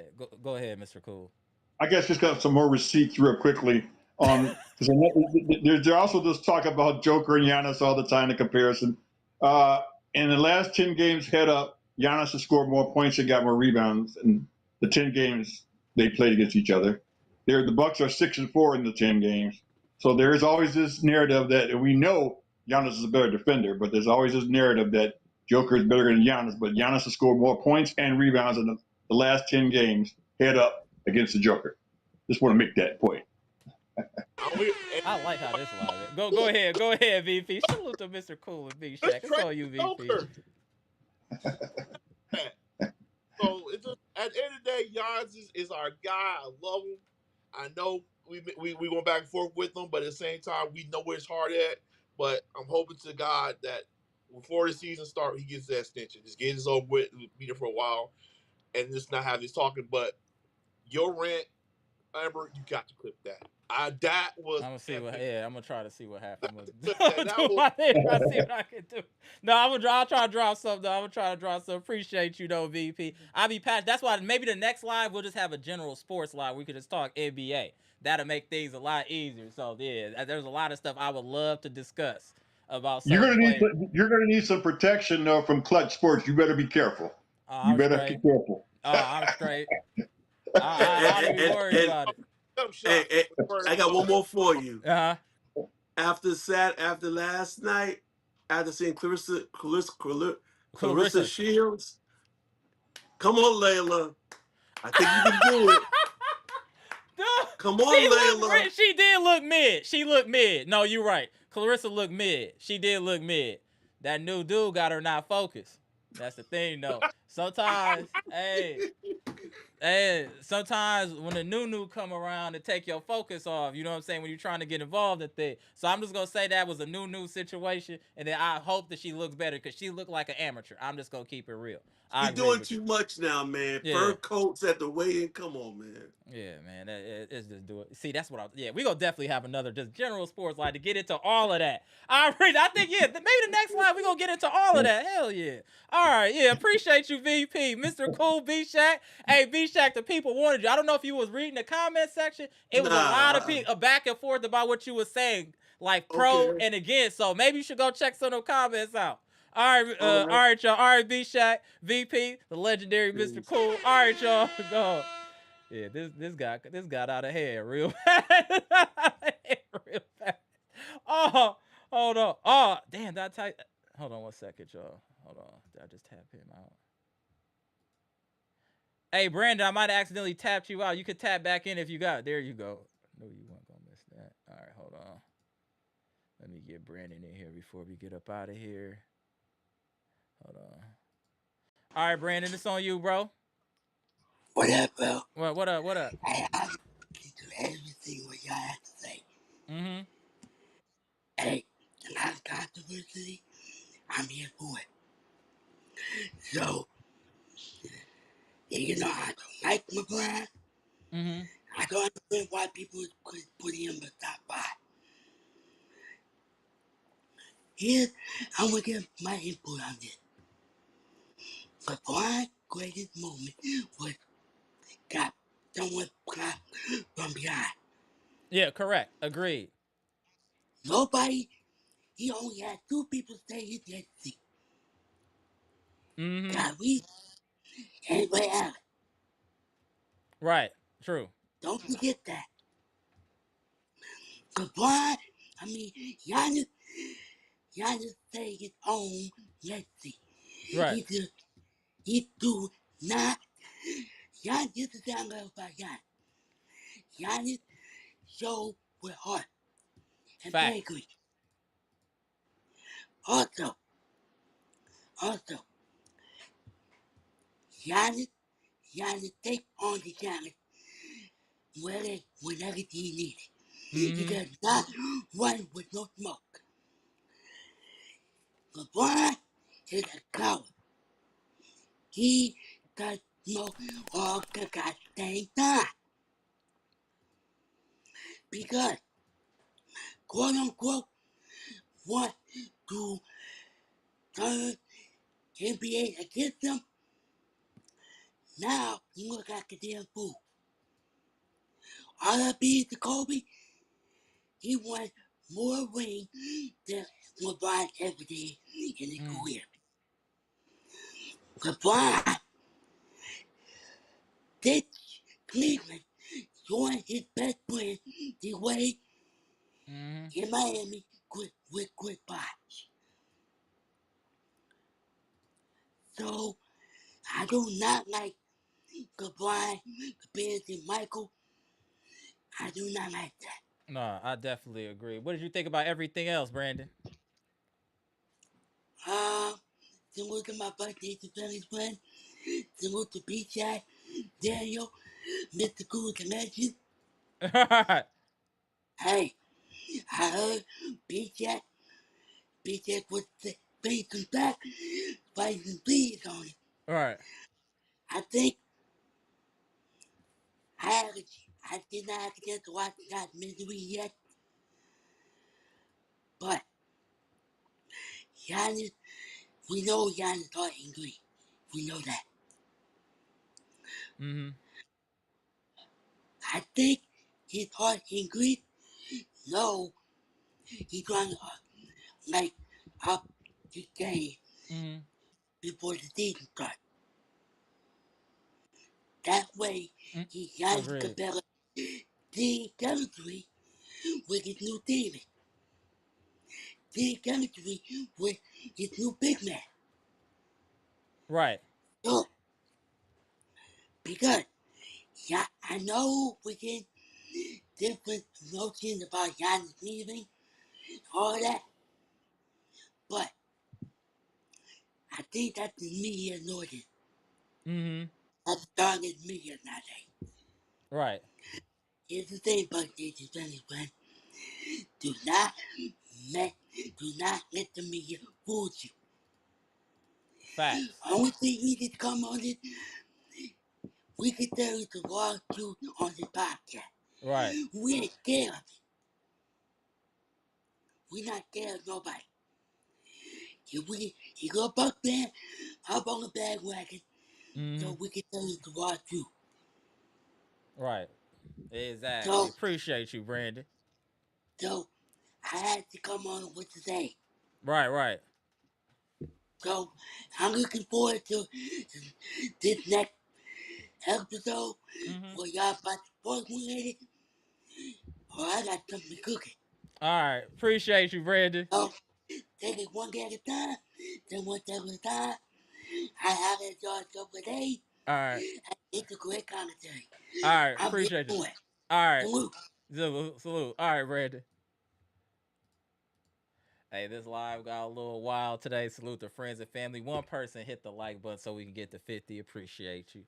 go ahead, Mr. Cool. I guess just got some more receipts real quickly. There's also this talk about Joker and Giannis all the time in comparison. In the last 10 games head up, Giannis has scored more points and got more rebounds in the 10 games they played against each other. The Bucks are 6-4 in the 10 games. So there is always this narrative that we know Giannis is a better defender, but there's always this narrative that Joker is better than Giannis. But Giannis has scored more points and rebounds in the last 10 games head up against the Joker. Just want to make that point. I like how this live is. Go ahead, VP. Salute to Mr. Cool and Big Shaq. It's all you, VP. So it's just, at the end of the day, Giannis is our guy. I love him. I know we went back and forth with him, but at the same time, we know where his heart at. But I'm hoping to God that before the season start, he gets that extension. Just get his over with, be there for a while, and just not have this talking. But your rant, Amber, you got to clip that. That was I'm gonna see what. epic. Yeah, I'm gonna try to see what happens. I'm Clip gonna that. That do was my thing. Try to see what I can do. No, I'll try to drop something. I'm gonna try to drop some. Appreciate you though, VP. I'll be patched. That's why maybe the next live we'll just have a general sports live. We could just talk NBA. That'll make things a lot easier. So yeah, there's a lot of stuff I would love to discuss about certain players. You're gonna need some protection from Clutch Sports. You better be careful. You I'm better be straight. careful. I'm straight. I don't even And, worry and, about it. jump and, shot. and I got one more for you. Uh huh. After last night, after seeing Clarissa Clarissa. Shields, come on, Layla. I think you can do it. Come on, Layla. She did look mid. She looked mid. No, you're right. Clarissa looked mid. She did look mid. That new dude got her not focused. That's the thing, though. Sometimes, sometimes when the new come around to take your focus off, you know what I'm saying, when you're trying to get involved in things. So I'm just gonna say that was a new situation, and then I hope that she looks better because she looked like an amateur. I'm just gonna keep it real. I You're agree doing with you. too much now, man. Yeah. Fur coats at the weigh-in. Come on, man. Yeah, man, it's just do it. See, that's what we gonna definitely have another just general sports line to get into all of that. I think maybe the next line we gonna get into all of that. Hell yeah. All right, yeah, appreciate you, VP, Mr. Cool B Shack. Hey, B Shack, the people wanted you. I don't know if you was reading the comment section. It was a lot of people back and forth about what you was saying, like pro and against. So maybe you should go check some of the comments out. All right, y'all. All right, B Shack, VP, the legendary Mr. Cool. All right, y'all, go. Yeah, this got out of hand real fast. Real fast. Oh, hold on. Oh, damn, that type. Hold on 1 second, y'all. Hold on. Did I just tap him out? Hey, Brandon, I might have accidentally tapped you out. You could tap back in if you got it. There you go. No, you weren't gonna miss that. All right, hold on. Let me get Brandon in here before we get up out of here. Hold on. All right, Brandon, it's on you, bro. What up, bro? What up? What up? Hey, I listen to everything what y'all have to say. Mm-hmm. Hey, the last controversy, I'm here for it. So, you know, I don't like LeBron. Mm-hmm. I don't understand why people could put him in the top 5. Here, I'm gonna give my input on this. LeBron's greatest moment was got someone clapped from behind. Yeah, correct. Agreed. Nobody, he only had 2 people say his dead seat. Mm-hmm. Kyrie and Ray Allen. Right. True. Don't forget that. LeBron, Giannis say his own legacy. Right. He do not, Giannis, this is what I love about Giannis. Giannis show with heart and Fact. pedigree. Also, Giannis take on the challenge whenever he needed. Mm-hmm. He does not run with no smoke. LeBron is a coward. He does smoke all the goddamn time. Because, quote unquote, want to turn NBA against them, now you look like a damn fool. R.I.P. to Kobe, he won more rings than LeBron ever did in his career. LeBron did Cleveland join his best friend the way in Miami with Chris Bosh. So, I do not like LeBron compared to Michael. I do not like that. No, I definitely agree. What did you think about everything else, Brandon? Similar to my birthday to Billy's friend, similar to B-Shy, Daniel, Mr. Cool Connection. Hey, I heard B-Jack bring some back, fight some bees on it. All right. I think I did not have a chance to watch that misery yet, but Giannis, we know Giannis are angry. We know that. Mm-hmm. I think his heart angry. No, he's trying to like up the game Mm-hmm. before the season starts. That way, he Mm-hmm. has to Agreed. develop the chemistry with his new team. The chemistry with his new big man. Right. So, because yeah, I know we get different notions about Giannis leaving, all that, but I think that's the media notice. Mm-hmm. That's target media nowadays. Right. Here's the thing about this family friend. Do not let do not let the media fool you. Facts. Only thing we can come on it, we can tell you the raw truth on the podcast. Right. We ain't scared of it. We not scared of nobody. If you're a Buck fan, hop on the bandwagon Mm-hmm. so we can tell you the raw truth. Right. Exactly. So, Appreciate you, Brandon. so I had to come on what to say. Right. Right. So I'm looking forward to this next episode Mm-hmm. where y'all about to formulate it, or I got something cooking. All right. Appreciate you, Brandon. So take it one day at a time, then one day at a time. I have it y'all so today. All right. It's a great commentary. All right. I'm here Appreciate you. for it. All right. Salute. Salute. Salute. All right, Brandon. Hey, this live got a little wild today. Salute to friends and family. One person hit the like button so we can get to 50. Appreciate you.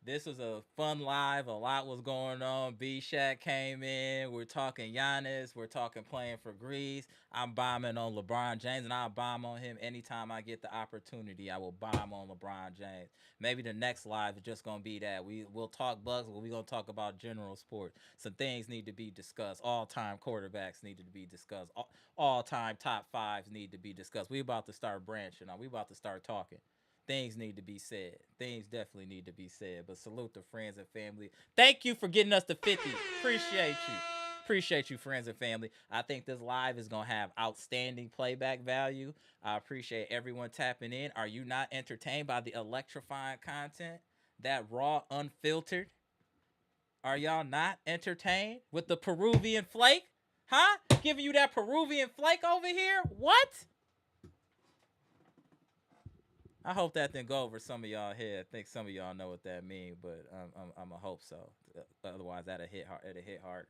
This was a fun live. A lot was going on. B Shack came in. We're talking Giannis. We're talking playing for Greece. I'm bombing on LeBron James, and I'll bomb on him anytime I get the opportunity. I will bomb on LeBron James. Maybe the next live is just gonna be that we'll talk Bucks, but we're gonna talk about general sport. Some things need to be discussed. All time quarterbacks need to be discussed. All time top fives need to be discussed. We about to start branching on. We about to start talking. Things need to be said. Things definitely need to be said. But salute to friends and family. Thank you for getting us to 50. Appreciate you. Appreciate you, friends and family. I think this live is going to have outstanding playback value. I appreciate everyone tapping in. Are you not entertained by the electrifying content? That raw, unfiltered? Are y'all not entertained with the Peruvian flake? Huh? Giving you that Peruvian flake over here? What? I hope that didn't go over some of y'all head. I think some of y'all know what that means, but I'm a hope so. Otherwise, that'll hit hard. It'll hit hard.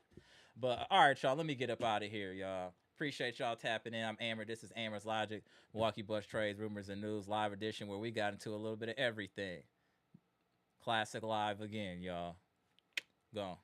But all right, y'all. Let me get up out of here, y'all. Appreciate y'all tapping in. I'm Amber. This is Amber's Logic, Milwaukee Bucks trades, rumors, and news live edition, where we got into a little bit of everything. Classic live again, y'all. Gone.